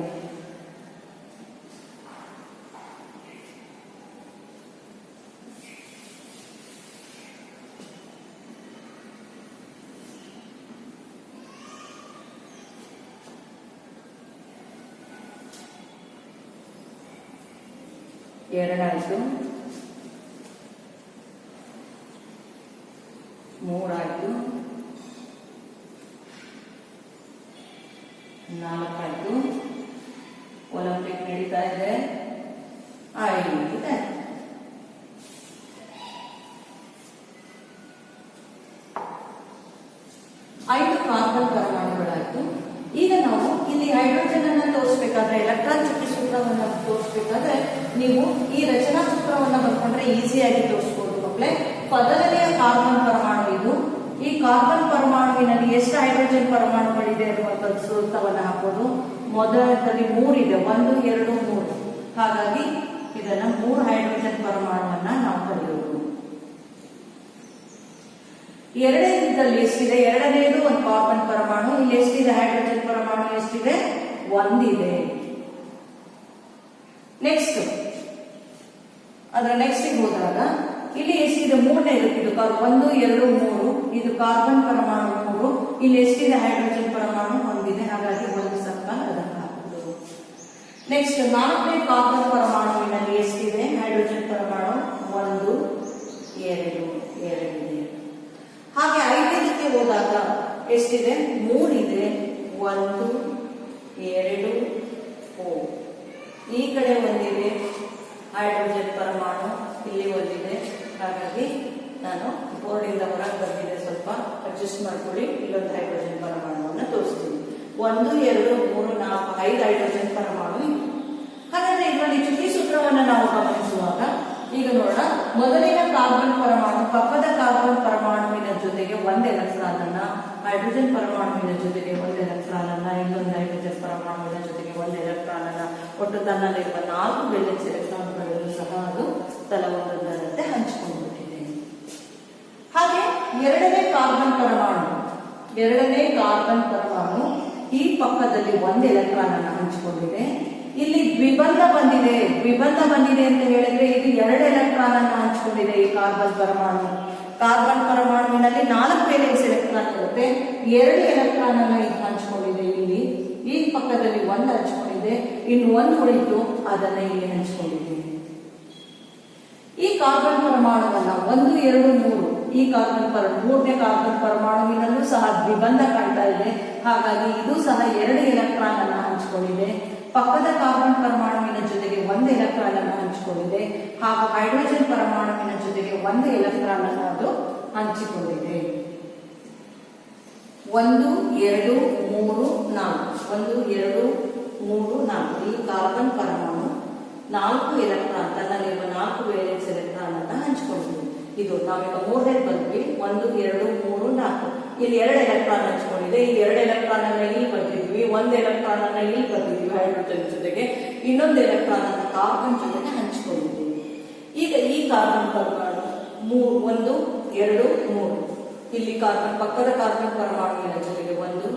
ಎರಡಾಯ್ತು, 3 ಆಯ್ತು, 4 ಆಯ್ತು. ಒಲಿಂಪಿಕ್ ನಡೀತಾ ಇದೆ, 5 ಇದೆ. ಐದು ಕಾರ್ಬನ್ ಪರಮಾಣುಗಳಾಯ್ತು. ಈಗ ನಾವು ಇಲ್ಲಿ ಹೈಡ್ರೋಜನ್ ಅನ್ನ ತೋರಿಸಬೇಕಾದ್ರೆ, ಎಲೆಕ್ಟ್ರಾನ್ ಚುಕ್ಕಿ ಸೂತ್ರವನ್ನು ತೋರಿಸಬೇಕಾದ್ರೆ ನೀವು ಈ ರಚನಾ ಸೂತ್ರವನ್ನು ಬರ್ಕೊಂಡ್ರೆ ಈಸಿಯಾಗಿ ತೋರಿಸಬಹುದು ಮಕ್ಕಳೇ. ಮೊದಲನೆಯ ಕಾರ್ಬನ್ ಪರಮಾಣು ಇದು. ಈ ಕಾರ್ಬನ್ ಪರಮಾಣುವಿನಲ್ಲಿ ಎಷ್ಟು ಹೈಡ್ರೋಜನ್ ಪರಮಾಣುಗಳಿದೆ ಅನ್ನುವಂಥದ್ದು ಸೂತ್ರವನ್ನು ಹಾಕೋದು. ಮೊದಲದಲ್ಲಿ 3 ಇದೆ, 1 2 3. ಹಾಗಾಗಿ ಇದನ್ನ 3 ಹೈಡ್ರೋಜನ್ ಪರಮಾಣುವನ್ನ ನಾವು ಬರೆಯೋದು. ಎರಡನೇದಲ್ಲಿ ಎಷ್ಟಿದೆ? ಎರಡನೇದು ಒಂದು ಕಾರ್ಬನ್ ಪರಮಾಣು. ಇಲ್ಲಿ ಎಷ್ಟಿದೆ? ಹೈಡ್ರೋಜನ್ ಪರಮಾಣು ಎಷ್ಟಿದೆ? 1 ಇದೆ. ನೆಕ್ಸ್ಟ್ ಅದರ ನೆಕ್ಸ್ಟ್ ಹೋದಾಗ ಇಲ್ಲಿ ಎಷ್ಟಿದೆ? 3ನೇದು. ಇದು 1 2 3. ಇದು ಕಾರ್ಬನ್ ಪರಮಾಣು 3. ಇಲ್ಲಿ ಎಷ್ಟಿದೆ? ಹೈಡ್ರೋಜನ್ ಪರಮಾಣು 1 ಇದೆ. ಹಾಗಾಗಿ 1 ಸಂಖ್ಯೆ ಅದನ್ನು ಹಾಕುವುದು. ನೆಕ್ಸ್ಟ್ 4ನೇ ಕಾರ್ಬನ್ ಪರಮಾಣುವಿನಲ್ಲಿ ಎಷ್ಟಿದೆ? ಹೈಡ್ರೋಜನ್ ಪರಮಾಣು 1 2 ಇದೆ. ಹಾಗೆ 5ನೇದಕ್ಕೆ ಹೋದಾಗ ಎಷ್ಟಿದೆ? 3 ಇದೆ, 1 2 3. ಈ ಕಡೆ ಒಂದಿದೆ ಹೈಡ್ರೋಜನ್ ಪರಮಾಣು, ಇಲ್ಲಿ ಒಂದಿದೆ. ಹಾಗಾಗಿ ನಾನು ಬೋರ್ಡಿಂದ ಹೊರಗೆ ಬಂದಿದೆ, ಸ್ವಲ್ಪ ಅಡ್ಜಸ್ಟ್ ಮಾಡ್ಕೊಳ್ಳಿ. ಇಲ್ಲೊಂದು ಹೈಡ್ರೋಜನ್ ಪರಮಾಣುವನ್ನು ತೋರಿಸ್ತೀನಿ. 1 2 3 4 5 ಹೈಡ್ರೋಜನ್ ಪರಮಾಣು ಇದೆ. ಹಾಗಾದ್ರೆ ಇದರಲ್ಲಿ ಚುಕ್ಕಿ ಸೂತ್ರವನ್ನು ನಾವು ಗಮನಿಸುವಾಗ ಈಗ ನೋಡೋಣ. ಮೊದಲಿನ ಕಾರ್ಬನ್ ಪರಮಾಣು ಪಕ್ಕದ ಕಾರ್ಬನ್ ಪರಮಾಣುವಿನ ಜೊತೆಗೆ 1 ಎಲೆಕ್ಟ್ರಾನ್ ಅನ್ನ, ಹೈಡ್ರೋಜನ್ ಪರಮಾಣುವಿನ ಜೊತೆಗೆ 1 ಎಲೆಕ್ಟ್ರಾನ್ ಅನ್ನ, ಇನ್ನೊಂದು ಹೈಡ್ರೋಜನ್ ಪರಮಾಣುವಿನ ಜೊತೆಗೆ 1 ಎಲೆಕ್ಟ್ರಾನ್ ಅನ್ನ, ಒಟ್ಟು ತನ್ನಲ್ಲಿರುವ 4 ವೇಲೆನ್ಸ್ ಎಲೆಕ್ಟ್ರಾನ್ಗಳನ್ನು ಸಹ ಅದು ತಲವೊಂದರಂತೆ ಹಂಚಿಕೊಂಡ್ಬಿಟ್ಟಿದೆ. ಹಾಗೆ ಎರಡನೇ ಕಾರ್ಬನ್ ಪರಮಾಣು ಈ ಪಕ್ಕದಲ್ಲಿ 1 ಎಲೆಕ್ಟ್ರಾನ್ ಅನ್ನು ಹಂಚಿಕೊಂಡಿದೆ. ಇಲ್ಲಿ ದ್ವಿಬಂಧ ಬಂದಿದೆ ಅಂತ ಹೇಳಿದ್ರೆ ಇದು 2 ಎಲೆಕ್ಟ್ರಾನ್ ಅನ್ನು ಹಂಚಿಕೊಂಡಿದೆ. ಈ ಕಾರ್ಬನ್ ಪರಮಾಣುವಿನಲ್ಲಿ 4 ವೇಲೆನ್ಸ್ ಎಲೆಕ್ಟ್ರಾನ್ ಇರುತ್ತೆ, 2 ಎಲೆಕ್ಟ್ರಾನ್ ಅನ್ನು ಇದು ಹಂಚಿಕೊಂಡಿದೆ. ಇಲ್ಲಿ ಈ ಪಕ್ಕದಲ್ಲಿ 1 ಹಂಚಿಕೊಂಡಿದೆ, ಇನ್ನು 1 ಉಳಿತು, ಅದನ್ನ ಇಲ್ಲಿ ಹಂಚಿಕೊಂಡಿದೆ. ಈ ಕಾರ್ಬನ್ ಪರಮಾಣುವನ್ನ 1 2 3 ಈ ಮೂರನೇ ಕಾರ್ಬನ್ ಪರಮಾಣುವಿನಲ್ಲೂ ಸಹ ದ್ವಿಬಂಧ ಕಾಣ್ತಾ ಇದೆ. ಹಾಗಾಗಿ ಇದು ಸಹ 2 ಎಲೆಕ್ಟ್ರಾನ್ ಅನ್ನು ಹಂಚಿಕೊಂಡಿದೆ. ಪಕ್ಕದ ಕಾರ್ಬನ್ ಪರಮಾಣುವಿನ ಜೊತೆಗೆ 1 ಎಲೆಕ್ಟ್ರಾನ್ ಅನ್ನು ಹಂಚಿಕೊಂಡಿದೆ. ಹಾಗೂ ಹೈಡ್ರೋಜನ್ ಪರಮಾಣುವಿನ ಜೊತೆಗೆ 1 ಎಲೆಕ್ಟ್ರಾನ್ ಅನ್ನು ಅದು ಹಂಚಿಕೊಂಡಿದೆ. 1 2 3 4 1 2 3 4 ಈ ಕಾರ್ಬನ್ ಪರಮಾಣು 4 ಎಲೆಕ್ಟ್ರಾನ್, ತನ್ನಲ್ಲಿರುವ 4 ವೇಲೆನ್ಸ್ ಎಲೆಕ್ಟ್ರಾನ್ ಅನ್ನು ಹಂಚಿಕೊಂಡಿದೆ. ಇದು ನಾವೀಗ 3ನೇ ಬಂದ್ವಿ. 1 2 3 4 ಇಲ್ಲಿ 2 ಎಲೆಕ್ಟ್ರಾನ್ ಹಂಚಿಕೊಂಡಿದೆ. ಈ 2 ಎಲೆಕ್ಟ್ರಾನ್ ಅನ್ನ ಇಲ್ಲಿ ಬರ್ತಿದ್ವಿ, 1 ಎಲೆಕ್ಟ್ರಾನ್ ಅನ್ನ ಇಲ್ಲಿ ಬರ್ತಿದ್ವಿ ಹೈಡ್ರೋಜನ್ ಜೊತೆಗೆ, ಇನ್ನೊಂದು ಎಲೆಕ್ಟ್ರಾನ್ ಅನ್ನ ಕಾರ್ಬನ್ ಜೊತೆಗೆ ಹಂಚಿಕೊಂಡಿದ್ದೀವಿ. ಈಗ ಈ ಕಾರ್ಬನ್ ಪರಮಾಣು 1 2 3. ಇಲ್ಲಿ ಕಾರ್ಬನ್ ಪಕ್ಕದ ಕಾರ್ಬನ್ ಪರಮಾಣುವಿನ ಜೊತೆಗೆ 1,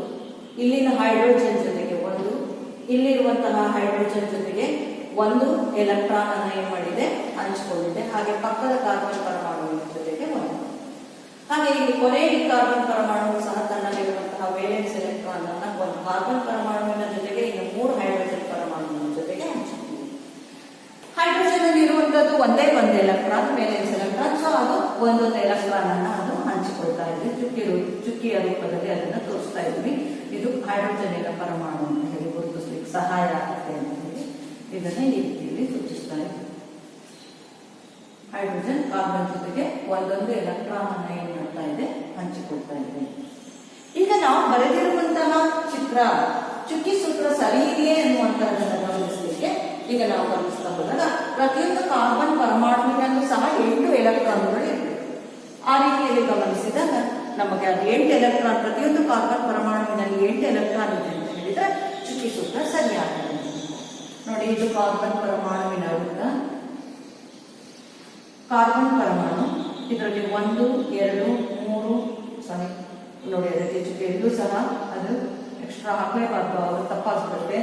ಇಲ್ಲಿನ ಹೈಡ್ರೋಜನ್ ಜೊತೆಗೆ 1, ಇಲ್ಲಿರುವಂತಹ ಹೈಡ್ರೋಜನ್ ಜೊತೆಗೆ 1 ಎಲೆಕ್ಟ್ರಾನ್ ಅನ್ನು ಏನ್ ಮಾಡಿದೆ, ಹಂಚಿಕೊಂಡಿದೆ. ಹಾಗೆ ಪಕ್ಕದ ಕಾರ್ಬನ್ ಪರಮಾಣುವಿನ ಜೊತೆಗೆ 1. ಹಾಗೆ ಇಲ್ಲಿ ಕೊನೆಯ ಕಾರ್ಬನ್ ಪರಮಾಣು ಸಹ ತನ್ನಲ್ಲಿರುವಂತಹ ವೇಲೆನ್ಸ್ ಎಲೆಕ್ಟ್ರಾನ್ ಅನ್ನ ಒಂದು ಕಾರ್ಬನ್ ಪರಮಾಣುವಿನ ಜೊತೆಗೆ ಇನ್ನು 3 ಹೈಡ್ರೋಜನ್ ಪರಮಾಣುವಿನ ಜೊತೆಗೆ ಹಂಚಿಕೊಂಡಿದೆ. ಹೈಡ್ರೋಜನ್ ಅಲ್ಲಿ ಇರುವಂತದ್ದು ಒಂದೇ ಒಂದು ಎಲೆಕ್ಟ್ರಾನ್, ವೇಲೆನ್ಸ್ ಎಲೆಕ್ಟ್ರಾನ್. ಸೊ ಅದು ಒಂದೊಂದು ಎಲೆಕ್ಟ್ರಾನ್ ಅನ್ನ ಅದು ಹಂಚಿಕೊಳ್ತಾ ಇದೆ. ಚುಕ್ಕಿಯ ರೂಪದಲ್ಲಿ ಅದನ್ನ ತೋರಿಸ್ತಾ ಇದ್ವಿ. ಇದು ಹೈಡ್ರೋಜನ್ ಪರಮಾಣು ಅಂತ ಹೇಳಿ ಗುರುತಿಸ್ಲಿಕ್ಕೆ ಸಹಾಯ ಆಗುತ್ತೆ ಅಂತ ಹೇಳಿ ಇದನ್ನ ಈ ರೀತಿಯಲ್ಲಿ ಸೂಚಿಸ್ತಾ ಇದ್ವಿ. ಹೈಡ್ರೋಜನ್ ಕಾರ್ಬನ್ ಜೊತೆಗೆ ಒಂದೊಂದು ಎಲೆಕ್ಟ್ರಾನ್ ಅನ್ನ ಏನ್ ಮಾಡ್ತಾ ಇದೆ, ಹಂಚಿಕೊಳ್ತಾ ಇದೆ. ಈಗ ನಾವು ಬರೆದಿರುವಂತಹ ಚಿತ್ರ ಚುಕ್ಕಿ ಸೂತ್ರ ಸರಿ ಇದೆಯೇ ಅನ್ನುವಂತಹದನ್ನ ಗಮನಿಸಲಿಕ್ಕೆ ಈಗ ನಾವು ಗಮನಿಸ್ತಾ ಹೋದಾಗ ಪ್ರತಿಯೊಂದು ಕಾರ್ಬನ್ ಪರಮಾಣುವಿನಲ್ಲೂ ಸಹ 8 ಎಲೆಕ್ಟ್ರಾನ್ಗಳು ಇವೆ. ಆ ರೀತಿಯಲ್ಲಿ ಗಮನಿಸಿದಾಗ ನಮಗೆ ಅದು 8 ಎಲೆಕ್ಟ್ರಾನ್, ಪ್ರತಿಯೊಂದು ಕಾರ್ಬನ್ ಪರಮಾಣುವಿನಲ್ಲಿ 8 ಎಲೆಕ್ಟ್ರಾನ್ ಇದೆ ಅಂತ ಹೇಳಿದ್ರೆ ಚುಕ್ಕಿ ಸೂತ್ರ ಸರಿಯಾಗಿದೆ. ನೋಡಿ, ಇದು ಕಾರ್ಬನ್ ಪರಮಾಣುವಿನ ವೃತ್ತ, ಕಾರ್ಬನ್ ಪರಮಾಣು. ಇದರಲ್ಲಿ 1 2 3 ಸಾರಿ ನೋಡಿ, ಅದಕ್ಕೆ ಚುಕ್ಕಿ ಎಲ್ಲೂ ಸಹ ಅದು ಎಕ್ಸ್ಟ್ರಾ ಹಾಕಲೇಬಾರ್ದು, ಅವರು ತಪ್ಪಾಗ್ತದೆ.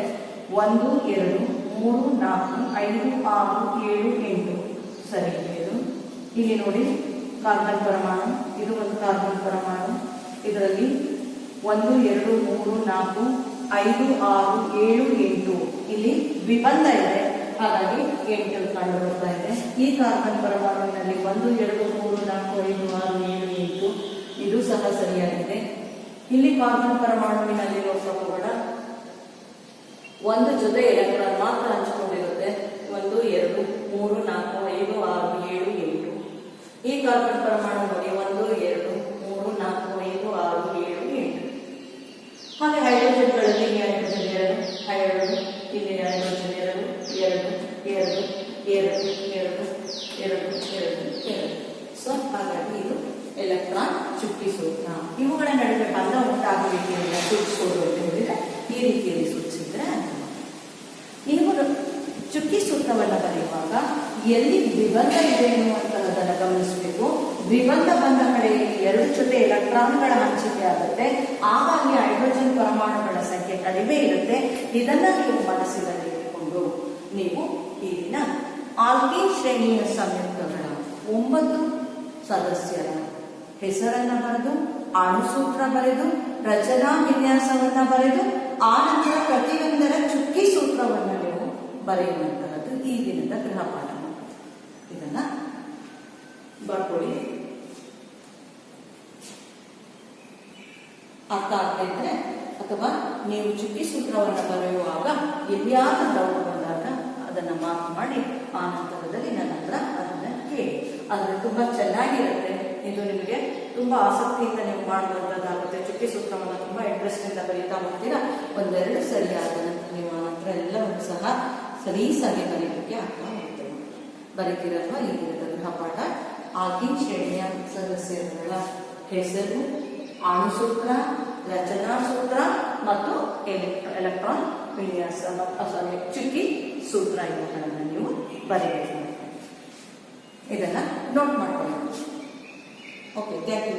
1 2 3 4 5 6 7 8 ಸರಿ ಇದು. ಇಲ್ಲಿ ನೋಡಿ ಕಾರ್ಬನ್ ಪರಮಾಣು, ಇದು ಒಂದು ಕಾರ್ಬನ್ ಪರಮಾಣು. ಇದರಲ್ಲಿ 1 2 3 4 5 6 7 8 ಇಲ್ಲಿ ದ್ವಿಬಂಧ ಇದೆ, ಹಾಗಾಗಿ 8 ಕಂಡು ಬರ್ತಾ ಇದೆ. ಈ ಕಾರ್ಬನ್ ಪರಮಾಣುವಿನಲ್ಲಿ 1 2 3 4 5 6 7 8 ಇದು ಸಹ ಸರಿಯಾಗಿದೆ. ಇಲ್ಲಿ ಕಾರ್ಬನ್ ಪರಮಾಣುವಿನಲ್ಲಿ ನೋಡ್ಕೊಳ್ಳೋಣ, ಒಂದು ಜೊತೆ ಎಲೆಕ್ಟ್ರಾನ್ ಮಾತ್ರ ಹಂಚಿಕೊಂಡಿರುತ್ತೆ. 1 2 3 4 5 6 7 8. ಈ ಕಾರ್ಬನ್ ಪರಮಾಣು ನೋಡಿ 1 2 3 4 5 6 7 8. ಹಾಗೆ ಹೈಡ್ರೋಜನ್ಗಳಲ್ಲಿ ಹೈಡ್ರೋಜನ್ 2 ಇಲ್ಲಿ ಹೈಡ್ರೋಜನ್ 2. ಸೊ ಹಾಗಾಗಿ ಇದು ಎಲೆಕ್ಟ್ರಾನ್ ಚುಕ್ಕಿ ಸೂತ್ರ. ಇವುಗಳ ನಡುವೆ ಬಂಧ ಉಂಟಾಗುವಿಕೆಯನ್ನು ಸೂಚಿಸೋದು ಅಂತ ಹೇಳಿದ್ರೆ ಈ ರೀತಿಯಲ್ಲಿ ಸೂಚಿಸಿದ್ರೆ ನೀವು ಚುಕ್ಕಿ ಸೂತ್ರವನ್ನು ಬರೆಯುವಾಗ ಎಲ್ಲಿ ದ್ವಿಬಂಧ ಇದೆ ಎನ್ನುವಂತಹದನ್ನು ಗಮನಿಸಬೇಕು. ದ್ವಿಬಂಧ ಬಂದ ಕಡೆಯಲ್ಲಿ 2 ಜೊತೆ ಎಲೆಕ್ಟ್ರಾನ್ಗಳ ಹಂಚಿಕೆ ಆಗುತ್ತೆ, ಹಾಗಾಗಿ ಹೈಡ್ರೋಜನ್ ಪರಮಾಣುಗಳ ಸಂಖ್ಯೆ ಕಡಿಮೆ ಇರುತ್ತೆ. ಇದನ್ನ ನೀವು ಮನಸ್ಸಿನಲ್ಲಿಟ್ಟುಕೊಂಡು ನೀವು ಈ ದಿನ ಆಲ್ಕೀನ್ ಶ್ರೇಣಿಯ ಸಂಯುಕ್ತಗಳ 9 ಸದಸ್ಯರ ಹೆಸರನ್ನ ಬರೆದು, ಅಣುಸೂತ್ರ ಬರೆದು, ರಚನಾ ವಿನ್ಯಾಸವನ್ನ ಬರೆದು, ಆ ನಂತರ ಪ್ರತಿಯೊಂದರ ಚುಕ್ಕಿ ಸೂತ್ರವನ್ನು ನೀವು ಬರೆಯುವಂತಹದ್ದು ಈ ದಿನದ ಗೃಹಪಾಠ. ಇದನ್ನ ಬರ್ಕೊಳ್ಳಿ. ಅರ್ಥ ಆಗ್ತಿದ್ರೆ ಅಥವಾ ನೀವು ಚುಕ್ಕಿ ಸೂತ್ರವನ್ನು ಬರೆಯುವಾಗ ಎಲ್ಲಿಯಾದ್ರೂ ಡೌಟ್ ಬಂದಾಗ ಅದನ್ನ ಮಾರ್ಕ್ ಮಾಡಿ ಆ ನಂತರದಲ್ಲಿ ನನ್ನ ಹತ್ರ ಅದನ್ನ ಕೇಳಿ. ಆದರೆ ತುಂಬಾ ಚೆನ್ನಾಗಿರುತ್ತೆ. ಇದು ನಿಮಗೆ ತುಂಬಾ ಆಸಕ್ತಿಯಿಂದ ನೀವು ಮಾಡುವಂತದ್ದಾಗುತ್ತೆ. ಚುಕ್ಕಿ ಸೂತ್ರವನ್ನು ತುಂಬಾ ಇಂಟ್ರೆಸ್ಟ್ ಇಂದ ಬರೀತಾ ಹೋಗ್ತೀರಾ. ಒಂದೆರಡು ಸರಿಯಾದ ನಂತರ ನೀವು ಆ ನಂತರ ಎಲ್ಲವನ್ನು ಸಹ ಸಲೀಸಾಗಿ ಬರೀಲಿಕ್ಕೆ ಆಗ್ತಾ ಹೋಗ್ತೇವೆ. ಬರೀತಿರಲ್ವಾ ಈ ದಿನದ ಗೃಹಪಾಠ ಆಲ್ಕೀನ್ ಶ್ರೇಣಿಯ ಸದಸ್ಯರುಗಳ ಹೆಸರು, ಅಣುಸೂತ್ರ, ರಚನಾ ಸೂತ್ರ ಮತ್ತು ಎಲೆಕ್ಟ್ರಾನ್ ವಿನ್ಯಾಸ ಚುಕ್ಕಿ ಸೂತ್ರ ಇವುಗಳನ್ನು ನೀವು ಬರೆಯಬೇಕು. ಇದನ್ನ ನೋಟ್ ಮಾಡ್ಕೊಳ್ಳಿ. Okay, thank you.